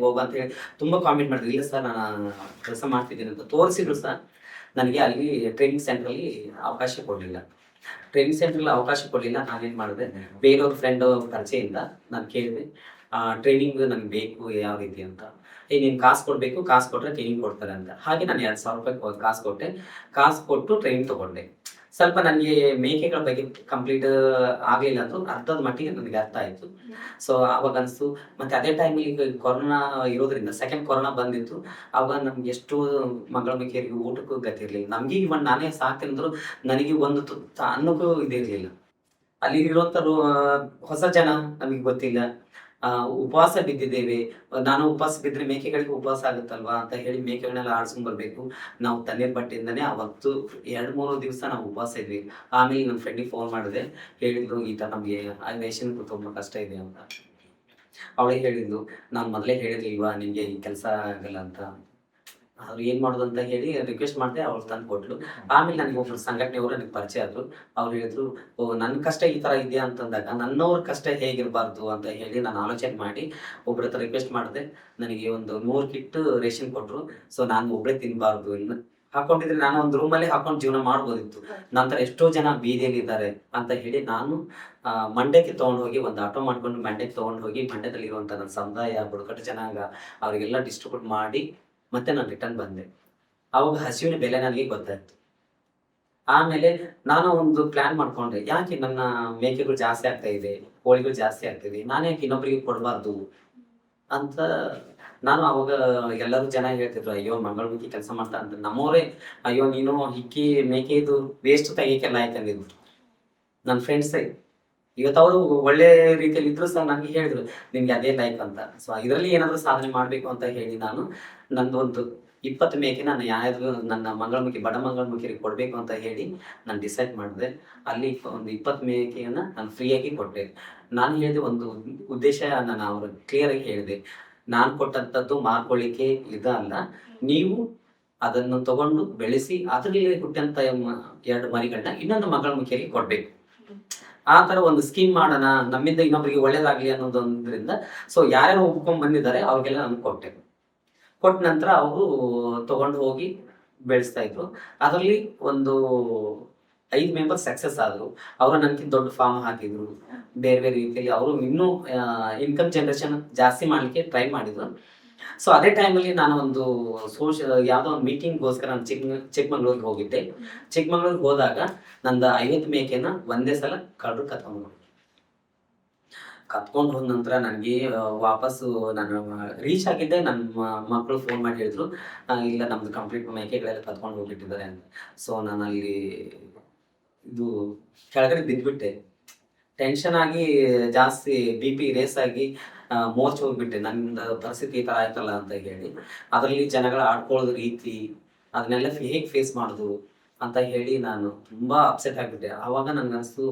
ಹೋಗು ಅಂತ ಹೇಳಿ ತುಂಬಾ ಕಾಮೆಂಟ್ ಮಾಡಿದ್ರು. ಇಲ್ಲ ಸರ್ ನಾನು ಕೆಲಸ ಮಾಡ್ತಿದ್ದೀನಿ ಅಂತ ತೋರಿಸಿದ್ರು ಸರ್. ನನಗೆ ಅಲ್ಲಿ ಟ್ರೈನಿಂಗ್ ಸೆಂಟ್ರಲ್ಲಿ ಅವಕಾಶ ಕೊಡಲಿಲ್ಲ. ಟ್ರೈನಿಂಗ್ ಸೆಂಟ್ರಲ್ಲಿ ಅವಕಾಶ ಕೊಡಲಿಲ್ಲ. ನಾನೇನು ಮಾಡಿದೆ, ಬೇರೆಯವ್ರ ಫ್ರೆಂಡ್ ಪರಿಚಯದಿಂದ ನಾನು ಕೇಳಿದೆ, ಟ್ರೈನಿಂಗ್ ನನಗೆ ಬೇಕು ಯಾವ ರೀತಿ ಅಂತ. ನೀನು ಕಾಸು ಕೊಡಬೇಕು, ಕಾಸು ಕೊಟ್ಟರೆ ಟ್ರೈನಿಂಗ್ ಕೊಡ್ತಾರೆ ಅಂತ. ಹಾಗೆ ನಾನು 2,000 ರೂಪಾಯಿ ಕಾಸು ಕೊಟ್ಟೆ. ಕಾಸು ಕೊಟ್ಟು ಟ್ರೈನಿಂಗ್ ತೊಗೊಂಡೆ. ಸ್ವಲ್ಪ ನನಗೆ ಮೇಕೆಗಳ ಬಗ್ಗೆ ಕಂಪ್ಲೀಟ್ ಆಗಲಿಲ್ಲ ಅಂದರೂ ಅರ್ಧದ ಮಟ್ಟಿಗೆ ನನಗೆ ಅರ್ಥ ಆಯಿತು. ಸೊ ಅವಾಗ ಅನಿಸ್ತು. ಮತ್ತು ಅದೇ ಟೈಮಿಗೆ ಕೊರೋನಾ ಇರೋದ್ರಿಂದ ಸೆಕೆಂಡ್ ಕೊರೋನಾ ಬಂದಿತ್ತು. ಆವಾಗ ನಮ್ಗೆ ಎಷ್ಟು ಮಂಗಳಮುಖಿಯರಿಗೆ ಊಟಕ್ಕೂ ಗತಿ ಇರಲಿಲ್ಲ. ನಮಗೆ ಇವನ್ ನಾನೇ ಸಾಕ್ತೇನೆಂದ್ರು ನನಗೆ ಒಂದು ತುತ್ತ ಅನ್ನಕ್ಕೂ ಇದಿರಲಿಲ್ಲ. ಅಲ್ಲಿ ಇರುವಂಥವ್ರು ಹೊಸ ಜನ, ನಮಗೆ ಗೊತ್ತಿಲ್ಲ. ಉಪವಾಸ ಬಿದ್ದಿದ್ದೇವೆ. ನಾನು ಉಪವಾಸ ಬಿದ್ದರೆ ಮೇಕೆಗಳಿಗೆ ಉಪವಾಸ ಆಗುತ್ತಲ್ವಾ ಅಂತ ಹೇಳಿ ಮೇಕೆಗಳನ್ನೆಲ್ಲ ಆಡ್ಸ್ಕೊಂಡ್ ಬರಬೇಕು. ನಾವು ತಣ್ಣೀರ್ ಬಟ್ಟೆಯಿಂದನೇ ಅವತ್ತು 2-3 ದಿವಸ ನಾವು ಉಪವಾಸ ಇದ್ವಿ. ಆಮೇಲೆ ನನ್ನ ಫ್ರೆಂಡಿಗೆ ಫೋನ್ ಮಾಡಿದೆ, ಹೇಳಿದ್ರು ಈ ಥರ ನಮಗೆ ರೇಷನ್ ತುಂಬ ಕಷ್ಟ ಇದೆ ಅಂತ. ಅವಳಿಗೆ ಹೇಳಿದ್ಲು, ನಾನು ಮೊದಲೇ ಹೇಳಿರ್ಲಿಲ್ವಾ ನಿಮಗೆ ಈ ಕೆಲಸ ಆಗಲ್ಲ ಅಂತ. ಅವ್ರು ಏನು ಮಾಡೋದು ಅಂತ ಹೇಳಿ ರಿಕ್ವೆಸ್ಟ್ ಮಾಡಿದೆ, ಅವ್ರು ತಂದು ಕೊಟ್ಲು. ಆಮೇಲೆ ನನಗೆ ಒಬ್ಬರು ಸಂಘಟನೆಯವರು ನನಗೆ ಪರಿಚಯ ಆದರು. ಅವ್ರು ಹೇಳಿದ್ರು, ನನ್ನ ಕಷ್ಟ ಈ ಥರ ಇದೆಯಾ ಅಂತಂದಾಗ ನನ್ನವ್ರ ಕಷ್ಟ ಹೇಗಿರಬಾರ್ದು ಅಂತ ಹೇಳಿ ನಾನು ಆಲೋಚನೆ ಮಾಡಿ ಒಬ್ರ ಹತ್ರ ರಿಕ್ವೆಸ್ಟ್ ಮಾಡಿದೆ. ನನಗೆ ಒಂದು 100 ಕಿಟ್ ರೇಷನ್ ಕೊಟ್ಟರು. ಸೊ ನಾನು ಒಬ್ಬಳೇ ತಿನ್ನಬಾರ್ದು, ಇನ್ನು ಹಾಕೊಂಡಿದ್ರೆ ನಾನು ಒಂದು ರೂಮಲ್ಲೇ ಹಾಕೊಂಡು ಜೀವನ ಮಾಡ್ಬೋದಿತ್ತು. ನಂತರ ಎಷ್ಟೋ ಜನ ಬೀದಿಯಲ್ಲಿ ಇದ್ದಾರೆ ಅಂತ ಹೇಳಿ ನಾನು ಮಂಡ್ಯಕ್ಕೆ ತೊಗೊಂಡೋಗಿ ಒಂದು ಆಟೋ ಮಾಡ್ಕೊಂಡು ಮಂಡ್ಯಕ್ಕೆ ತೊಗೊಂಡೋಗಿ ಮಂಡ್ಯದಲ್ಲಿರುವಂಥ ನನ್ನ ಸಮುದಾಯ ಬುಡಕಟ್ಟು ಜನಾಂಗ ಅವರಿಗೆಲ್ಲ ಡಿಸ್ಟ್ರಿಬ್ಯೂಟ್ ಮಾಡಿ ಮತ್ತೆ ನಾನು ರಿಟರ್ನ್ ಬಂದೆ. ಆವಾಗ ಹಸಿವಿನ ಬೆಲೆ ನನಗೆ ಗೊತ್ತಾಯ್ತು. ಆಮೇಲೆ ನಾನು ಒಂದು ಪ್ಲಾನ್ ಮಾಡ್ಕೊಂಡೆ, ಯಾಕೆ ನನ್ನ ಮೇಕೆಗಳು ಜಾಸ್ತಿ ಆಗ್ತಾ ಇದೆ, ಕೋಳಿಗಳು ಜಾಸ್ತಿ ಆಗ್ತಿದೆ, ನಾನು ಯಾಕೆ ಇನ್ನೊಬ್ಬರಿಗೆ ಕೊಡಬಾರ್ದು ಅಂತ ನಾನು ಅವಾಗ ಎಲ್ಲರೂ ಜನ ಹೇಳ್ತಿದ್ರು, ಅಯ್ಯೋ ಮಂಗಳಮುಖಿ ಕೆಲಸ ಮಾಡ್ತಾ ಅಂತ. ನಮ್ಮವರೇ ಅಯ್ಯೋ ನೀನು ಹಿಕ್ಕಿ ಮೇಕೆ ಇದು ವೇಸ್ಟ್ ತೆಗಿಯಕ್ಕೆಲ್ಲ ಆಯ್ತಂದಿದ್ರು ನನ್ನ ಫ್ರೆಂಡ್ಸೇ. ಇವತ್ತು ಅವರು ಒಳ್ಳೆ ರೀತಿಯಲ್ಲಿ ಇದ್ರು ಸಹ ನನಗೆ ಹೇಳಿದ್ರು ನಿಮ್ಗೆ ಅದೇ ಲೈಕ್ ಅಂತ. ಸೊ ಇದರಲ್ಲಿ ಏನಾದರೂ ಸಾಧನೆ ಮಾಡಬೇಕು ಅಂತ ಹೇಳಿ ನಾನು ನಂದೊಂದು 20 ಮೇಕೆ ನಾನು ಯಾರು ನನ್ನ ಮಂಗಳಮುಖಿ ಬಡ ಮಂಗಳಮುಖಿಯರಿಗೆ ಕೊಡಬೇಕು ಅಂತ ಹೇಳಿ ನಾನು ಡಿಸೈಡ್ ಮಾಡಿದೆ. ಅಲ್ಲಿ ಒಂದು 20 ಮೇಕೆಯನ್ನು ನಾನು ಫ್ರೀಯಾಗಿ ಕೊಟ್ಟೆ. ನಾನು ಹೇಳಿದೆ ಒಂದು ಉದ್ದೇಶ, ನಾನು ಅವರು ಕ್ಲಿಯರಾಗಿ ಹೇಳಿದೆ, ನಾನು ಕೊಟ್ಟಂಥದ್ದು ಮಾರ್ಕೊಳ್ಳಿಕ್ಕೆ ಇದಲ್ಲ, ನೀವು ಅದನ್ನು ತಗೊಂಡು ಬೆಳೆಸಿ ಅದರಲ್ಲಿ ಹುಟ್ಟಂತ 2 ಮರಿಗಳನ್ನ ಇನ್ನೊಂದು ಮಂಗಳಮುಖಿಯರಿಗೆ ಕೊಡಬೇಕು. ಆ ಥರ ಒಂದು ಸ್ಕೀಮ್ ಮಾಡೋಣ, ನಮ್ಮಿಂದ ಇನ್ನೊಬ್ಬರಿಗೆ ಒಳ್ಳೇದಾಗಲಿ ಅನ್ನೋದೊಂದ್ರಿಂದ. ಸೊ ಯಾರ್ಯಾರು ಒಪ್ಕೊಂಡ್ ಬಂದಿದ್ದಾರೆ ಅವ್ರಿಗೆಲ್ಲ ನಾನು ಕೊಟ್ಟೆ. ಕೊಟ್ಟ ನಂತರ ಅವರು ತಗೊಂಡು ಹೋಗಿ ಬೆಳೆಸ್ತಾ ಇದ್ರು. ಅದರಲ್ಲಿ ಒಂದು 5 ಮೆಂಬರ್ಸ್ ಸಕ್ಸಸ್ ಆದರು. ಅವರು ನನಗಿಂತ ದೊಡ್ಡ ಫಾರ್ಮ್ ಹಾಕಿದ್ರು. ಬೇರೆ ಬೇರೆ ರೀತಿಯಲ್ಲಿ ಅವರು ಇನ್ನೂ ಇನ್ಕಮ್ ಜನರೇಷನ್ ಜಾಸ್ತಿ ಮಾಡಲಿಕ್ಕೆ ಟ್ರೈ ಮಾಡಿದ್ರು. ಸೊ ಅದೇ ಟೈಮಲ್ಲಿ ನಾನು ಒಂದು ಯಾವುದೋ ಒಂದು ಮೀಟಿಂಗ್ಗೋಸ್ಕರ ನಾನು ಚಿಕ್ಕಮಂಗ್ಳೂರಿಗೆ ಹೋಗಿದ್ದೆ. ಚಿಕ್ಕಮಂಗ್ಳೂರಿಗೆ ಹೋದಾಗ ನಂದು 50 ಮೇಕೆನ ಒಂದೇ ಸಲ ಕಳ್ಳರು ಕತ್ಕೊಂಡು ಹೋದ ನಂತರ ನನಗೆ ವಾಪಸ್ಸು ನಾನು ರೀಚ್ ಆಗಿದ್ದೆ. ನನ್ನ ಮಕ್ಕಳು ಫೋನ್ ಮಾಡಿ ಹೇಳಿದ್ರು, ಇಲ್ಲ ನಮ್ದು ಕಂಪ್ಲೀಟ್ ಮೇಕೆಗಳೆಲ್ಲ ಕತ್ಕೊಂಡು ಹೋಗ್ಬಿಟ್ಟಿದ್ದಾರೆ ಅಂತ. ಸೊ ನಾನು ಅಲ್ಲಿ ಇದು ಕೆಳಗಡೆ ಬಿದ್ದುಬಿಟ್ಟೆ. ಟೆನ್ಷನ್ ಆಗಿ ಜಾಸ್ತಿ BP ರೇಸ್ ಆಗಿ ಮೋರ್ಚ್ ಹೋಗ್ಬಿಟ್ಟೆ. ನನ್ನ ಪರಿಸ್ಥಿತಿ ಈ ಥರ ಆಯ್ತಲ್ಲ ಅಂತ ಹೇಳಿ. ಅದರಲ್ಲಿ ಜನಗಳ ಆಡ್ಕೊಳ್ಳೋದು ರೀತಿ ಅದನ್ನೆಲ್ಲ ಹೇಗೆ ಫೇಸ್ ಮಾಡೋದು ಅಂತ ಹೇಳಿ ನಾನು ತುಂಬಾ ಅಪ್ಸೆಟ್ ಆಗಿಬಿಟ್ಟೆ. ಆವಾಗ ನನ್ಗೆ ಅನಿಸ್ತು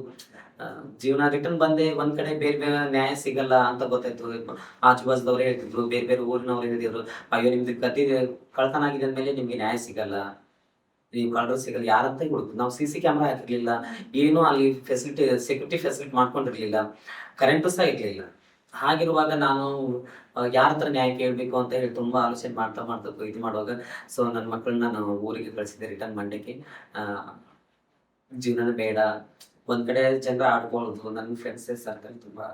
ಜೀವನ ರಿಟರ್ನ್ ಬಂದೆ, ಒಂದ್ ಕಡೆ ಬೇರೆ ಬೇರೆ ನ್ಯಾಯ ಸಿಗಲ್ಲ ಅಂತ ಗೊತ್ತಾಯ್ತು. ಆಜು ಬಾಜುದವ್ರು ಹೇಳ್ತಿದ್ರು, ಬೇರೆ ಬೇರೆ ಊರಿನವ್ರು ಹೇಳಿದ್ರು, ಅಯ್ಯೋ ನಿಮ್ದು ಗದ್ದೆ ಕಳ್ತನ ಆಗಿದೆ ಅಂದ್ಮೇಲೆ ನಿಮ್ಗೆ ನ್ಯಾಯ ಸಿಗಲ್ಲ, ನೀವು ಕಳ್ಳರು ಸಿಗಲ್ಲ, ಯಾರಂತ ಹುಡುಕ್ತು. ನಾವು CC ಕ್ಯಾಮ್ರಾ ಹಾಕಿರ್ಲಿಲ್ಲ, ಏನು ಅಲ್ಲಿ ಫೆಸಿಲಿಟಿ ಸೆಕ್ಯೂರಿಟಿ ಫೆಸಿಲಿಟಿ ಮಾಡ್ಕೊಂಡಿರ್ಲಿಲ್ಲ, ಕರೆಂಟು ಸಹ ಇರ್ಲಿಲ್ಲ. ಹಾಗಿರುವಾಗ ನಾನು ಯಾರ ಹತ್ರ ನ್ಯಾಯ ಕೇಳಬೇಕು ಅಂತ ಹೇಳಿ ತುಂಬಾ ಆಲೋಚನೆ ಮಾಡ್ತಾ ಮಾಡ್ತಾ ಇದು ಮಾಡುವಾಗ ಸೊ ನನ್ನ ಮಕ್ಕಳನ್ನ ನಾನು ಊರಿಗೆ ಕಳಿಸಿದ್ದೆ ರಿಟರ್ನ್ ಮಂಡ್ಯಕ್ಕೆ. ಜೀವನ ಬೇಡ, ಒಂದ್ ಕಡೆ ಜನರ ಆಡ್ಕೊಳ್ಳೋದು, ನನ್ನ ಫ್ರೆಂಡ್ಸ್ ಸರ್ಕಲ್ ತುಂಬಾ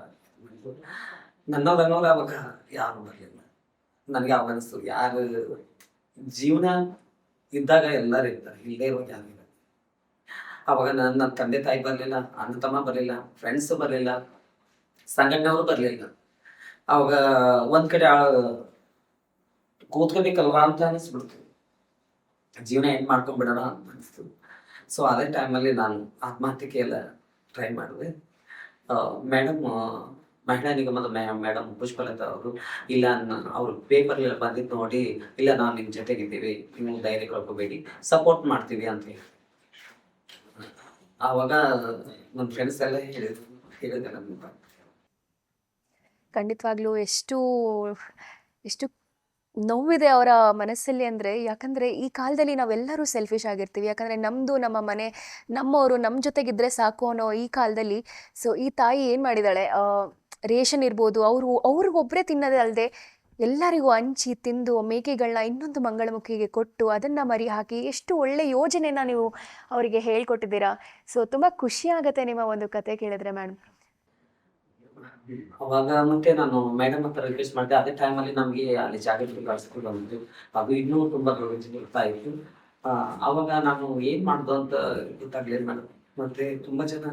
ನನ್ನವ್ರು ಅವಾಗ ಯಾರು ಬರ್ಲಿಲ್ಲ. ನನಗೆ ಅವಾಗ ಅನಿಸ್ತು, ಯಾರು ಜೀವನ ಇದ್ದಾಗ ಎಲ್ಲರೂ ಇರ್ತಾರೆ, ಇಲ್ಲೇ ಇರುವಾಗ ಯಾರು ಇಲ್ಲ. ಅವಾಗ ನನ್ನ ತಂದೆ ತಾಯಿ ಬರ್ಲಿಲ್ಲ, ಅಣ್ಣ ತಮ್ಮ ಬರ್ಲಿಲ್ಲ, ಫ್ರೆಂಡ್ಸ್ ಬರ್ಲಿಲ್ಲ, ಸಂಘಟನೆಯವರು ಬರ್ಲಿಲ್ಲ. ಅವಾಗ ಒಂದ್ ಕಡೆ ಕೂತ್ಕೋಬೇಕಲ್ವಾ ಅಂತ ಅನಿಸ್ಬಿಡ್ತು, ಜೀವನ ಎಂಡ್ ಮಾಡ್ಕೊಂಡ್ಬಿಡೋಣ ಅಂತ ಅನಿಸ್ತು. ಸೊ ಅದೇ ಟೈಮಲ್ಲಿ ನಾನು ಆತ್ಮಹತ್ಯೆಗೆ ಎಲ್ಲ ಟ್ರೈ ಮಾಡಿದೆ. ಮೇಡಮ್ ಮಹಿಳಾ ನಿಗಮದ ಮೇಡಮ್ ಪುಷ್ಪಲತಾ ಅವರು, ಇಲ್ಲ ಅವ್ರು ಪೇಪರ್ಲೆಲ್ಲ ಬಂದಿದ್ದು ನೋಡಿ, ಇಲ್ಲ ನಾವು ನಿಮ್ಮ ಜೊತೆಗಿದ್ದೀವಿ, ನೀವು ಧೈರ್ಯ ಕಳ್ಕೊಬೇಡಿ, ಸಪೋರ್ಟ್ ಮಾಡ್ತೀವಿ ಅಂತ ಹೇಳಿ. ಆವಾಗ ನನ್ನ ಫ್ರೆಂಡ್ಸ್ ಎಲ್ಲ ಹೇಳಿದೆ ನಮ್ಗೆ. ಖಂಡಿತವಾಗ್ಲೂ ಎಷ್ಟು ಎಷ್ಟು ನೋವಿದೆ ಅವರ ಮನಸ್ಸಲ್ಲಿ ಅಂದರೆ, ಯಾಕಂದರೆ ಈ ಕಾಲದಲ್ಲಿ ನಾವೆಲ್ಲರೂ ಸೆಲ್ಫಿಶ್ ಆಗಿರ್ತೀವಿ. ಯಾಕಂದರೆ ನಮ್ಮದು ನಮ್ಮ ಮನೆ, ನಮ್ಮವರು ನಮ್ಮ ಜೊತೆಗಿದ್ರೆ ಸಾಕು ಅನ್ನೋ ಈ ಕಾಲದಲ್ಲಿ ಸೊ ಈ ತಾಯಿ ಏನು ಮಾಡಿದ್ದಾಳೆ, ರೇಷನ್ ಇರ್ಬೋದು, ಅವ್ರಿಗೊಬ್ಬರೇ ತಿನ್ನೋದೇ ಅಲ್ಲದೆ ಎಲ್ಲರಿಗೂ ಹಂಚಿ ತಿಂದು ಮೇಕೆಗಳನ್ನ ಇನ್ನೊಂದು ಮಂಗಳಮುಖಿಗೆ ಕೊಟ್ಟು ಅದನ್ನು ಮರಿ ಹಾಕಿ ಎಷ್ಟು ಒಳ್ಳೆ ಯೋಜನೆನ ನೀವು ಅವರಿಗೆ ಹೇಳ್ಕೊಟ್ಟಿದ್ದೀರಾ. ಸೊ ತುಂಬ ಖುಷಿ ಆಗುತ್ತೆ ನಿಮ್ಮ ಒಂದು ಕತೆ ಕೇಳಿದ್ರೆ ಮೇಡಮ್. ಅವಾಗ ಮತ್ತೆ ನಾನು ಮೇಡಮ್ ಹತ್ರ ರಿಕ್ವೆಸ್ಟ್ ಮಾಡಿದೆ. ಅದೇ ಟೈಮಲ್ಲಿ ನಮಗೆ ಅಲ್ಲಿ ಜಾಗೃತಿ ಕಳಿಸ್ಕೊಂಡು ಬಂತು, ಅದು ಇನ್ನೂ ತುಂಬಾ ದೊಡ್ಡ ಇತ್ತು. ಅವಾಗ ನಾನು ಏನ್ ಮಾಡ್ದು ಅಂತ ಗೊತ್ತಾಗ್ಲಿಲ್ಲ ಮೇಡಮ್. ಮತ್ತೆ ತುಂಬಾ ಜನ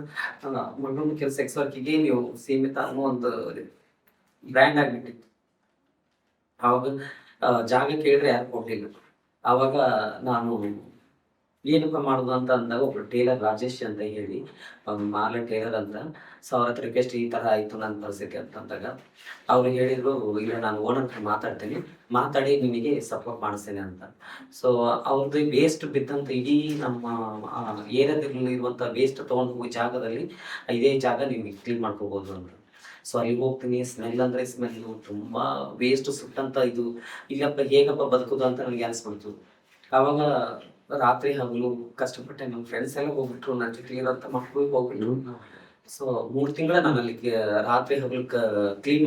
ಮಂಗಳಮುಖಿ ಸೆಕ್ಸ್ ವರ್ಕಿಗೆ ನೀವು ಸೀಮಿತ ಅನ್ನೋ ಒಂದು ಬ್ರ್ಯಾಂಡ್ ಆಗ್ಬಿಟ್ಟಿತ್ತು. ಅವಾಗ ಜಾಗ ಕೇಳಿದ್ರೆ ಯಾರು ಕೊಡ್ಲಿಲ್ಲ. ಅವಾಗ ನಾನು ಏನಪ್ಪ ಮಾಡುದು ಅಂತ ಅಂದಾಗ ಒಬ್ರು ಟೇಲರ್ ರಾಜೇಶ್ ಅಂತ ಹೇಳಿ ಮಾಲೆ ಟೇಲರ್ ಅಂತ, ಸೊ ಅವ್ರ ಹತ್ರ ರಿಕ್ವೆಸ್ಟ್ ಈ ತರ ಆಯ್ತು ನನ್ನ ಪರಿಸ್ಥಿತಿ ಅಂತ ಅಂದಾಗ ಅವ್ರು ಹೇಳಿದ್ರು, ಇಲ್ಲ ನಾನು ಓನರ್ ಹತ್ರ ಮಾತಾಡ್ತೇನೆ, ಮಾತಾಡಿ ನಿಮಗೆ ಸಪೋರ್ಟ್ ಮಾಡಿಸ್ತೇನೆ ಅಂತ. ಸೊ ಅವ್ರದ್ದು ವೇಸ್ಟ್ ಬಿದ್ದಂತ ಇಡೀ ನಮ್ಮ ಏರಿಯಾದಲ್ಲಿ ಇರುವಂತ ವೇಸ್ಟ್ ತಗೊಂಡು ಹೋಗಿ ಜಾಗದಲ್ಲಿ ಇದೇ ಜಾಗ ನಿಮ್ಗೆ ಕ್ಲೀನ್ ಮಾಡ್ಕೋಬಹುದು ಅಂತ. ಸೊ ಅಲ್ಲಿ ಹೋಗ್ತೀನಿ, ಸ್ಮೆಲ್ ಅಂದ್ರೆ ಸ್ಮೆಲ್, ತುಂಬಾ ವೇಸ್ಟ್ ಸುಟ್ಟಂತ ಇದು, ಇಲ್ಲಪ್ಪ ಹೇಗಪ್ಪ ಬದುಕುದು ಅಂತ ನನಗೆ ಅನ್ಸ್ಬಿಡ್ತು. ಅವಾಗ ರಾತ್ರಿ ಹಗಲು ಕಷ್ಟಪಟ್ಟೆ. ನಮ್ಮ ಫ್ರೆಂಡ್ಸ್ ಎಲ್ಲ ಹೋಗ್ಬಿಟ್ರು, ನನ್ನ ಜೊತೆ ಇರೋಂಥ ಮಕ್ಕಳು ಹೋಗ್ಬಿಟ್ರು. ಸೊ 3 ತಿಂಗಳ ನಾನು ಅಲ್ಲಿ ರಾತ್ರಿ ಹಗಲು ಕ್ಲೀನ್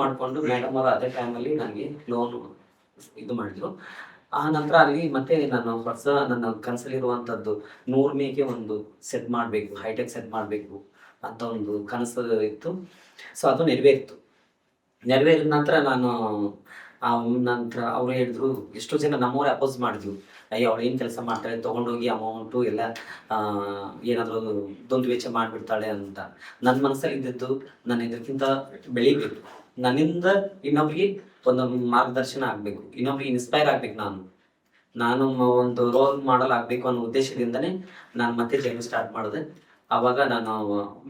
ಮಾಡ್ಕೊಂಡು ಮೇಡಮ್ ಅವರು ಅದೇ ಟೈಮಲ್ಲಿ ನನಗೆ ಲೋನ್ ಇದು ಮಾಡಿದ್ರು. ಆ ನಂತರ ಅಲ್ಲಿ ಮತ್ತೆ ನನ್ನ ಕನಸಲ್ಲಿರುವಂಥದ್ದು 100 ಮೇಕೆ ಒಂದು ಸೆಟ್ ಮಾಡಬೇಕು, ಹೈಟೆಕ್ ಸೆಟ್ ಮಾಡಬೇಕು ಅಂತ ಒಂದು ಕನಸು ಇತ್ತು. ಸೊ ಅದು ನೆರವೇರಿದ ನಂತರ ನಂತರ ಅವ್ರು ಹೇಳಿದ್ರು, ಎಷ್ಟೋ ಜನ ನಮ್ಮವರೇ ಅಪೋಸ್ ಮಾಡಿದ್ರು, ಅಯ್ಯೋ ಅವಳು ಏನು ಕೆಲಸ ಮಾಡ್ತಾಳೆ, ತೊಗೊಂಡೋಗಿ ಅಮೌಂಟು ಎಲ್ಲ ಏನಾದರೂ ದುಂದು ವೆಚ್ಚ ಮಾಡಿಬಿಡ್ತಾಳೆ ಅಂತ. ನನ್ನ ಮನಸ್ಸಲ್ಲಿ ಇದ್ದಿದ್ದು, ನಾನು ಇದಕ್ಕಿಂತ ಬೆಳಿಬೇಕು, ನನ್ನಿಂದ ಇನ್ನೊಬ್ರಿಗೆ ಒಂದು ಮಾರ್ಗದರ್ಶನ ಆಗಬೇಕು, ಇನ್ನೊಬ್ರಿಗೆ ಇನ್ಸ್ಪೈರ್ ಆಗ್ಬೇಕು, ನಾನು ಒಂದು ರೋಲ್ ಮಾಡಲ್ ಆಗಬೇಕು ಅನ್ನೋ ಉದ್ದೇಶದಿಂದನೇ ನಾನು ಮತ್ತೆ ಜರ್ನಿ ಸ್ಟಾರ್ಟ್ ಮಾಡಿದೆ. ಆವಾಗ ನಾನು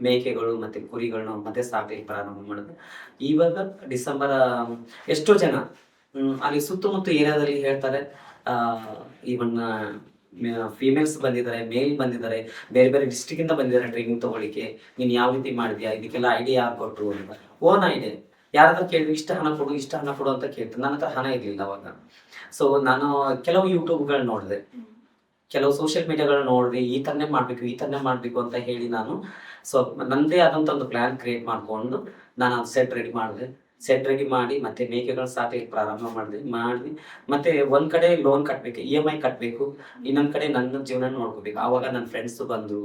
ಮೇಕೆಗಳು ಮತ್ತು ಕುರಿಗಳನ್ನ ಮತ್ತೆ ಸಾಕಲಿಕ್ಕೆ ಪ್ರಾರಂಭ ಮಾಡಿದೆ. ಇವಾಗ ಡಿಸೆಂಬರ್ ಎಷ್ಟೋ ಜನ ಅಲ್ಲಿ ಸುತ್ತಮುತ್ತ ಏರಿಯಾದಲ್ಲಿ ಹೇಳ್ತಾರೆ, ಈವನ್ ಫೀಮೇಲ್ಸ್ ಬಂದಿದ್ದಾರೆ, ಮೇಲ್ ಬಂದಿದ್ದಾರೆ, ಬೇರೆ ಬೇರೆ ಡಿಸ್ಟ್ರಿಕ್ಟಿಂದ ಬಂದಿದ್ದಾರೆ ಟ್ರೈನಿಂಗ್ ತಗೊಳ್ಳಿಕ್ಕೆ. ನೀನು ಯಾವ ರೀತಿ ಮಾಡಿದ್ಯಾ, ಇದಕ್ಕೆಲ್ಲ ಐಡಿಯಾ ಯಾರು ಕೊಟ್ಟರು ಅಂತ. ಓನ್ ಐಡಿಯಾ ಯಾರಾದ್ರೂ ಕೇಳಿದ್ರು, ಇಷ್ಟ ಹಣ ಕೊಡು ಅಂತ ಕೇಳ್ತಾರೆ. ನನ್ನ ಹತ್ರ ಹಣ ಇರಲಿಲ್ಲ ಅವಾಗ. ಸೊ ನಾನು ಕೆಲವು ಯೂಟ್ಯೂಬ್ಗಳು ನೋಡಿದೆ, ಕೆಲವು ಸೋಷಿಯಲ್ ಮೀಡಿಯಾಗಳನ್ನ ನೋಡಿದೆ, ಈ ಥರನೇ ಮಾಡಬೇಕು ಅಂತ ಹೇಳಿ ನಾನು ಸೊ ನನ್ನದೇ ಆದಂಥ ಒಂದು ಪ್ಲ್ಯಾನ್ ಕ್ರಿಯೇಟ್ ಮಾಡಿಕೊಂಡು ನಾನು ಅದು ಸೆಟ್ ರೆಡಿ ಮಾಡಿ ಮತ್ತೆ ಮೇಕೆಗಳನ್ನ ಸಾಕಲಿಕ್ಕೆ ಪ್ರಾರಂಭ ಮಾಡಿ ಮತ್ತೆ ಒಂದ್ ಕಡೆ ಲೋನ್ ಕಟ್ಟಬೇಕು, EMI ಕಟ್ಟಬೇಕು, ಇನ್ನೊಂದ್ ಕಡೆ ನನ್ನ ಜೀವನ ನೋಡ್ಕೋಬೇಕು. ಆವಾಗ ನನ್ನ ಫ್ರೆಂಡ್ಸ್ ಬಂದ್ರು,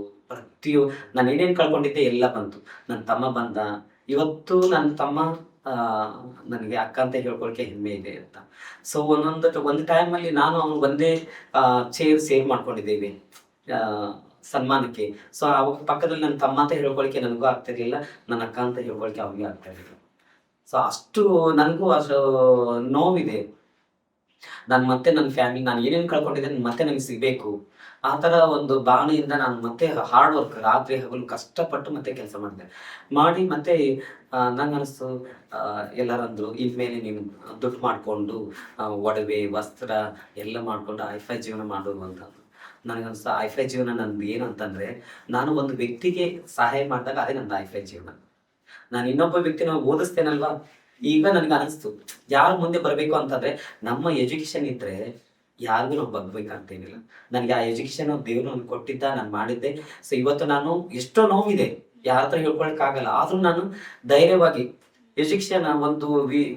ನಾನು ಏನೇನು ಕಳ್ಕೊಂಡಿದ್ದೆ ಎಲ್ಲ ಬಂತು. ನನ್ನ ತಮ್ಮ ಬಂದ, ಇವತ್ತು ನನ್ನ ತಮ್ಮ ನನಗೆ ಅಕ್ಕ ಅಂತ ಹೇಳ್ಕೊಳಕ್ಕೆ ಹೆಮ್ಮೆ ಇದೆ ಅಂತ. ಸೊ ಒಂದು ಟೈಮಲ್ಲಿ ನಾನು ಅವನು ಒಂದೇ ಚೇರ್ ಸೇವ್ ಮಾಡ್ಕೊಂಡಿದ್ದೇವೆ ಸನ್ಮಾನಕ್ಕೆ. ಸೊ ಅವಾಗ ಪಕ್ಕದಲ್ಲಿ ನನ್ನ ತಮ್ಮ ಅಂತ ಹೇಳ್ಕೊಳಕ್ಕೆ ನನಗೂ ಆಗ್ತಿರ್ಲಿಲ್ಲ, ನನ್ನ ಅಕ್ಕ ಅಂತ ಹೇಳ್ಕೊಳಕ್ಕೆ ಅವ್ರಿಗೆ ಆಗ್ತಾ ಇರಲಿಲ್ಲ. ಸೊ ಅಷ್ಟು ನನಗೂ ಅಷ್ಟು ನೋವಿದೆ. ಮತ್ತೆ ನನ್ನ ಫ್ಯಾಮಿಲಿ, ನಾನು ಏನೇನು ಕಳ್ಕೊಂಡಿದ್ದೇನೆ ಮತ್ತೆ ನನಗೆ ಸಿಗಬೇಕು, ಆ ಥರ ಒಂದು ಭಾವನೆಯಿಂದ ನಾನು ಮತ್ತೆ ಹಾರ್ಡ್ ವರ್ಕ್ ರಾತ್ರಿ ಹಗಲು ಕಷ್ಟಪಟ್ಟು ಮತ್ತೆ ಕೆಲಸ ಮಾಡಿ ಮತ್ತೆ ನಂಗೆ ಅನಿಸ್ತು, ಎಲ್ಲರಂದ್ರು ಇನ್ಮೇಲೆ ನೀವು ದುಡ್ಡು ಮಾಡಿಕೊಂಡು ಒಡವೆ ವಸ್ತ್ರ ಎಲ್ಲ ಮಾಡಿಕೊಂಡು ಹೈಫೈ ಜೀವನ ಮಾಡೋದು ಅಂತ. ನನಗನ್ಸ ಐಫೈ ಜೀವನ ನಂದು ಏನು ಅಂತಂದರೆ, ನಾನು ಒಂದು ವ್ಯಕ್ತಿಗೆ ಸಹಾಯ ಮಾಡಿದಾಗ ಅದೇ ನಂದು ಐಫೈ ಜೀವನ. ನಾನು ಇನ್ನೊಬ್ಬ ವ್ಯಕ್ತಿನ ಓದಿಸ್ತೇನಲ್ವಾ, ಈಗ ನನಗೆ ಅನಿಸ್ತು ಯಾರು ಮುಂದೆ ಬರಬೇಕು ಅಂತಂದರೆ ನಮ್ಮ ಎಜುಕೇಷನ್ ಇದ್ದರೆ ಯಾರಿಗೂ ನಾವು ಬಗ್ಬೇಕಂತೇನಿಲ್ಲ. ನನಗೆ ಆ ಎಜುಕೇಷನ್ ದೇವರು ನನಗೆ ಕೊಟ್ಟಿದ್ದ, ನಾನು ಮಾಡಿದ್ದೆ. ಸೊ ಇವತ್ತು ನಾನು ಎಷ್ಟೋ ನೋವಿದೆ, ಯಾರ ಹತ್ರ ಹೇಳ್ಕೊಳಕ್ಕಾಗಲ್ಲ, ಆದರೂ ನಾನು ಧೈರ್ಯವಾಗಿ ಎಜುಕೇಷನ್ ಒಂದು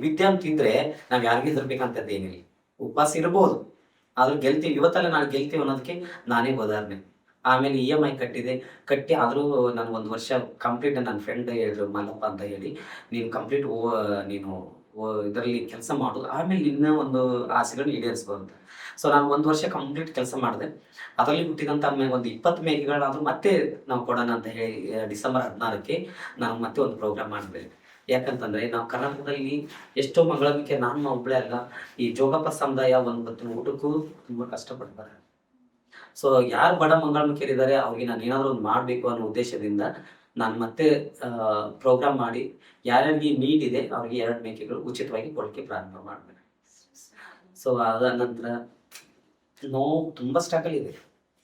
ವಿದ್ಯೆ ಅಂತಿದ್ರೆ ನಾವು ಯಾರಿಗೂ ಹೆದರ್ಬೇಕಂತದ್ದು ಏನಿಲ್ಲ. ಉಪವಾಸ ಇರ್ಬೋದು, ಆದ್ರೂ ಗೆಲ್ತೀವಿ, ಇವತ್ತಲ್ಲ ನಾಳೆ ಗೆಲ್ತೀವಿ ಅನ್ನೋದಕ್ಕೆ ನಾನೇ ಉದಾಹರಣೆ. ಆಮೇಲೆ EMI ಕಟ್ಟಿ ಆದರೂ ನಾನು 1 ವರ್ಷ ಕಂಪ್ಲೀಟ್, ನನ್ನ ಫ್ರೆಂಡ್ ಹೇಳಿದ್ರು ಮಲ್ಲಪ್ಪ ಅಂತ ಹೇಳಿ, ನೀನು ಕಂಪ್ಲೀಟ್ ನೀನು ಇದರಲ್ಲಿ ಕೆಲಸ ಮಾಡು, ಆಮೇಲೆ ನಿನ್ನ ಒಂದು ಆಸೆಗಳನ್ನ ಈಡೇರಿಸ್ಬೋದು ಅಂತ. ಸೊ ನಾನು 1 ವರ್ಷ ಕಂಪ್ಲೀಟ್ ಕೆಲಸ ಮಾಡಿದೆ. ಅದರಲ್ಲಿ ಹುಟ್ಟಿದಂಥ ಒಂದು 20 ಮೇಕೆಗಳಾದರೂ ಮತ್ತೆ ನಾವು ಕೊಡೋಣ ಅಂತ ಹೇಳಿ ಡಿಸೆಂಬರ್ 16ಕ್ಕೆ ನಾನು ಮತ್ತೆ ಒಂದು ಪ್ರೋಗ್ರಾಮ್ ಮಾಡಿದೆ. ಯಾಕಂತಂದರೆ ನಾವು ಕರ್ನಾಟಕದಲ್ಲಿ ಎಷ್ಟೋ ಮಂಗಳಮಿಕೆ, ನಾನು ಒಬ್ಬಳೇ ಅಲ್ಲ, ಈ ಜೋಗಪ್ಪ ಸಮುದಾಯ ಒಂದು ಊಟಕ್ಕೂ ತುಂಬ ಕಷ್ಟಪಡ್ತಾರೆ. ಸೊ ಯಾರು ಬಡ ಮಂಗಳಮುಖಿಯರಿದ್ದಾರೆ ಅವ್ರಿಗೆ ನಾನು ಏನಾದರೂ ಒಂದು ಮಾಡಬೇಕು ಅನ್ನೋ ಉದ್ದೇಶದಿಂದ ನಾನು ಮತ್ತೆ ಪ್ರೋಗ್ರಾಮ್ ಮಾಡಿ ಯಾರ್ಯಾರಿಗೆ ನೀಡ್ ಇದೆ ಅವ್ರಿಗೆ 2 ಮೇಕೆಗಳು ಉಚಿತವಾಗಿ ಕೊಡೋಕ್ಕೆ ಪ್ರಾರಂಭ ಮಾಡಿದೆ. ಸೊ ಅದ ನಂತರ ನೋವು ತುಂಬ ಸ್ಟ್ರಗಲ್ ಇದೆ.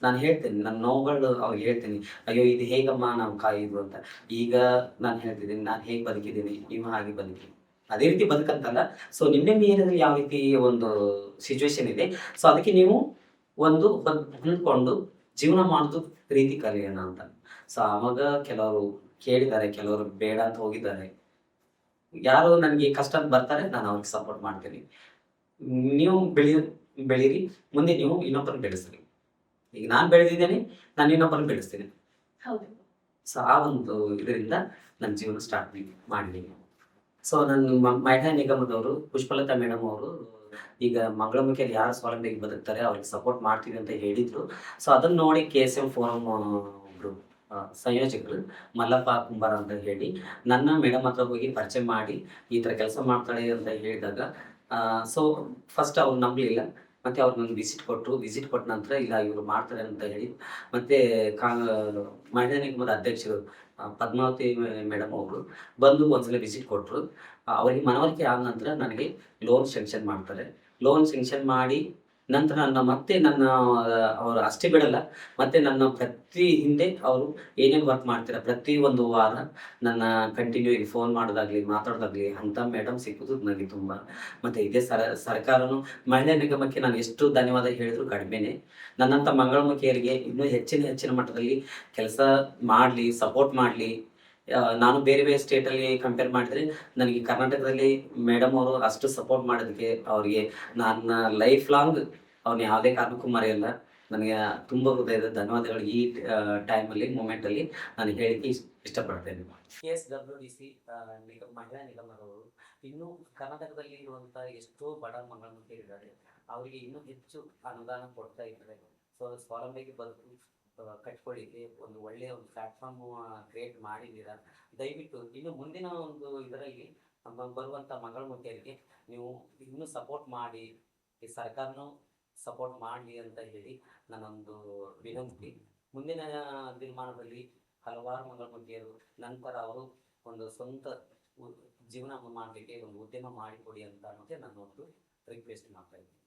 ನಾನು ಹೇಳ್ತೇನೆ ನನ್ನ ನೋವುಗಳು ಅವ್ರಿಗೆ ಹೇಳ್ತೀನಿ, ಅಯ್ಯೋ ಇದು ಹೇಗಮ್ಮ ನಾವು ಕಾಯಿದು ಅಂತ. ಈಗ ನಾನು ಹೇಳ್ತಿದ್ದೀನಿ, ನಾನು ಹೇಗೆ ಬದುಕಿದ್ದೀನಿ, ನೀವು ಹಾಗೆ ಬದುಕಿ, ಅದೇ ರೀತಿ ಬದುಕಂತಲ್ಲ. ಸೊ ನಿಮ್ಮ ಏರಿಯಾದಲ್ಲಿ ಯಾವ ರೀತಿ ಒಂದು ಸಿಚುವೇಶನ್ ಇದೆ, ಸೊ ಅದಕ್ಕೆ ನೀವು ಒಂದು ಹೊಂದ್ಕೊಂಡು ಜೀವನ ಮಾಡೋದು ರೀತಿ ಕಲಿಯೋಣ ಅಂತ. ಸೊ ಆವಾಗ ಕೆಲವರು ಕೇಳಿದ್ದಾರೆ, ಕೆಲವರು ಬೇಡ ಅಂತ ಹೋಗಿದ್ದಾರೆ. ಯಾರು ನನಗೆ ಕಷ್ಟ ಅಂತ ಬರ್ತಾರೆ, ನಾನು ಅವ್ರಿಗೆ ಸಪೋರ್ಟ್ ಮಾಡ್ತೀನಿ. ನೀವು ಬೆಳೀರಿ, ಮುಂದೆ ನೀವು ಇನ್ನೊಬ್ಬರನ್ನ ಬೆಳೆಸ್ರಿ. ಈಗ ನಾನು ಬೆಳೆದಿದ್ದೇನೆ, ನಾನು ಇನ್ನೊಬ್ಬರನ್ನ ಬೆಳೆಸ್ತೀನಿ. ಸೊ ಆ ಒಂದು ಇದರಿಂದ ನನ್ನ ಜೀವನ ಸ್ಟಾರ್ಟ್ ಮಾಡಿದ್ದೀನಿ. ಸೊ ನನ್ನ ಮಹಿಳಾ ನಿಗಮದವರು ಪುಷ್ಪಲತಾ ಮೇಡಮ್ ಅವರು ಈಗ ಮಂಗಳಮುಖಿಯಲ್ಲಿ ಯಾರು ಸ್ವಾವಲಂಬಿಯಾಗಿ ಬದುಕ್ತಾರೆ ಅವ್ರಿಗೆ ಸಪೋರ್ಟ್ ಮಾಡ್ತೀವಿ ಅಂತ ಹೇಳಿದ್ರು. ಸೊ ಅದನ್ನ ನೋಡಿ KSM ಫೋರಮ್ ಒಬ್ರು ಸಂಯೋಜಕರು ಮಲ್ಲಪ್ಪ ಕುಂಬಾರ ಅಂತ ಹೇಳಿ ನನ್ನ ಮೇಡಮ್ ಹತ್ರ ಹೋಗಿ ಪರಿಚಯ ಮಾಡಿ ಈ ಥರ ಕೆಲಸ ಮಾಡ್ತಾಳೆ ಅಂತ ಹೇಳಿದಾಗ, ಸೊ ಫಸ್ಟ್ ಅವ್ರು ನಂಬಲಿಲ್ಲ. ಮತ್ತು ಅವ್ರು ನನಗೆ ವಿಸಿಟ್ ಕೊಟ್ಟ ನಂತರ ಇಲ್ಲ ಇವರು ಮಾಡ್ತಾರೆ ಅಂತ ಹೇಳಿ, ಮತ್ತು ಮಹಿಳಾ ನಿಗಮದ ಅಧ್ಯಕ್ಷರು ಪದ್ಮಾವತಿ ಮೇಡಮ್ ಅವರು ಬಂದು ಒಂದ್ಸಲ ವಿಸಿಟ್ ಕೊಟ್ಟರು. ಅವರಿಗೆ ಮನವರಿಕೆ ಆದ ನಂತರ ನನಗೆ ಲೋನ್ ಸ್ಯಾಂಕ್ಷನ್ ಮಾಡ್ತಾರೆ. ಲೋನ್ ಸ್ಯಾಂಕ್ಷನ್ ಮಾಡಿ ನಂತರ ನನ್ನ ಅವರು ಅಷ್ಟೇ ಬಿಡಲ್ಲ, ಮತ್ತು ನನ್ನ ಪ್ರತಿ ಹಿಂದೆ ಅವರು ಏನೇನು ವರ್ಕ್ ಮಾಡ್ತಾರೆ ಪ್ರತಿ ಒಂದು ವಾರ ನನ್ನ ಕಂಟಿನ್ಯೂ ಆಗಿ ಫೋನ್ ಮಾಡೋದಾಗಲಿ ಮಾತಾಡೋದಾಗಲಿ ಅಂಥ ಮೇಡಮ್ ಸಿಕ್ಕೋದು ನನಗೆ ತುಂಬ. ಮತ್ತು ಇದೇ ಸರ್ಕಾರನು ಮಹಿಳಾ ನಿಗಮಕ್ಕೆ ನಾನು ಎಷ್ಟು ಧನ್ಯವಾದ ಹೇಳಿದ್ರು ಕಡಿಮೆನೇ. ನನ್ನಂಥ ಮಂಗಳಮುಖಿಯರಿಗೆ ಇನ್ನೂ ಹೆಚ್ಚಿನ ಮಟ್ಟದಲ್ಲಿ ಕೆಲಸ ಮಾಡಲಿ, ಸಪೋರ್ಟ್ ಮಾಡಲಿ. ನಾನು ಬೇರೆ ಸ್ಟೇಟಲ್ಲಿ ಕಂಪೇರ್ ಮಾಡಿದರೆ ನನಗೆ ಕರ್ನಾಟಕದಲ್ಲಿ ಮೇಡಮ್ ಅವರು ಅಷ್ಟು ಸಪೋರ್ಟ್ ಮಾಡೋದಕ್ಕೆ ಅವರಿಗೆ ನನ್ನ ಲೈಫ್ ಲಾಂಗ್ ಅವ್ರನ್ನ ಯಾವುದೇ ಕಾರಣಕ್ಕೂ ಮರೆಯಲ್ಲ. ನನಗೆ ತುಂಬ ಹೃದಯದ ಧನ್ಯವಾದಗಳು ಈ ಟೈಮಲ್ಲಿ ಮೂಮೆಂಟಲ್ಲಿ ನಾನು ಹೇಳಿಕ್ಕೆ ಇಷ್ಟಪಡ್ತೇನೆ. KSWDC ಮಹಿಳಾ ನಿಗಮದವರು ಇನ್ನೂ ಕರ್ನಾಟಕದಲ್ಲಿ ಇರುವಂಥ ಎಷ್ಟೋ ಬಡ ಮಂಗಳಮುಖಿಯರಿದ್ದಾರೆ, ಅವರಿಗೆ ಇನ್ನೂ ಹೆಚ್ಚು ಅನುದಾನ ಕೊಡ್ತಾ ಇದ್ದಾರೆ. ಸೊ ಸ್ವಾವಲಂಬಿಗೆ ಬದುಕು ಕಟ್ಕೊಳ್ಳಿಕ್ಕೆ ಒಂದು ಒಳ್ಳೆಯ ಒಂದು ಪ್ಲಾಟ್ಫಾರ್ಮ್ ಕ್ರಿಯೇಟ್ ಮಾಡಿದ್ದೀರಾ. ದಯವಿಟ್ಟು ಇನ್ನು ಮುಂದಿನ ಒಂದು ಇದರಲ್ಲಿ ಬರುವಂಥ ಮಂಗಳಮುಖಿಯರಿಗೆ ನೀವು ಇನ್ನೂ ಸಪೋರ್ಟ್ ಮಾಡಿ, ಈ ಸರ್ಕಾರನೂ ಸಪೋರ್ಟ್ ಮಾಡಲಿ ಅಂತ ಹೇಳಿ ನನ್ನೊಂದು ವಿನಂತಿ. ಮುಂದಿನ ದಿನಮಾನದಲ್ಲಿ ಹಲವಾರು ಮಂಗಳಮುಖಿಯರು ನಂತರ ಅವರು ಒಂದು ಸ್ವಂತ ಜೀವನ ಮಾಡಲಿಕ್ಕೆ ಒಂದು ಉದ್ಯಮ ಮಾಡಿಕೊಡಿ ಅಂತ ಅನ್ನೋದೇ ನನ್ನ ಒಂದು ರಿಕ್ವೆಸ್ಟ್ ಮಾಡ್ತಾ ಇದ್ದೀನಿ.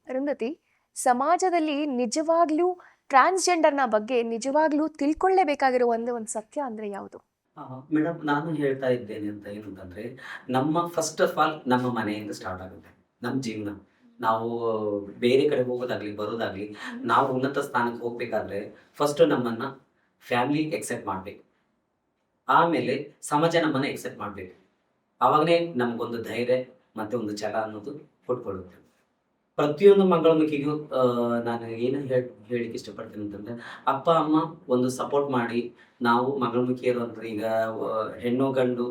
ಅರುಂಧತಿ, ಸಮಾಜದಲ್ಲಿ ನಿಜವಾಗ್ಲೂ ಟ್ರಾನ್ಸ್ಜೆಂಡರ್ನ ಬಗ್ಗೆ ನಿಜವಾಗ್ಲೂ ತಿಳ್ಕೊಳ್ಳೇಬೇಕಾಗಿರೋ ಒಂದು ಸತ್ಯ ಅಂದರೆ ಯಾವುದು? ಮೇಡಮ್, ನಾನು ಹೇಳ್ತಾ ಇದ್ದೇನೆ ಅಂತ ಏನಂತಂದರೆ, ನಮ್ಮ ಫಸ್ಟ್ ಆಫ್ ಆಲ್ ನಮ್ಮ ಮನೆಯಿಂದ ಸ್ಟಾರ್ಟ್ ಆಗುತ್ತೆ ನಮ್ಮ ಜೀವನ. ನಾವು ಬೇರೆ ಕಡೆ ಹೋಗೋದಾಗ್ಲಿ ಬರೋದಾಗ್ಲಿ, ನಾವು ಉನ್ನತ ಸ್ಥಾನಕ್ಕೆ ಹೋಗ್ಬೇಕಾದ್ರೆ ಫಸ್ಟು ನಮ್ಮನ್ನು ಫ್ಯಾಮಿಲಿ ಎಕ್ಸೆಪ್ಟ್ ಮಾಡಬೇಕು, ಆಮೇಲೆ ಸಮಾಜ ನಮ್ಮನ್ನು ಎಕ್ಸೆಪ್ಟ್ ಮಾಡಬೇಕು. ಆವಾಗಲೇ ನಮಗೊಂದು ಧೈರ್ಯ ಮತ್ತು ಒಂದು ಛಲ ಅನ್ನೋದು ಕೊಟ್ಕೊಳ್ಳುತ್ತೆ. ಪ್ರತಿಯೊಂದು ಮಂಗಳಮುಖಿಗೂ ನಾನು ಏನು ಹೇಳಿಕ್ಕೆ ಇಷ್ಟಪಡ್ತೀನಿ ಅಂತಂದರೆ, ಅಪ್ಪ ಅಮ್ಮ ಒಂದು ಸಪೋರ್ಟ್ ಮಾಡಿ, ನಾವು ಮಂಗಳಮುಖಿಯರು ಅಂದರೆ ಈಗ ಹೆಣ್ಣು ಗಂಡು,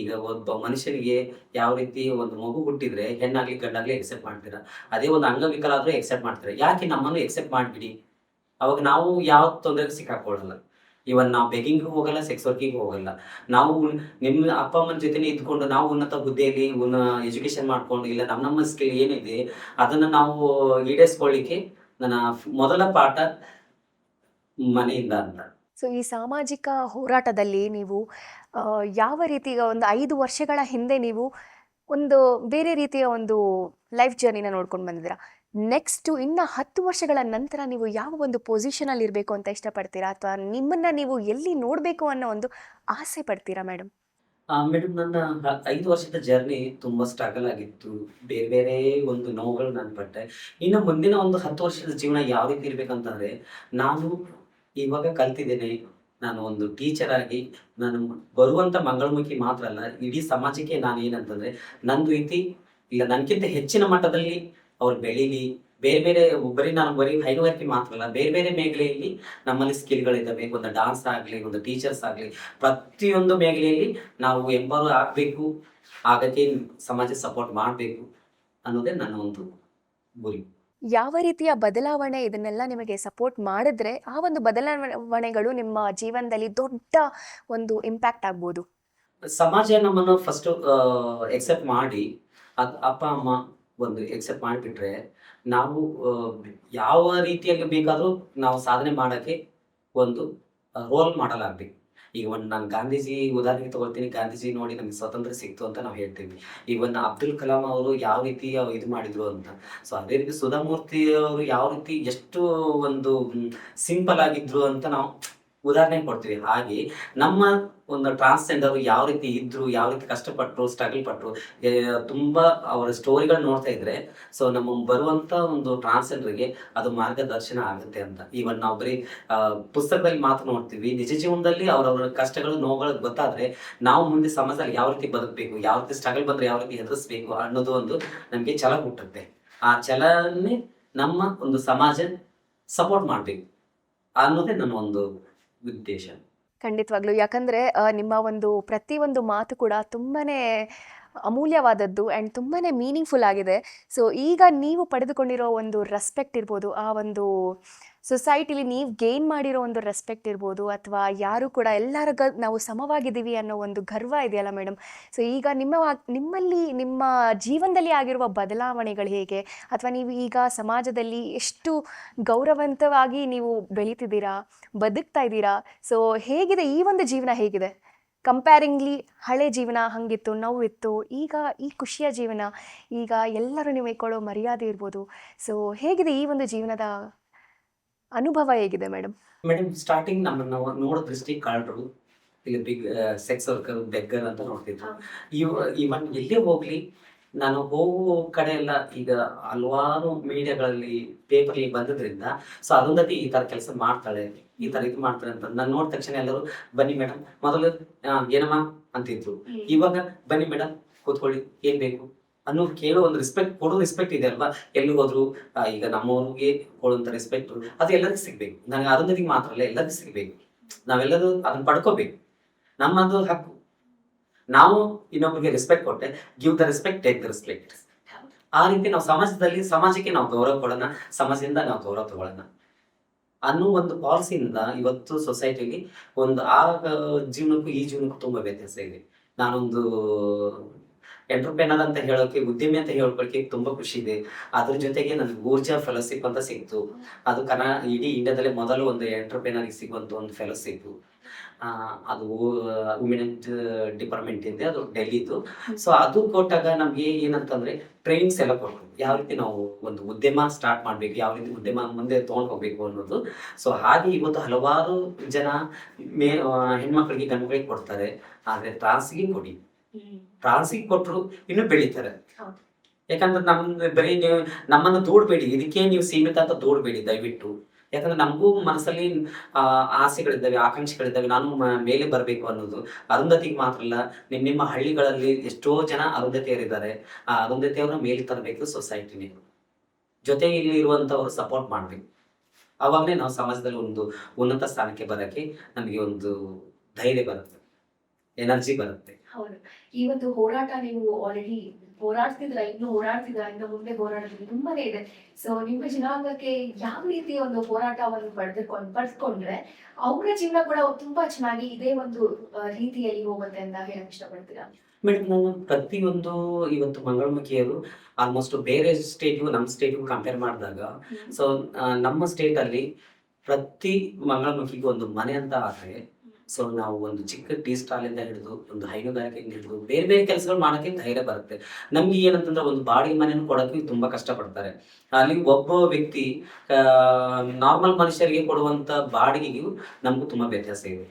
ಈಗ ಒಬ್ಬ ಮನುಷ್ಯನಿಗೆ ಯಾವ ರೀತಿ ಒಂದು ಮಗು ಹುಟ್ಟಿದ್ರೆ ಹೆಣ್ಣಾಗ್ಲಿ ಗಂಡಾಗ್ಲಿ ಎಕ್ಸೆಪ್ಟ್ ಮಾಡ್ತೀರಾ, ಅದೇ ಒಂದು ಅಂಗವಿಕಲ ಆದರೂ ಎಕ್ಸೆಪ್ಟ್ ಮಾಡ್ತೀರಾ. ಯಾಕೆ ನಮ್ಮನ್ನು ಎಕ್ಸೆಪ್ಟ್ ಮಾಡಿಬಿಡಿ, ಅವಾಗ ನಾವು ಯಾವ ತೊಂದರೆಗೆ ಸಿಕ್ಕಾಕೊಳ್ಳಲ್ಲ. ಇವನ್ ನಾವು ಬೆಗಿಂಗಿಗೂ ಹೋಗಲ್ಲ, ಸೆಕ್ಸ್ ವರ್ಕಿಗೂ ಹೋಗಲ್ಲ. ನಾವು ನಿಮ್ಮ ಅಪ್ಪ ಅಮ್ಮನ ಜೊತೆನೇ ಇದ್ಕೊಂಡು ನಾವು ಉನ್ನತ ಹುದ್ದೆಯಲ್ಲಿ ಎಜುಕೇಶನ್ ಮಾಡ್ಕೊಂಡು, ಇಲ್ಲ ನಮ್ಮ ಸ್ಕಿಲ್ ಏನಿದೆ ಅದನ್ನು ನಾವು ಈಡೇರಿಸ್ಕೊಳ್ಳಿಕ್ಕೆ ನನ್ನ ಮೊದಲ ಪಾಠ ಮನೆಯಿಂದ ಅಂತ. ಸೊ ಈ ಸಾಮಾಜಿಕ ಹೋರಾಟದಲ್ಲಿ ನೀವು ಯಾವ ರೀತಿ, ಈಗ ಒಂದು 5 ವರ್ಷಗಳ ಹಿಂದೆ ನೀವು ಒಂದು ಬೇರೆ ರೀತಿಯ ಒಂದು ಲೈಫ್ ಜರ್ನಿನ ನೋಡ್ಕೊಂಡು ಬಂದಿದ್ದೀರಾ. ನೆಕ್ಸ್ಟು ಇನ್ನು 10 ವರ್ಷಗಳ ನಂತರ ನೀವು ಯಾವ ಒಂದು ಪೊಸಿಷನಲ್ಲಿ ಇರಬೇಕು ಅಂತ ಇಷ್ಟಪಡ್ತೀರಾ, ಅಥವಾ ನಿಮ್ಮನ್ನ ನೀವು ಎಲ್ಲಿ ನೋಡಬೇಕು ಅನ್ನೋ ಒಂದು ಆಸೆ ಪಡ್ತೀರಾ ಮೇಡಮ್? ಮೇಡಮ್, ನನ್ನ 5 ವರ್ಷದ ಜರ್ನಿ ತುಂಬಾ ಸ್ಟ್ರಗಲ್ ಆಗಿತ್ತು. ಬೇರೆ ಬೇರೆ ಒಂದು ನೋವುಗಳು ನಾನು ಪಟ್ಟೆ. ಇನ್ನು ಮುಂದಿನ ಒಂದು 10 ವರ್ಷದ ಜೀವನ ಯಾವ ರೀತಿ ಇರ್ಬೇಕಂತಂದ್ರೆ, ನಾನು ಇವಾಗ ಕಲ್ತಿದ್ದೇನೆ. ನಾನು ಒಂದು ಟೀಚರ್ ಆಗಿ ನಾನು ಬರುವಂತ ಮಂಗಳಮುಖಿ ಮಾತ್ರ ಅಲ್ಲ, ಇಡೀ ಸಮಾಜಕ್ಕೆ ನಾನು ಏನಂತಂದ್ರೆ, ನಂದು ರೀತಿ ಇಲ್ಲ ನನ್ಕಿಂತ ಹೆಚ್ಚಿನ ಮಟ್ಟದಲ್ಲಿ ಅವ್ರು ಬೆಳೀಲಿ. ಬೇರೆ ಬೇರೆ ನಾನು ಬರೀ ಹೈನುಗಾರಿಕೆ ಮಾತ್ರ ಅಲ್ಲ, ಬೇರೆ ಬೇರೆ ಮೇഖಲೆಯಲ್ಲಿ ನಮ್ಮಲ್ಲಿ ಸ್ಕಿಲ್ಗಳಿದ್ದಾವೆ. ಒಂದು ಡಾನ್ಸ್ ಆಗಲಿ, ಒಂದು ಟೀಚರ್ಸ್ ಆಗಲಿ, ಪ್ರತಿಯೊಂದು ಮೇഖಲೆಯಲ್ಲಿ ನಾವು ಎಂಪವರ್ ಆಗಬೇಕು. ಆಗಕ್ಕೆ ಸಮಾಜ ಸಪೋರ್ಟ್ ಮಾಡಬೇಕು ಅನ್ನೋದೇ ನನ್ನ ಒಂದು ಗುರಿ. ಯಾವ ರೀತಿಯ ಬದಲಾವಣೆ ಇದನ್ನೆಲ್ಲ ನಿಮಗೆ ಸಪೋರ್ಟ್ ಮಾಡಿದ್ರೆ ಆ ಒಂದು ಬದಲಾವಣೆಗಳು ನಿಮ್ಮ ಜೀವನದಲ್ಲಿ ದೊಡ್ಡ ಒಂದು ಇಂಪ್ಯಾಕ್ಟ್ ಆಗ್ಬೋದು? ಸಮಾಜ ನಮ್ಮನ್ನು ಫಸ್ಟ್ ಎಕ್ಸೆಪ್ಟ್ ಮಾಡಿ, ಅಪ್ಪ ಅಮ್ಮ ಒಂದು ಎಕ್ಸೆಪ್ಟ್ ಮಾಡಿಬಿಟ್ರೆ, ನಾವು ಯಾವ ರೀತಿಯಾಗಿ ಬೇಕಾದರೂ ನಾವು ಸಾಧನೆ ಮಾಡೋಕ್ಕೆ ಒಂದು ರೋಲ್ ಮಾಡಲ್ ಆಗ್ಬೇಕು. ಈಗ ಒಂದು ನಾನು ಗಾಂಧೀಜಿ ಉದಾಹರಣೆಗೆ ತಗೊಳ್ತೀನಿ. ಗಾಂಧೀಜಿ ನೋಡಿ ನಮಗೆ ಸ್ವಾತಂತ್ರ್ಯ ಸಿಕ್ತು ಅಂತ ನಾವು ಹೇಳ್ತೀವಿ. ಇವನ್ ಅಬ್ದುಲ್ ಕಲಾಂ ಅವರು ಯಾವ ರೀತಿ ಇದು ಮಾಡಿದ್ರು ಅಂತ. ಸೊ ಅದೇ ರೀತಿ ಸುಧಾಮೂರ್ತಿ ಅವರು ಯಾವ ರೀತಿ ಎಷ್ಟು ಒಂದು ಸಿಂಪಲ್ ಆಗಿದ್ರು ಅಂತ ನಾವು ಉದಾಹರಣೆ ಕೊಡ್ತೀವಿ. ಹಾಗೆ ನಮ್ಮ ಒಂದು ಟ್ರಾನ್ಸ್ಜೆಂಡರ್ ಯಾವ ರೀತಿ ಇದ್ರು, ಯಾವ ರೀತಿ ಕಷ್ಟಪಟ್ಟರು, ಸ್ಟ್ರಗಲ್ ಪಟ್ಟರು, ತುಂಬಾ ಅವರ ಸ್ಟೋರಿಗಳು ನೋಡ್ತಾ ಇದ್ರೆ, ಸೊ ನಮ್ಮ ಬರುವಂತ ಒಂದು ಟ್ರಾನ್ಸ್ಜೆಂಡರ್ಗೆ ಅದು ಮಾರ್ಗದರ್ಶನ ಆಗುತ್ತೆ ಅಂತ. ಇವನ್ ನಾವು ಬರೀ ಪುಸ್ತಕದಲ್ಲಿ ಮಾತ್ರ ನೋಡ್ತೀವಿ. ನಿಜ ಜೀವನದಲ್ಲಿ ಅವರವರ ಕಷ್ಟಗಳು, ನೋವುಗಳು ಗೊತ್ತಾದ್ರೆ ನಾವು ಮುಂದೆ ಸಮಾಜದಲ್ಲಿ ಯಾವ ರೀತಿ ಬದುಕಬೇಕು, ಯಾವ ರೀತಿ ಸ್ಟ್ರಗಲ್ ಬಂದ್ರೆ ಯಾವ ರೀತಿ ಎದುರಿಸ್ಬೇಕು ಅನ್ನೋದು ಒಂದು ನಮಗೆ ಛಲ ಹುಟ್ಟುತ್ತೆ. ಆ ಛಲನೇ ನಮ್ಮ ಒಂದು ಸಮಾಜ ಸಪೋರ್ಟ್ ಮಾಡ್ಬೇಕು ಅನ್ನೋದೇ ನನ್ನ ಒಂದು ಉದ್ದೇಶ. ಖಂಡಿತವಾಗ್ಲೂ. ಯಾಕಂದ್ರೆ ನಿಮ್ಮ ಒಂದು ಪ್ರತಿಯೊಂದು ಮಾತು ಕೂಡ ತುಂಬಾನೇ ಅಮೂಲ್ಯವಾದದ್ದು ಆ್ಯಂಡ್ ತುಂಬಾನೇ ಮೀನಿಂಗ್ಫುಲ್ ಆಗಿದೆ. ಸೊ ಈಗ ನೀವು ಪಡೆದುಕೊಂಡಿರೋ ಒಂದು ರೆಸ್ಪೆಕ್ಟ್ ಇರ್ಬೋದು, ಆ ಒಂದು ಸೊಸೈಟಿಲಿ ನೀವು ಗೇನ್ ಮಾಡಿರೋ ಒಂದು ರೆಸ್ಪೆಕ್ಟ್ ಇರ್ಬೋದು, ಅಥವಾ ಯಾರು ಕೂಡ ಎಲ್ಲರಿಗ ನಾವು ಸಮವಾಗಿದ್ದೀವಿ ಅನ್ನೋ ಒಂದು ಗರ್ವ ಇದೆಯಲ್ಲ ಮೇಡಮ್. ಸೊ ಈಗ ನಿಮ್ಮಲ್ಲಿ ನಿಮ್ಮ ಜೀವನದಲ್ಲಿ ಆಗಿರುವ ಬದಲಾವಣೆಗಳು ಹೇಗೆ, ಅಥವಾ ನೀವು ಈಗ ಸಮಾಜದಲ್ಲಿ ಎಷ್ಟು ಗೌರವವಂತವಾಗಿ ನೀವು ಬೆಳೀತಿದ್ದೀರಾ, ಬದುಕ್ತಾ ಇದ್ದೀರಾ? ಸೊ ಹೇಗಿದೆ ಈ ಒಂದು ಜೀವನ, ಹೇಗಿದೆ ಕಂಪ್ಯಾರಿಂಗ್ಲಿ? ಹಳೆ ಜೀವನ ಹಂಗಿತ್ತು, ನೋವಿತ್ತು, ಈಗ ಈ ಖುಷಿಯ ಜೀವನ, ಈಗ ಎಲ್ಲರೂ ನಿಮಗೆ ಕೊಡೋ ಮರ್ಯಾದೆ ಇರ್ಬೋದು. ಸೊ ಹೇಗಿದೆ ಈ ಒಂದು ಜೀವನದ ಅನುಭವ, ಹೇಗಿದೆ ಮೇಡಮ್? ಮೇಡಮ್, ಸ್ಟಾರ್ಟಿಂಗ್ ನಮ್ಮನ್ನ ನೋಡೋ ದೃಷ್ಟಿ ಕಳ್ಳರು, ಈಗ ಬಿಗ್ ಸೆಕ್ಸ್ ವರ್ಕರ್, ಬೆಗ್ಗರ್ ಅಂತ ನೋಡ್ತಿದ್ರು. ಇವನ್ ಎಲ್ಲೇ ಹೋಗ್ಲಿ, ನಾನು ಹೋಗೋ ಕಡೆ ಎಲ್ಲ ಈಗ ಹಲವಾರು ಮೀಡಿಯಾಗಳಲ್ಲಿ, ಪೇಪರ್ ಬಂದದ್ರಿಂದ, ಸೊ ಅರುಂಧತಿ ಈ ತರ ಕೆಲಸ ಮಾಡ್ತಾಳೆ, ಈ ತರ ಇದು ಮಾಡ್ತಾಳೆ ಅಂತ ನಾನು ನೋಡಿದ ತಕ್ಷಣ ಎಲ್ಲರೂ ಬನ್ನಿ ಮೇಡಮ್, ಮೊದಲು ಏನಮ್ಮ ಅಂತಿದ್ರು. ಇವಾಗ ಬನ್ನಿ ಮೇಡಮ್, ಕೂತ್ಕೊಳ್ಳಿ, ಏನ್ ಬೇಕು ಅನ್ನೋ ಕೇಳೋ ಒಂದು ರೆಸ್ಪೆಕ್ಟ್, ಕೊಡೋ ರೆಸ್ಪೆಕ್ಟ್ ಇದೆ ಅಲ್ವಾ. ಎಲ್ಲಿ ಹೋದ್ರು ಈಗ ನಮ್ಮವ್ರಿಗೆ ಕೊಡುವಂತ ರೆಸ್ಪೆಕ್ಟ್ ಅದು ಎಲ್ಲರಿಗೂ ಸಿಗ್ಬೇಕು. ನನಗೆ ಅರುಂಧತಿಗೆ ಮಾತ್ರ ಅಲ್ಲ, ಎಲ್ಲರಿಗೂ ಸಿಗ್ಬೇಕು. ನಾವೆಲ್ಲರೂ ಅದನ್ನ ಪಡ್ಕೋಬೇಕು, ನಮ್ಮದು ಹಕ್ಕು. ನಾವು ಇನ್ನೊಬ್ಬರಿಗೆ ರೆಸ್ಪೆಕ್ಟ್ ಕೊಟ್ಟೆ, give the respect, take the respect. ಆ ರೀತಿ ನಾವು ಸಮಾಜಕ್ಕೆ ನಾವು ಗೌರವ ಕೊಡೋಣ, ಸಮಾಜದಿಂದ ನಾವು ಗೌರವ ತಗೊಳ್ಳೋಣ ಅನ್ನೋ ಒಂದು ಪಾಲಿಸಿಯಿಂದ ಇವತ್ತು ಸೊಸೈಟಿಲಿ ಒಂದು ಆ ಜೀವನಕ್ಕೂ ಈ ಜೀವನಕ್ಕೂ ತುಂಬಾ ವ್ಯತ್ಯಾಸ ಇದೆ. ನಾನೊಂದು ಎಂಟರ್ಪ್ರೆನರ್ ಅಂತ ಹೇಳೋಕೆ, ಉದ್ಯಮಿ ಅಂತ ಹೇಳ್ಕೊಳಕ್ಕೆ ತುಂಬಾ ಖುಷಿ ಇದೆ. ಅದ್ರ ಜೊತೆಗೆ ನನಗೆ ಊರ್ಜಾ ಫೆಲೋಶಿಪ್ ಅಂತ ಸಿಕ್ತು. ಅದು ಇಡೀ ಇಂಡಿಯಾದಲ್ಲೇ ಮೊದಲು ಒಂದು ಎಂಟರ್ಪ್ರೆನರ್ಗೆ ಸಿಗುವಂತ ಒಂದು ಫೆಲೋಶಿಪ್. ಅದು ವುಮೆನ್ ಡಿಪಾರ್ಟ್ಮೆಂಟ್ ಇದೆ, ಅದು ಡೆಲ್ಲಿದು. ಸೊ ಅದು ಕೊಟ್ಟಾಗ ನಮ್ಗೆ ಏನಂತಂದ್ರೆ ಟ್ರೈನಿಂಗ್ಸ್ ಎಲ್ಲ ಕೊಟ್ಟರು, ಯಾವ ರೀತಿ ನಾವು ಒಂದು ಉದ್ಯಮ ಸ್ಟಾರ್ಟ್ ಮಾಡ್ಬೇಕು, ಯಾವ ರೀತಿ ಉದ್ಯಮ ಮುಂದೆ ತಗೊಂಡು ಹೋಗ್ಬೇಕು ಅನ್ನೋದು. ಸೊ ಹಾಗೆ ಇವತ್ತು ಹಲವಾರು ಜನ ಹೆಣ್ಮಕ್ಳಿಗೆ, ಗಂಡುಗಳಿಗೆ ಕೊಡ್ತಾರೆ. ಆದ್ರೆ ಟ್ರಾನ್ಸ್ಗೆ ಕೊಡಿ, ಟ್ರಾನ್ಸಿಗೆ ಕೊಟ್ಟರು ಇನ್ನೂ ಬೆಳೀತಾರೆ. ಯಾಕಂದ್ರೆ ನಮ್ದು ಬರೀ ನೀವು ನಮ್ಮನ್ನು ದೂಡಬೇಡಿ, ಇದಕ್ಕೆ ನೀವು ಸೀಮಿತ ಅಂತ ದೂಡಬೇಡಿ ದಯವಿಟ್ಟು. ಯಾಕಂದ್ರೆ ನಮಗೂ ಮನಸ್ಸಲ್ಲಿ ಆಸೆಗಳಿದ್ದಾವೆ, ಆಕಾಂಕ್ಷೆಗಳಿದ್ದಾವೆ, ನಾನು ಮೇಲೆ ಬರಬೇಕು ಅನ್ನೋದು. ಅರುಂಧತಿಗೆ ಮಾತ್ರ ಅಲ್ಲ, ನಿಮ್ಮ ಹಳ್ಳಿಗಳಲ್ಲಿ ಎಷ್ಟೋ ಜನ ಅರುಂಧತಿಯರಿದ್ದಾರೆ. ಆ ಅರುಂಧತಿಯವ್ರನ್ನ ಮೇಲೆ ತರಬೇಕು ಸೊಸೈಟಿನೇ, ಜೊತೆಗೆ ಇಲ್ಲಿ ಇರುವಂತವ್ರು ಸಪೋರ್ಟ್ ಮಾಡ್ಬೇಕು. ಅವಾಗಲೇ ನಾವು ಸಮಾಜದಲ್ಲಿ ಒಂದು ಉನ್ನತ ಸ್ಥಾನಕ್ಕೆ ಬರಕ್ಕೆ ನಮಗೆ ಒಂದು ಧೈರ್ಯ ಬರುತ್ತೆ, ಎನರ್ಜಿ ಬರುತ್ತೆ. ಹೌದು. ಈ ಒಂದು ಹೋರಾಟ ನೀವು ಆಲ್ರೆಡಿ ಹೋರಾಡ್ತಿದ್ರ, ಇನ್ನು ಹೋರಾಡ್ತಿದ್ರ, ಇನ್ನು ಮುಂದೆ ಹೋರಾಡೋದು ತುಂಬಾನೇ ಇದೆ. ಸೊ ನಿಮ್ಮ ಜನಾಂಗಕ್ಕೆ ಯಾವ ರೀತಿ ಒಂದು ಹೋರಾಟವನ್ನು ಪಡೆದುಕೊಂಡ್ರೆ ಅವರ ಜೀವನ ಕೂಡ ತುಂಬಾ ಚೆನ್ನಾಗಿ ಇದೇ ಒಂದು ರೀತಿಯಲ್ಲಿ ಹೋಗುತ್ತೆ ಅಂತ ಹೇಳಕ್ ಇಷ್ಟಪಡ್ತೀರಾ? ಮೇಡಮ್, ನಾನು ಪ್ರತಿಯೊಂದು ಇವತ್ತು ಮಂಗಳಮುಖಿಯರು ಆಲ್ಮೋಸ್ಟ್ ಬೇರೆ ಸ್ಟೇಟ್ಗೂ ನಮ್ಮ ಸ್ಟೇಟ್ಗೂ ಕಂಪೇರ್ ಮಾಡಿದಾಗ, ಸೊ ನಮ್ಮ ಸ್ಟೇಟ್ ಅಲ್ಲಿ ಪ್ರತಿ ಮಂಗಳಮುಖಿಗೂ ಒಂದು ಮನೆ ಅಂತ ಆದ್ರೆ ಸೊ ನಾವು ಒಂದು ಚಿಕ್ಕ ಟೀ ಸ್ಟಾಲಿಂದ ಹಿಡಿದು ಒಂದು ಹೈನುಗಾರಿಕೆಯಿಂದ ಹಿಡಿದು ಬೇರೆ ಬೇರೆ ಕೆಲಸಗಳು ಮಾಡೋಕ್ಕೆ ಧೈರ್ಯ ಬರುತ್ತೆ. ನಮ್ಗೆ ಏನಂತಂದ್ರೆ ಒಂದು ಬಾಡಿಗೆ ಮನೆಯನ್ನು ಕೊಡೋಕೆ ತುಂಬಾ ಕಷ್ಟಪಡ್ತಾರೆ. ಅಲ್ಲಿ ಒಬ್ಬ ವ್ಯಕ್ತಿ ನಾರ್ಮಲ್ ಮನುಷ್ಯರಿಗೆ ಕೊಡುವಂತ ಬಾಡಿಗೆಗೂ ನಮಗೂ ತುಂಬಾ ವ್ಯತ್ಯಾಸ ಇದೆ.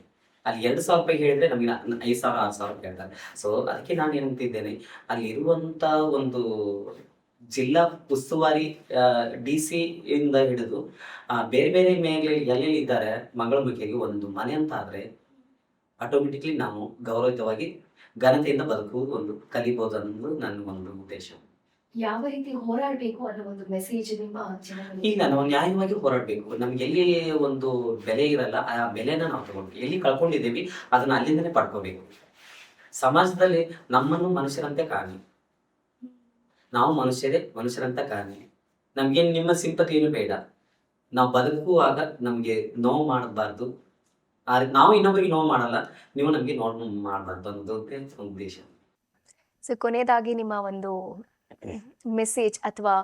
ಅಲ್ಲಿ 2,000 ಹೇಳಿದ್ರೆ ನಮಗೆ 5,000 6,000 ಕೇಳ್ತಾರೆ. ಸೊ ಅದಕ್ಕೆ ನಾನು ಏನಂತಿದ್ದೇನೆ, ಅಲ್ಲಿ ಇರುವಂತ ಒಂದು ಜಿಲ್ಲಾ ಉಸ್ತುವಾರಿ DC ಇಂದ ಹಿಡಿದು ಬೇರೆ ಬೇರೆ ಮೇಲೆ ಎಲ್ಲೆಲ್ಲಿ ಇದ್ದಾರೆ ಮಂಗಳಮುಖಿಗೆ ಒಂದು ಮನೆ ಅಂತ ಆದ್ರೆ ಆಟೋಮೆಟಿಕ್ಲಿ ನಾವು ಗೌರವಿತವಾಗಿ ಘನತೆಯಿಂದ ಬದುಕುವುದು ಒಂದು ಕಲಿಬಹುದು ಅನ್ನೋದು ನನ್ನ ಒಂದು ಉದ್ದೇಶ. ಯಾವ ರೀತಿ ಹೋರಾಡಬೇಕು ಅನ್ನೋ ಒಂದು ಮೆಸೇಜ್ ನಿಮ್ಮ ಜನಗಳಿಗೆ? ಈಗ ನಾವು ನ್ಯಾಯವಾಗಿ ಹೋರಾಡಬೇಕು. ನಮ್ಗೆ ಎಲ್ಲಿ ಒಂದು ಬೆಲೆ ಇರಲ್ಲ ಆ ಬೆಲೆನ ನಾವು ತಗೊಳ್ಬೇಕು. ಎಲ್ಲಿ ಕಳ್ಕೊಂಡಿದ್ದೀವಿ ಅದನ್ನ ಅಲ್ಲಿಂದನೇ ಪಡ್ಕೋಬೇಕು. ಸಮಾಜದಲ್ಲಿ ನಮ್ಮನ್ನು ಮನುಷ್ಯರಂತೆ ಕಾಣಿ, ನಾವು ಮನುಷ್ಯರಂತ ಕಾಣಿ. ನಮ್ಗೇನು ನಿಮ್ಮ ಸಿಂಪತಿ ಏನು ಬೇಡ. ನಾವು ಬದುಕುವಾಗ ನಮ್ಗೆ ನೋವು ಮಾಡಬಾರ್ದು. ನಾವು ಇನ್ನೊಬ್ಬರಿಗೆ ನೋವು ಮಾಡಲ್ಲ, ನೀವು ನಮ್ಗೆ ನೋವು ಮಾಡಬಾರ್ದು ಅನ್ನೋದು ಉದ್ದೇಶ. ಸೊ ಕೊನೆಯದಾಗಿ ನಿಮ್ಮ ಒಂದು ಮೆಸೇಜ್, ಅಥವಾ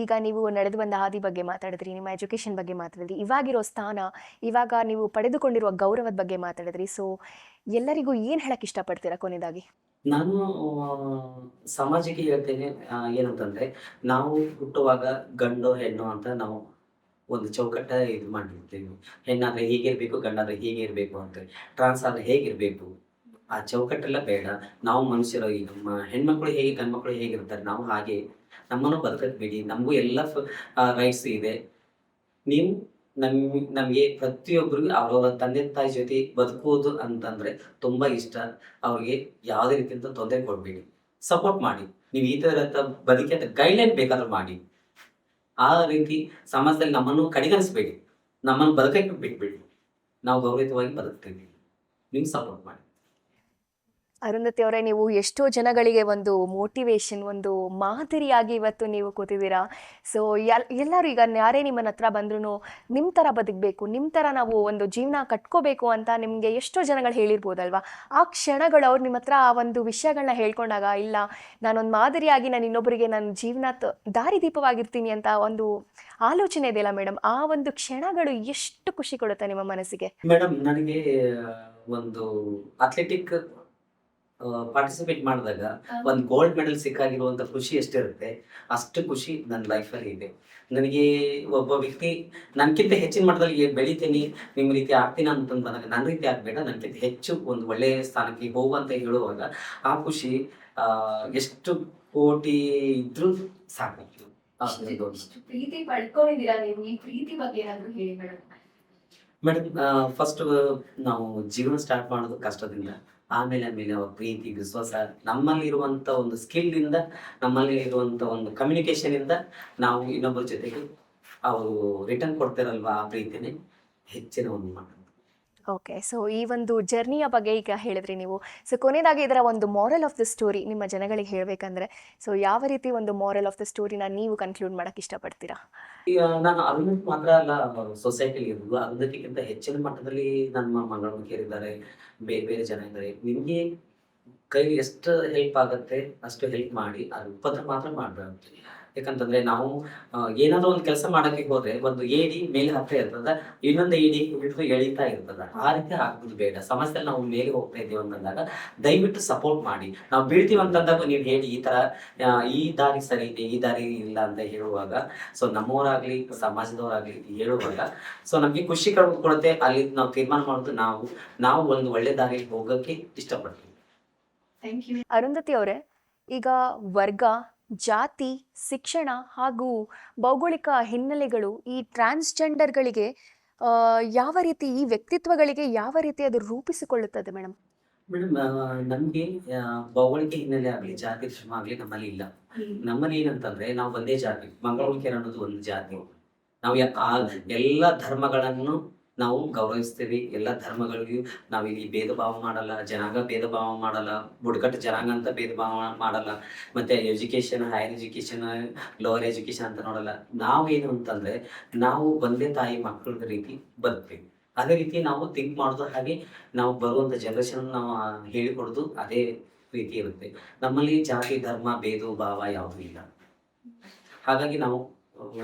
ಈಗ ನೀವು ನಡೆದು ಬಂದ ಹಾದಿ ಬಗ್ಗೆ ಮಾತಾಡಿದ್ರಿ, ನಿಮ್ಮ ಎಜುಕೇಷನ್ ಬಗ್ಗೆ ಮಾತಾಡಿದ್ರಿ, ಇವಾಗಿರೋ ಸ್ಥಾನ, ಇವಾಗ ನೀವು ಪಡೆದುಕೊಂಡಿರುವ ಗೌರವದ ಬಗ್ಗೆ ಮಾತಾಡಿದ್ರಿ. ಸೊ ಎಲ್ಲರಿಗೂ ಏನು ಹೇಳಕ್ ಇಷ್ಟಪಡ್ತೀರಾ ಕೊನೆಯದಾಗಿ? ನಾನು ಸಮಾಜಕ್ಕೆ ಹೇಳ್ತೇನೆ ಏನಂತಂದ್ರೆ, ನಾವು ಹುಟ್ಟುವಾಗ ಗಂಡು ಹೆಣ್ಣು ಅಂತ ನಾವು ಒಂದು ಚೌಕಟ್ಟ ಇದು ಮಾಡಿರ್ತೀವಿ. ಹೆಣ್ಣಾದ್ರೆ ಹೀಗಿರ್ಬೇಕು, ಗಂಡಾದ್ರೆ ಹೀಗೆ ಇರ್ಬೇಕು ಅಂತ. ಟ್ರಾನ್ಸ್ ಆದ್ರೆ ಹೇಗಿರ್ಬೇಕು, ಆ ಚೌಕಟ್ಟೆಲ್ಲ ಬೇಡ. ನಾವು ಮನುಷ್ಯರು, ಈ ನಮ್ಮ ಹೆಣ್ಮಕ್ಳು ಹೇಗೆ ಗಂಡ್ಮಕ್ಳು ಹೇಗಿರ್ತಾರೆ ನಾವು ಹಾಗೆ ನಮ್ಮನ್ನು ಬದುಕಕ್ಕೆ ಬಿಡಿ. ನಮಗೂ ಎಲ್ಲ ರೈಟ್ಸ್ ಇದೆ. ನೀವು ನಮಗೆ ಪ್ರತಿಯೊಬ್ಬರಿಗೂ ಅವ್ರವ್ರ ತಂದೆ ತಾಯಿ ಜೊತೆ ಬದುಕುವುದು ಅಂತಂದ್ರೆ ತುಂಬಾ ಇಷ್ಟ. ಅವ್ರಿಗೆ ಯಾವುದೇ ರೀತಿಯಿಂದ ತೊಂದರೆ ಕೊಡ್ಬೇಡಿ, ಸಪೋರ್ಟ್ ಮಾಡಿ. ನೀವು ಈ ತರ ಬದುಕಿ ಅಂತ ಗೈಡ್ಲೈನ್ ಬೇಕಾದ್ರೂ ಮಾಡಿ. ಆ ರೀತಿ ಸಮಾಜದಲ್ಲಿ ನಮ್ಮನ್ನು ಕಡೆಗಣಿಸ್ಬೇಡಿ, ನಮ್ಮನ್ನು ಬದುಕಕ್ಕೆ ಬಿಟ್ಬಿಡಿ. ನಾವು ಗೌರವಿತವಾಗಿ ಬದುಕ್ತೀವಿ, ನೀವು ಸಪೋರ್ಟ್ ಮಾಡಿ. ಅರುಂಧತಿ ಅವರೇ, ನೀವು ಎಷ್ಟೋ ಜನಗಳಿಗೆ ಒಂದು ಮೋಟಿವೇಶನ್, ಒಂದು ಮಾದರಿಯಾಗಿ ಇವತ್ತು ನೀವು ಕೂತಿದ್ದೀರಾ. ಸೊ ಎಲ್ಲರೂ ಈಗ ಯಾರೇ ನಿಮ್ಮನ್ನ ಹತ್ರ ಬಂದ್ರೂ ನಿಮ್ಮ ಥರ ಬದುಕಬೇಕು, ನಿಮ್ಮ ಥರ ನಾವು ಒಂದು ಜೀವನ ಕಟ್ಕೋಬೇಕು ಅಂತ ನಿಮಗೆ ಎಷ್ಟೋ ಜನಗಳು ಹೇಳಿರ್ಬೋದಲ್ವಾ. ಆ ಕ್ಷಣಗಳು ಅವ್ರು ನಿಮ್ಮ ಹತ್ರ ಆ ಒಂದು ವಿಷಯಗಳನ್ನ ಹೇಳ್ಕೊಂಡಾಗ, ಇಲ್ಲ ನಾನೊಂದು ಮಾದರಿಯಾಗಿ ನಾನು ಇನ್ನೊಬ್ಬರಿಗೆ ನನ್ನ ಜೀವನ ದಾರಿದೀಪವಾಗಿರ್ತೀನಿ ಅಂತ ಒಂದು ಆಲೋಚನೆ ಇದೆಯಲ್ಲ ಮೇಡಮ್, ಆ ಒಂದು ಕ್ಷಣಗಳು ಎಷ್ಟು ಖುಷಿ ಕೊಡುತ್ತೆ ನಿಮ್ಮ ಮನಸ್ಸಿಗೆ? ಮೇಡಮ್, ನನಗೆ ಒಂದು ಅಥ್ಲೆಟಿಕ್ ಪಾರ್ಟಿಸಿಪೇಟ್ ಮಾಡಿದಾಗ ಒಂದು ಗೋಲ್ಡ್ ಮೆಡಲ್ ಸಿಕ್ಕಾಗಿರುವಂತ ಖುಷಿ ಎಷ್ಟಿರುತ್ತೆ ಅಷ್ಟು ಖುಷಿ ನನ್ನ ಲೈಫಲ್ಲಿ ಇದೆ. ನನಗೆ ಒಬ್ಬ ವ್ಯಕ್ತಿ ನನ್ಕಿಂತ ಹೆಚ್ಚಿನ ಮಟ್ಟದಲ್ಲಿ ಬೆಳಿತೀನಿ, ನಿಮ್ಮ ರೀತಿ ಆಗ್ತೀನಿ ಅಂತಂದು ಬಂದಾಗ ನನ್ನ ರೀತಿ ಆಗ್ಬೇಡ, ನನ್ಕಿಂತ ಹೆಚ್ಚು ಒಂದು ಒಳ್ಳೆಯ ಸ್ಥಾನಕ್ಕೆ ಹೋಗುವಂತ ಹೇಳುವಾಗ ಆ ಖುಷಿ ಎಷ್ಟು ಕೋಟಿ ಇದ್ರೂ ಸಾಕಾಗ್ತದೆ. ಇಷ್ಟು ಪ್ರೀತಿ ಪಡ್ಕೊಂಡಿದ್ದೀರಾ ನೀವು, ಈ ಪ್ರೀತಿ ಬಗ್ಗೆ ಏನಾದ್ರು ಹೇಳಿ ಮೇಡಮ್. ಮೇಡಮ್, ಫಸ್ಟ್ ನಾವು ಜೀವನ ಸ್ಟಾರ್ಟ್ ಮಾಡೋದು ಕಷ್ಟದಿಂದ, ಆಮೇಲೆ ಅವ್ರ ಪ್ರೀತಿ ವಿಶ್ವಾಸ, ನಮ್ಮಲ್ಲಿ ಇರುವಂತ ಒಂದು ಸ್ಕಿಲ್ ಇಂದ, ನಮ್ಮಲ್ಲಿ ಇರುವಂತ ಒಂದು ಕಮ್ಯುನಿಕೇಶನ್ ಇಂದ ನಾವು ಇನ್ನೊಬ್ಬರ ಜೊತೆಗೆ ಅವರು ರಿಟರ್ನ್ ಕೊಡ್ತಾರಲ್ವಾ, ಆ ಪ್ರೀತಿನೇ ಹೆಚ್ಚಿನ ಒಂದು ಮಾತು. ಓಕೆ, ಸೊ ಈ ಒಂದು ಜರ್ನಿಯ ಬಗ್ಗೆ ಈಗ ಹೇಳಿದ್ರಿ ನೀವು. ಸೊ ಕೊನೆಯದಾಗಿ ಇದರ ಒಂದು ಮಾರಲ್ ಆಫ್ ದ ಸ್ಟೋರಿ ನಿಮ್ಮ ಜನಗಳಿಗೆ ಹೇಳಬೇಕಂದ್ರೆ, ಸೊ ಯಾವ ರೀತಿ ಒಂದು ಮಾರಲ್ ಆಫ್ ದ ಸ್ಟೋರಿನ ನೀವು ಕನ್ಕ್ಲೂಡ್ ಮಾಡಕ್ಕೆ ಇಷ್ಟಪಡ್ತೀರಾ? ಈಗ ನಾನು ಅರುಂಧತಿ ಮಾತ್ರ ಅಲ್ಲ, ಸೊಸೈಟಿಲಿ ಇರೋದು ಅರುಂಧತಿಗಿಂತ ಹೆಚ್ಚಿನ ಮಟ್ಟದಲ್ಲಿ ನಮ್ಮ ಮಂಗಳಮುಖಿಯರಿದ್ದಾರೆ, ಬೇರೆ ಬೇರೆ ಜನ ಇದ್ದಾರೆ. ನಿಮಗೆ ಕೈಲಿ ಎಷ್ಟು ಹೆಲ್ಪ್ ಆಗುತ್ತೆ ಅಷ್ಟು ಹೆಲ್ಪ್ ಮಾಡಿ, ಅದು ಉಪದ್ರ ಮಾತ್ರ ಮಾಡಬಾರ್ದು. ಯಾಕಂತಂದ್ರೆ ನಾವು ಏನಾದ್ರೂ ಒಂದು ಕೆಲಸ ಮಾಡಕ್ಕೆ ಹೋದ್ರೆ ಒಂದು ಏಡಿ ಮೇಲೆ ಹತ್ತ ಇರ್ತದ, ಇನ್ನೊಂದು ಏಡಿ ಹಿಡಿದು ಎಳಿತಾ ಇರ್ತದ. ಆ ರೀತಿ ಆಗ್ಬೋದು ಬೇಡ. ಸಮಾಜದಲ್ಲಿ ನಾವು ಮೇಲೆ ಹೋಗ್ತಾ ಇದೀವಿ ಅಂತಂದಾಗ ದಯವಿಟ್ಟು ಸಪೋರ್ಟ್ ಮಾಡಿ. ನಾವು ಬೀಳ್ತೀವಿ ಅಂತಂದಾಗ ನೀವು ಹೇಳಿ ಈ ತರ ಈ ದಾರಿ ಸರಿ ಇದೆ, ಈ ದಾರಿ ಇಲ್ಲ ಅಂತ ಹೇಳುವಾಗ, ಸೊ ನಮ್ಮವರಾಗ್ಲಿ ಸಮಾಜದವರಾಗ್ಲಿ ಹೇಳುವಾಗ ಸೊ ನಮ್ಗೆ ಖುಷಿ ಕೊಡುತ್ತೆ. ಅಲ್ಲಿ ನಾವು ತೀರ್ಮಾನ ಮಾಡೋದು ನಾವು ಒಂದು ಒಳ್ಳೆ ದಾರಿ ಹೋಗಕ್ಕೆ ಇಷ್ಟಪಡ್ತೀವಿ. Thank you. ಅರುಂಧತಿ ಅವರೇ, ಈಗ ವರ್ಗ, ಜಾತಿ, ಶಿಕ್ಷಣ ಹಾಗೂ ಭೌಗೋಳಿಕ ಹಿನ್ನೆಲೆಗಳು ಈ ಟ್ರಾನ್ಸ್ಜೆಂಡರ್ಗಳಿಗೆ ಯಾವ ರೀತಿ, ಈ ವ್ಯಕ್ತಿತ್ವಗಳಿಗೆ ಯಾವ ರೀತಿ ಅದು ರೂಪಿಸಿಕೊಳ್ಳುತ್ತದೆ ಮೇಡಮ್? ಮೇಡಮ್, ನಮ್ಗೆ ಭೌಗೋಳಿಕ ಹಿನ್ನೆಲೆ ಆಗ್ಲಿ ಜಾತಿ ಶ್ರಮ ಆಗ್ಲಿ ನಮ್ಮಲ್ಲಿ ಇಲ್ಲ. ನಮ್ಮಲ್ಲಿ ಏನಂತಂದ್ರೆ ನಾವು ಒಂದೇ ಜಾತಿ, ಮಂಗಳಮುಖಿಯರು ಅನ್ನೋದು ಒಂದು ಜಾತಿ. ನಾವು ಎಲ್ಲ ಧರ್ಮಗಳನ್ನು ನಾವು ಗೌರವಿಸ್ತೀವಿ. ಎಲ್ಲ ಧರ್ಮಗಳಿಗೂ ನಾವಿಲ್ಲಿ ಭೇದ ಭಾವ ಮಾಡಲ್ಲ, ಜನಾಂಗ ಭೇದ ಭಾವ ಮಾಡಲ್ಲ, ಬುಡಕಟ್ಟು ಜನಾಂಗ ಅಂತ ಭೇದ ಭಾವ ಮಾಡಲ್ಲ, ಮತ್ತೆ education, higher education, lower education ಅಂತ ನೋಡಲ್ಲ. ನಾವೇನು ಅಂತಂದ್ರೆ ನಾವು ಒಂದೇ ತಾಯಿ ಮಕ್ಕಳ ರೀತಿ ಬದುಕ್ತೀವಿ. ಅದೇ ರೀತಿ ನಾವು ಥಿಂಕ್ ಮಾಡೋದು, ಹಾಗೆ ನಾವು ಬರುವಂತ ಜನರೇಷನ್ ನಾವು ಹೇಳಿಕೊಡೋದು ಅದೇ ರೀತಿ ಇರುತ್ತೆ. ನಮ್ಮಲ್ಲಿ ಜಾತಿ ಧರ್ಮ ಭೇದ ಭಾವ ಯಾವುದೂ ಇಲ್ಲ. ಹಾಗಾಗಿ ನಾವು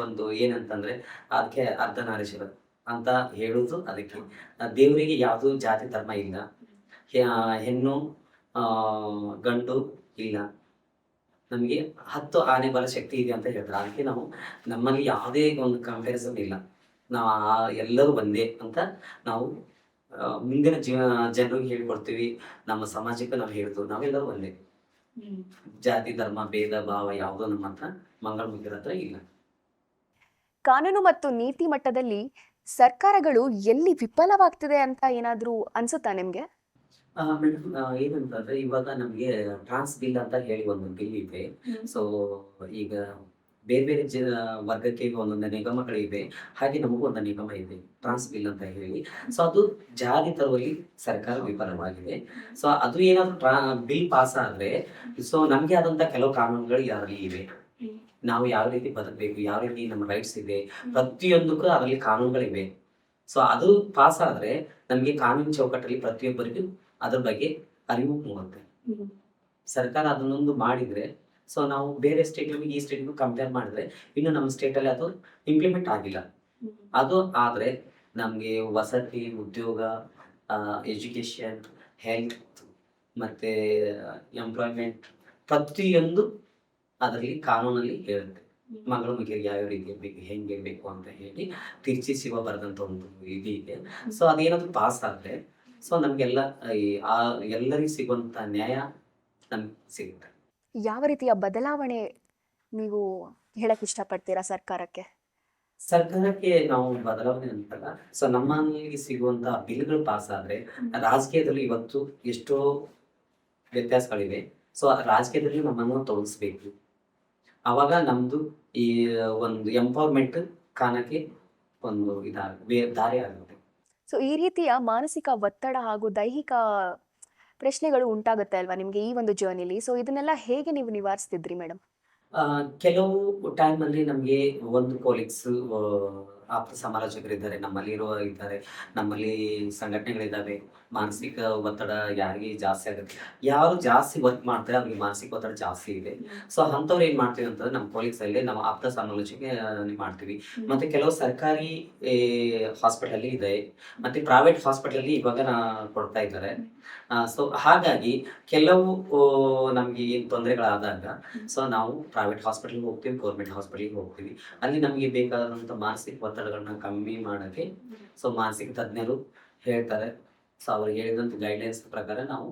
ಒಂದು ಏನಂತಂದ್ರೆ ಅದಕ್ಕೆ ಅರ್ಧನಾರೀಶ್ವರ ಅಂತ ಹೇಳುವುದು ಅದಕ್ಕೆ. ದೇವರಿಗೆ ಯಾವುದು ಜಾತಿ ಧರ್ಮ ಇಲ್ಲ. ಹೆಣ್ಣು ಗಂಡು ಇಲ್ಲ. ನಮಗೆ 10 ಆನೆ ಬಲ ಶಕ್ತಿ ಇದೆ ಅಂತ ಹೇಳ್ತಾರೆ. ಅದಕ್ಕೆ ನಾವು ನಮ್ಮಲ್ಲಿ ಯಾವುದೇ ಒಂದು ಕಂಪ್ಯಾರಿಸನ್ ಇಲ್ಲ. ನಾವು ಎಲ್ಲರೂ ಒಂದೇ ಅಂತ ನಾವು ಮುಂದಿನ ಜನರಿಗೆ ಹೇಳ್ಕೊಡ್ತೀವಿ. ನಮ್ಮ ಸಮಾಜಕ್ಕೆ ನಾವು ಹೇಳುದು ನಾವೆಲ್ಲರೂ ಒಂದೇ. ಜಾತಿ ಧರ್ಮ ಭೇದ ಭಾವ ಯಾವುದೋ ನಮ್ಮ ಹತ್ರ ಮಂಗಳಮುಖಿರ ಹತ್ರ ಇಲ್ಲ. ಕಾನೂನು ಮತ್ತು ನೀತಿ ಮಟ್ಟದಲ್ಲಿ ಸರ್ಕಾರಗಳು ಎಲ್ಲಿ ವಿಫಲವಾಗ್ತಿದೆ ಅಂತ ಏನಾದ್ರೂ ಅನ್ಸುತ್ತಾ ನಿಮ್ಗೆ? ಮೇಡಮ್, ಏನಂತಂದ್ರೆ ಇವಾಗ ನಮಗೆ ಟ್ರಾನ್ಸ್ ಬಿಲ್ ಅಂತ ಹೇಳಿ ಒಂದು ಬಿಲ್ ಇದೆ. ಸೊ ಈಗ ಬೇರೆ ಬೇರೆ ವರ್ಗಕ್ಕೆ ಒಂದೊಂದು ನಿಗಮಗಳಿವೆ. ಹಾಗೆ ನಮಗೂ ಒಂದು ನಿಗಮ ಇದೆ, ಟ್ರಾನ್ಸ್ ಬಿಲ್ ಅಂತ ಹೇಳಿ. ಸೊ ಅದು ಜಾರಿ ತರುವಲ್ಲಿ ಸರ್ಕಾರ ವಿಫಲವಾಗಿದೆ. ಸೊ ಅದು ಏನಾದ್ರು ಬಿಲ್ ಪಾಸ್ ಆದ್ರೆ ಸೊ ನಮ್ಗೆ ಆದಂತ ಕೆಲವು ಕಾನೂನುಗಳು ಅದರಲ್ಲಿ ಇವೆ. ನಾವು ಯಾವ ರೀತಿ ಬದುಕಬೇಕು, ಯಾವ ರೀತಿ ನಮ್ಮ ರೈಟ್ಸ್ ಇದೆ, ಪ್ರತಿಯೊಂದಕ್ಕೂ ಅದರಲ್ಲಿ ಕಾನೂನುಗಳಿವೆ. ಸೊ ಅದು ಪಾಸ್ ಆದ್ರೆ ನಮ್ಗೆ ಕಾನೂನು ಚೌಕಟ್ಟಲ್ಲಿ ಪ್ರತಿಯೊಬ್ಬರಿಗೂ ಅದ್ರ ಬಗ್ಗೆ ಅರಿವು ಮೂಡುತ್ತೆ. ಸರ್ಕಾರ ಅದನ್ನೊಂದು ಮಾಡಿದ್ರೆ ಸೊ ನಾವು ಬೇರೆ ಸ್ಟೇಟ್ಗೂ ಈ ಸ್ಟೇಟ್ಗೂ ಕಂಪೇರ್ ಮಾಡಿದ್ರೆ ಇನ್ನು ನಮ್ಮ ಸ್ಟೇಟಲ್ಲಿ ಅದು ಇಂಪ್ಲಿಮೆಂಟ್ ಆಗಿಲ್ಲ. ಅದು ಆದ್ರೆ ನಮ್ಗೆ ವಸತಿ, ಉದ್ಯೋಗ, ಎಜುಕೇಶನ್, ಹೆಲ್ತ್ ಮತ್ತೆ ಎಂಪ್ಲಾಯ್ಮೆಂಟ್ ಪ್ರತಿಯೊಂದು ಅದರಲ್ಲಿ ಕಾನೂನಲ್ಲಿ ಹೇಳುತ್ತೆ. ಮಂಗಳಮುಖಿಯರಿಗೆ ಯಾವ ರೀತಿ ಇರ್ಬೇಕು, ಹೆಂಗೆ ಇರ್ಬೇಕು ಅಂತ ಹೇಳಿ ತಿರ್ಚಿ ಶಿವ ಬರೆದಂತ ಒಂದು ಇದು ಇದೆ. ಸೊ ಅದೇನಾದ್ರು ಪಾಸ್ ಆದ್ರೆ ಸೊ ನಮ್ಗೆಲ್ಲ ಎಲ್ಲರಿಗೂ ಸಿಗುವಂತ ನ್ಯಾಯ ನಮ್ಗೆ ಸಿಗುತ್ತೆ. ಯಾವ ರೀತಿಯ ಬದಲಾವಣೆ ನೀವು ಹೇಳಕ್ ಇಷ್ಟಪಡ್ತೀರಾ ಸರ್ಕಾರಕ್ಕೆ? ಸರ್ಕಾರಕ್ಕೆ ನಾವು ಬದಲಾವಣೆ ಅಂತಲ್ಲ, ಸೊ ನಮ್ಮಲ್ಲಿ ಸಿಗುವಂತ ಬಿಲ್ಗಳು ಪಾಸ್ ಆದ್ರೆ ರಾಜಕೀಯದಲ್ಲಿ ಇವತ್ತು ಎಷ್ಟೋ ವ್ಯತ್ಯಾಸಗಳಿವೆ. ಸೊ ರಾಜಕೀಯದಲ್ಲಿ ನಮ್ಮನ್ನು ತೊಡಗಿಸ್ಬೇಕು. ಅವಾಗ ನಮ್ದು ಈ ಒಂದು ಎಂಪವರ್ಮೆಂಟ್ ಕಾಣಕ್ಕೆ ಒಂದು ದಾರಿ ಆಗುತ್ತೆ. ಸೊ ಈ ರೀತಿಯ ಮಾನಸಿಕ ಒತ್ತಡ ಹಾಗೂ ದೈಹಿಕ ಪ್ರಶ್ನೆಗಳು ಉಂಟಾಗುತ್ತೆ ಅಲ್ವಾ ನಿಮ್ಗೆ ಈ ಒಂದು ಜರ್ನಿಲಿ? ಸೊ ಇದನ್ನೆಲ್ಲ ಹೇಗೆ ನೀವು ನಿವಾರಿಸ್ತಿದ್ರಿ ಮೇಡಮ್? ಕೆಲವು ಟೈಮಲ್ಲಿ ನಮಗೆ ಒಂದು ಕೊಲೀಗ್ಸ್ ಆಪ್ತ ಸಮಾಲೋಚಕರಿದ್ದಾರೆ, ನಮ್ಮಲ್ಲಿ ಸಂಘಟನೆಗಳಿದ್ದಾವೆ. ಮಾನಸಿಕ ಒತ್ತಡ ಯಾರಿಗೆ ಜಾಸ್ತಿ ಆಗುತ್ತೆ, ಯಾರು ಜಾಸ್ತಿ ವರ್ಕ್ ಮಾಡ್ತಾರೆ ಅವ್ರಿಗೆ ಮಾನಸಿಕ ಒತ್ತಡ ಜಾಸ್ತಿ ಇದೆ. ಸೊ ಅಂಥವ್ರು ಏನ್ ಮಾಡ್ತೀವಿ ಅಂತಂದ್ರೆ ನಮ್ಮ ಕೊಲೀಗ್ಸ್ ಅಲ್ಲಿ ನಾವು ಆಪ್ತ ಸಮಾಲೋಚನೆ ಮಾಡ್ತೀವಿ. ಮತ್ತೆ ಕೆಲವು ಸರ್ಕಾರಿ ಹಾಸ್ಪಿಟಲ್ ಇದೆ, ಮತ್ತೆ ಪ್ರೈವೇಟ್ ಹಾಸ್ಪಿಟಲ್ ಇವಾಗ ಕೊಡ್ತಾ ಇದ್ದಾರೆ. ಸೊ ಹಾಗಾಗಿ ಕೆಲವು ನಮ್ಗೆ ಏನ್ ತೊಂದರೆಗಳಾದಾಗ ಸೊ ನಾವು ಪ್ರೈವೇಟ್ ಹಾಸ್ಪಿಟಲ್ಗೆ ಹೋಗ್ತೀವಿ, ಗೌರ್ಮೆಂಟ್ ಹಾಸ್ಪಿಟಲ್ಗೆ ಹೋಗ್ತೀವಿ. ಅಲ್ಲಿ ನಮಗೆ ಬೇಕಾದಂತ ಮಾನಸಿಕ ಒತ್ತಡಗಳನ್ನ ಕಮ್ಮಿ ಮಾಡಕ್ಕೆ ಸೊ ಮಾನಸಿಕ ತಜ್ಞರು ಹೇಳ್ತಾರೆ. ಸೊ ಅವ್ರು ಹೇಳಿದಂತ ಗೈಡ್ಲೈನ್ಸ್ ಪ್ರಕಾರ ನಾವು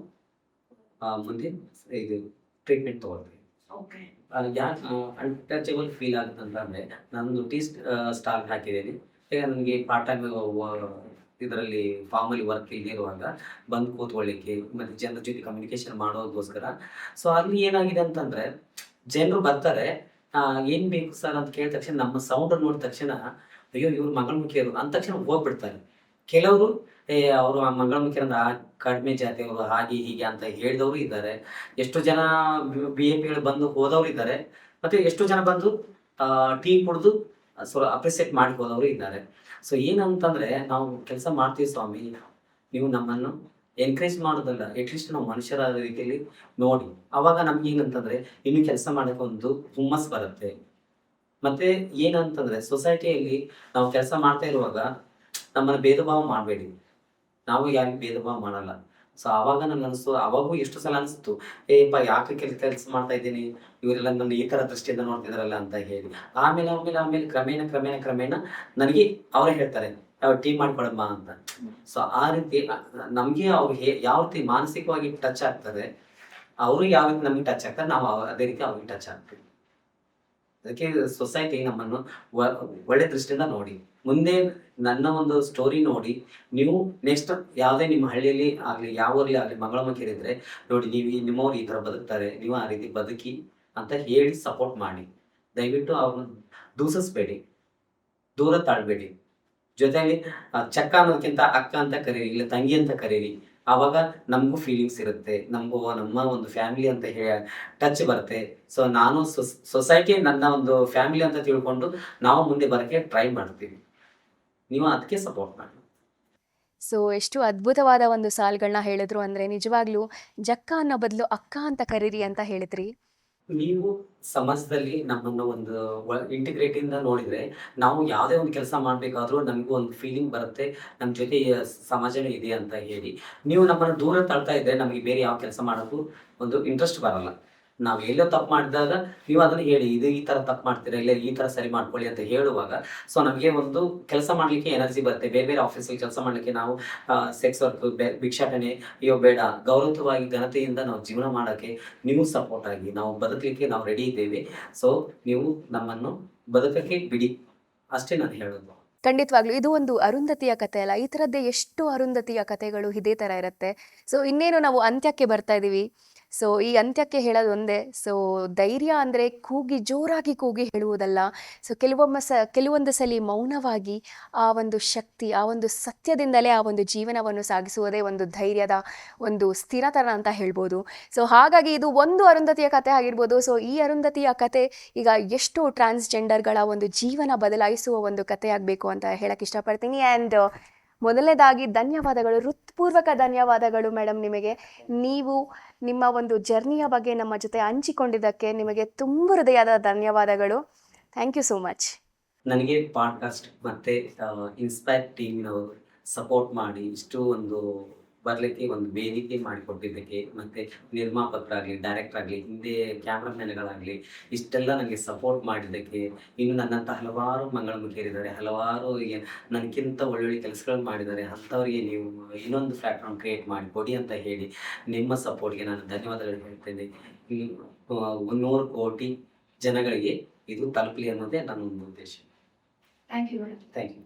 ಮುಂದೆ ಇದು ಟ್ರೀಟ್ಮೆಂಟ್ ತಗೊಳ್ತೀವಿ. ಯಾಕೆ ಅನ್ಟಚಬಲ್ ಫೀಲ್ ಆಗುತ್ತೆ ಅಂತಂದ್ರೆ ನಾನು ಟೀ ಸ್ಟಾಲ್ ಹಾಕಿದ್ದೀನಿ. ಈಗ ನನಗೆ ಪಾರ್ಟ್ ಟೈಮ್ ಇದರಲ್ಲಿ ಫಾರ್ಮಲಿ ವರ್ಕ್ ಇರುವಾಗ ಬಂದು ಕೂತ್ಕೊಳ್ಳಿಕ್ಕೆ ಮತ್ತೆ ಜನರ ಜೊತೆ ಕಮ್ಯುನಿಕೇಶನ್ ಮಾಡೋದಕ್ಕೋಸ್ಕರ ಸೊ ಅಲ್ಲಿ ಏನಾಗಿದೆ ಅಂತಂದ್ರೆ ಜನರು ಬರ್ತಾರೆ, ಏನ್ ಬೇಕು ಸರ್ ಅಂತ ಕೇಳಿದ ತಕ್ಷಣ ನಮ್ಮ ಸೌಂಡ್ ನೋಡಿದ ತಕ್ಷಣ ಅಯ್ಯೋ ಇವ್ರು ಮಂಗಳಮುಖಿಯರು ಅಂದ ತಕ್ಷಣ ಹೋಗ್ಬಿಡ್ತಾರೆ. ಕೆಲವರು ಅವರು ಮಂಗಳಮುಖಿಯರಿಂದ ಕಡಿಮೆ ಜಾತಿಯವರು ಹಾಗೆ ಹೀಗೆ ಅಂತ ಹೇಳಿದವರು ಇದ್ದಾರೆ. ಎಷ್ಟು ಜನ BAPಗಳು ಬಂದು ಹೋದವರು ಇದ್ದಾರೆ. ಮತ್ತೆ ಎಷ್ಟು ಜನ ಬಂದು ಟೀ ಕುಡಿದು ಅಪ್ರಿಸಿಯೇಟ್ ಮಾಡಿ ಹೋದವರು ಇದ್ದಾರೆ. ಸೊ ಏನಂತಂದ್ರೆ ನಾವು ಕೆಲಸ ಮಾಡ್ತೀವಿ ಸ್ವಾಮಿ, ನೀವು ನಮ್ಮನ್ನು ಎನ್ಕರೇಜ್ ಮಾಡೋದಲ್ಲ, ಅಟ್ಲೀಸ್ಟ್ ನಾವು ಮನುಷ್ಯರ ರೀತಿಯಲ್ಲಿ ನೋಡಿ. ಅವಾಗ ನಮ್ಗೆ ಏನಂತಂದ್ರೆ ಇನ್ನು ಕೆಲಸ ಮಾಡಕ್ಕೆ ಒಂದು ಹುಮ್ಮಸ್ ಬರುತ್ತೆ. ಮತ್ತೆ ಏನಂತಂದ್ರೆ ಸೊಸೈಟಿಯಲ್ಲಿ ನಾವು ಕೆಲಸ ಮಾಡ್ತಾ ಇರುವಾಗ ನಮ್ಮನ್ನ ಭೇದ ಭಾವ ಮಾಡಬೇಡಿ, ನಾವು ಯಾರಿಗೂ ಭೇದ ಭಾವ ಮಾಡಲ್ಲ. ಸೊ ಅವಾಗ ನನ್ಗೆ ಅನಿಸ್ತು, ಅವಾಗೂ ಎಷ್ಟು ಸಲ ಅನಿಸ್ತು, ಏಪ್ಪ ಯಾಕೆ ಕೆಲಸ ಮಾಡ್ತಾ ಇದ್ದೀನಿ, ಇವರೆಲ್ಲ ನನ್ನ ಈ ತರ ದೃಷ್ಟಿಯಿಂದ ನೋಡ್ತಿದಾರಲ್ಲ ಅಂತ ಹೇಳಿ. ಆಮೇಲೆ ಕ್ರಮೇಣ ನನಗೆ ಅವರೇ ಹೇಳ್ತಾರೆ ಟೀಮ್ ಮಾಡ್ಕೊಳಮ್ಮ ಅಂತ. ಸೊ ಆ ರೀತಿ ನಮ್ಗೆ ಅವ್ರು ಯಾವ ರೀತಿ ಮಾನಸಿಕವಾಗಿ ಟಚ್ ಆಗ್ತದೆ, ಅವರು ಯಾವ ರೀತಿ ನಮ್ಗೆ ಟಚ್ ಆಗ್ತಾರೆ, ನಾವು ಅದೇ ರೀತಿ ಅವ್ರಿಗೆ ಟಚ್ ಆಗ್ತೀವಿ. ಅದಕ್ಕೆ ಸೊಸೈಟಿ ನಮ್ಮನ್ನು ಒಳ್ಳೆ ದೃಷ್ಟಿಯಿಂದ ನೋಡಿ. ಮುಂದೆ ನನ್ನ ಒಂದು ಸ್ಟೋರಿ ನೋಡಿ ನೀವು ನೆಕ್ಸ್ಟ್ ಯಾವುದೇ ನಿಮ್ಮ ಹಳ್ಳಿಯಲ್ಲಿ ಆಗಲಿ ಯಾವೂರಲ್ಲಿ ಆಗಲಿ ಮಂಗಳಮುಖಿಯರಿದ್ರೆ ನೋಡಿ, ನೀವು ನಿಮ್ಮವ್ರು ಈ ಥರ ಬದುಕ್ತಾರೆ, ನೀವು ಆ ರೀತಿ ಬದುಕಿ ಅಂತ ಹೇಳಿ ಸಪೋರ್ಟ್ ಮಾಡಿ. ದಯವಿಟ್ಟು ಅವ್ರನ್ನ ದೂಷಿಸ್ಬೇಡಿ, ದೂರ ತಾಳ್ಬೇಡಿ. ಜೊತೆಲಿ ಚಕ್ಕ ಅನ್ನೋದಕ್ಕಿಂತ ಅಕ್ಕ ಅಂತ ಕರೀರಿ, ಇಲ್ಲ ತಂಗಿ ಅಂತ ಕರೀರಿ. ಆವಾಗ ನಮಗೂ ಫೀಲಿಂಗ್ಸ್ ಇರುತ್ತೆ, ನಮಗೂ ನಮ್ಮ ಒಂದು ಫ್ಯಾಮಿಲಿ ಅಂತ ಟಚ್ ಬರುತ್ತೆ. ಸೊ ನಾನು ಸೊಸೈಟಿ ನನ್ನ ಒಂದು ಫ್ಯಾಮಿಲಿ ಅಂತ ತಿಳ್ಕೊಂಡು ನಾವು ಮುಂದೆ ಬರೋಕ್ಕೆ ಟ್ರೈ ಮಾಡ್ತೀವಿ. ನೀವು ಅದಕ್ಕೆ ಸಪೋರ್ಟ್ ಮಾಡಿ. ಸೊ ಎಷ್ಟು ಅದ್ಭುತವಾದ ಒಂದು ಸಾಲುಗಳನ್ನ ಹೇಳಿದ್ರು ಅಂದ್ರೆ ನಿಜವಾಗ್ಲೂ ಜಕ್ಕ ಅನ್ನೋ ಬದಲು ಅಕ್ಕ ಅಂತ ಕರೀರಿ ಅಂತ ಹೇಳಿದ್ರಿ. ನೀವು ಸಮಾಜದಲ್ಲಿ ನಮ್ಮನ್ನು ಒಂದು ಇಂಟಿಗ್ರೇಟಿಂದ ನೋಡಿದ್ರೆ ನಾವು ಯಾವುದೇ ಒಂದು ಕೆಲಸ ಮಾಡಬೇಕಾದ್ರೂ ನಮಗೂ ಒಂದು ಫೀಲಿಂಗ್ ಬರುತ್ತೆ, ನಮ್ಮ ಜೊತೆ ಸಮಾಜನೇ ಇದೆ ಅಂತ ಹೇಳಿ. ನೀವು ನಮ್ಮನ್ನು ದೂರ ತಳ್ತಾ ಇದ್ರೆ ನಮಗೆ ಬೇರೆ ಯಾವ ಕೆಲಸ ಮಾಡೋಕ್ಕೂ ಒಂದು ಇಂಟ್ರೆಸ್ಟ್ ಬರಲ್ಲ. ನಾವು ಎಲ್ಲೋ ತಪ್ಪು ಮಾಡಿದಾಗ ನೀವು ಅದನ್ನ ಹೇಳಿ, ಇದು ಈ ತರ ತಪ್ಪು ಮಾಡ್ತೀರಾ, ಇಲ್ಲ ಈ ತರ ಸರಿ ಮಾಡ್ಕೊಳ್ಳಿ ಅಂತ ಹೇಳುವಾಗ ಸೊ ನಮಗೆ ಒಂದು ಕೆಲಸ ಮಾಡ್ಲಿಕ್ಕೆ ಎನರ್ಜಿ ಬರುತ್ತೆ. ಬೇರೆ ಬೇರೆ ಆಫೀಸಲ್ಲಿ ಕೆಲಸ ಮಾಡ್ಲಿಕ್ಕೆ ನಾವು ಸೆಕ್ಸ್ ವರ್ಕ್, ಭಿಕ್ಷಾಟನೆ, ಅಯ್ಯೋ ಬೇಡ, ಗೌರವವಾಗಿ ಘನತೆಯಿಂದ ನಾವು ಜೀವನ ಮಾಡೋಕ್ಕೆ ನೀವು ಸಪೋರ್ಟ್ ಆಗಿ, ನಾವು ಬದುಕಲಿಕ್ಕೆ ನಾವು ರೆಡಿ ಇದ್ದೇವೆ. ಸೊ ನೀವು ನಮ್ಮನ್ನು ಬದುಕಕ್ಕೆ ಬಿಡಿ, ಅಷ್ಟೇ ನಾನು ಹೇಳೋದು. ಖಂಡಿತವಾಗ್ಲೂ ಇದು ಒಂದು ಅರುಂಧತಿಯ ಕತೆ ಅಲ್ಲ, ಈ ಥರದ್ದೇ ಎಷ್ಟು ಅರುಂಧತಿಯ ಕತೆಗಳು ಇದೇ ಥರ ಇರುತ್ತೆ. ಸೊ ಇನ್ನೇನು ನಾವು ಅಂತ್ಯಕ್ಕೆ ಬರ್ತಾ ಇದ್ದೀವಿ. ಸೊ ಈ ಅಂತ್ಯಕ್ಕೆ ಹೇಳೋದು ಒಂದೇ, ಸೊ ಧೈರ್ಯ ಅಂದರೆ ಕೂಗಿ ಜೋರಾಗಿ ಕೂಗಿ ಹೇಳುವುದಲ್ಲ. ಸೊ ಕೆಲವೊಂದು ಸಲ ಮೌನವಾಗಿ ಆ ಒಂದು ಶಕ್ತಿ, ಆ ಒಂದು ಸತ್ಯದಿಂದಲೇ ಆ ಒಂದು ಜೀವನವನ್ನು ಸಾಗಿಸುವುದೇ ಒಂದು ಧೈರ್ಯದ ಒಂದು ಸ್ಥಿರತನ ಅಂತ ಹೇಳ್ಬೋದು. ಸೊ ಹಾಗಾಗಿ ಇದು ಒಂದು ಅರುಂಧತಿಯ ಕತೆ ಆಗಿರ್ಬೋದು. ಸೊ ಈ ಅರುಂಧತಿಯ ಕತೆ ಈಗ ಎಷ್ಟು ಟ್ರಾನ್ಸ್ಜೆಂಡರ್ಗಳ ಒಂದು ಜೀವನ ಬದಲಾಯಿಸುವ ಒಂದು ಕತೆ ಆಗಬೇಕು ಅಂತ ಹೇಳಕ್ಕೆ ಇಷ್ಟಪಡ್ತೀನಿ. ಆ್ಯಂಡ್ ಮೊದಲನೇದಾಗಿ ಧನ್ಯವಾದಗಳು, ಹೃತ್ಪೂರ್ವಕ ಧನ್ಯವಾದಗಳು ಮೇಡಮ್ ನಿಮಗೆ. ನೀವು ನಿಮ್ಮ ಒಂದು ಜರ್ನಿಯ ಬಗ್ಗೆ ನಮ್ಮ ಜೊತೆ ಹಂಚಿಕೊಂಡಿದ್ದಕ್ಕೆ ನಿಮಗೆ ತುಂಬ ಹೃದಯದ ಧನ್ಯವಾದಗಳು. Thank you so much. ನನಗೆ ಪಾಡ್ಕಾಸ್ಟ್ ಮತ್ತೆ ಇನ್ಸ್ಪೈರ್ ಟೀಮಿನವರು ಸಪೋರ್ಟ್ ಮಾಡಿ ಇಷ್ಟು ಒಂದು ಬರಲಿಕ್ಕೆ ಒಂದು ವೇದಿಕೆ ಮಾಡಿಕೊಟ್ಟಿದ್ದಕ್ಕೆ, ಮತ್ತೆ ನಿರ್ಮಾಪಕರಾಗಲಿ, ಡೈರೆಕ್ಟರ್ ಆಗಲಿ, ಹಿಂದೆ ಕ್ಯಾಮ್ರಾಮ್ಯಾನ್ಗಳಾಗಲಿ ಇಷ್ಟೆಲ್ಲ ನನಗೆ ಸಪೋರ್ಟ್ ಮಾಡಿದ್ದಕ್ಕೆ, ಇನ್ನು ನನ್ನಂಥ ಹಲವಾರು ಮಂಗಳಮುಖಿಯರಿದ್ದಾರೆ, ಹಲವಾರು ನನಗಿಂತ ಒಳ್ಳೊಳ್ಳೆ ಕೆಲಸಗಳನ್ನು ಮಾಡಿದ್ದಾರೆ. ಅಂಥವರಿಗೆ ನೀವು ಇನ್ನೊಂದು ಪ್ಲ್ಯಾಟ್ಫಾರ್ಮ್ ಕ್ರಿಯೇಟ್ ಮಾಡಿ ಕೊಡಿ ಅಂತ ಹೇಳಿ ನಿಮ್ಮ ಸಪೋರ್ಟ್ಗೆ ನಾನು ಧನ್ಯವಾದಗಳು ಹೇಳ್ತೇನೆ. 100 ಕೋಟಿ ಜನಗಳಿಗೆ ಇದು ತಲುಪಲಿ ಅನ್ನೋದೇ ನನ್ನ ಒಂದು ಉದ್ದೇಶ. Thank you madam. Thank you.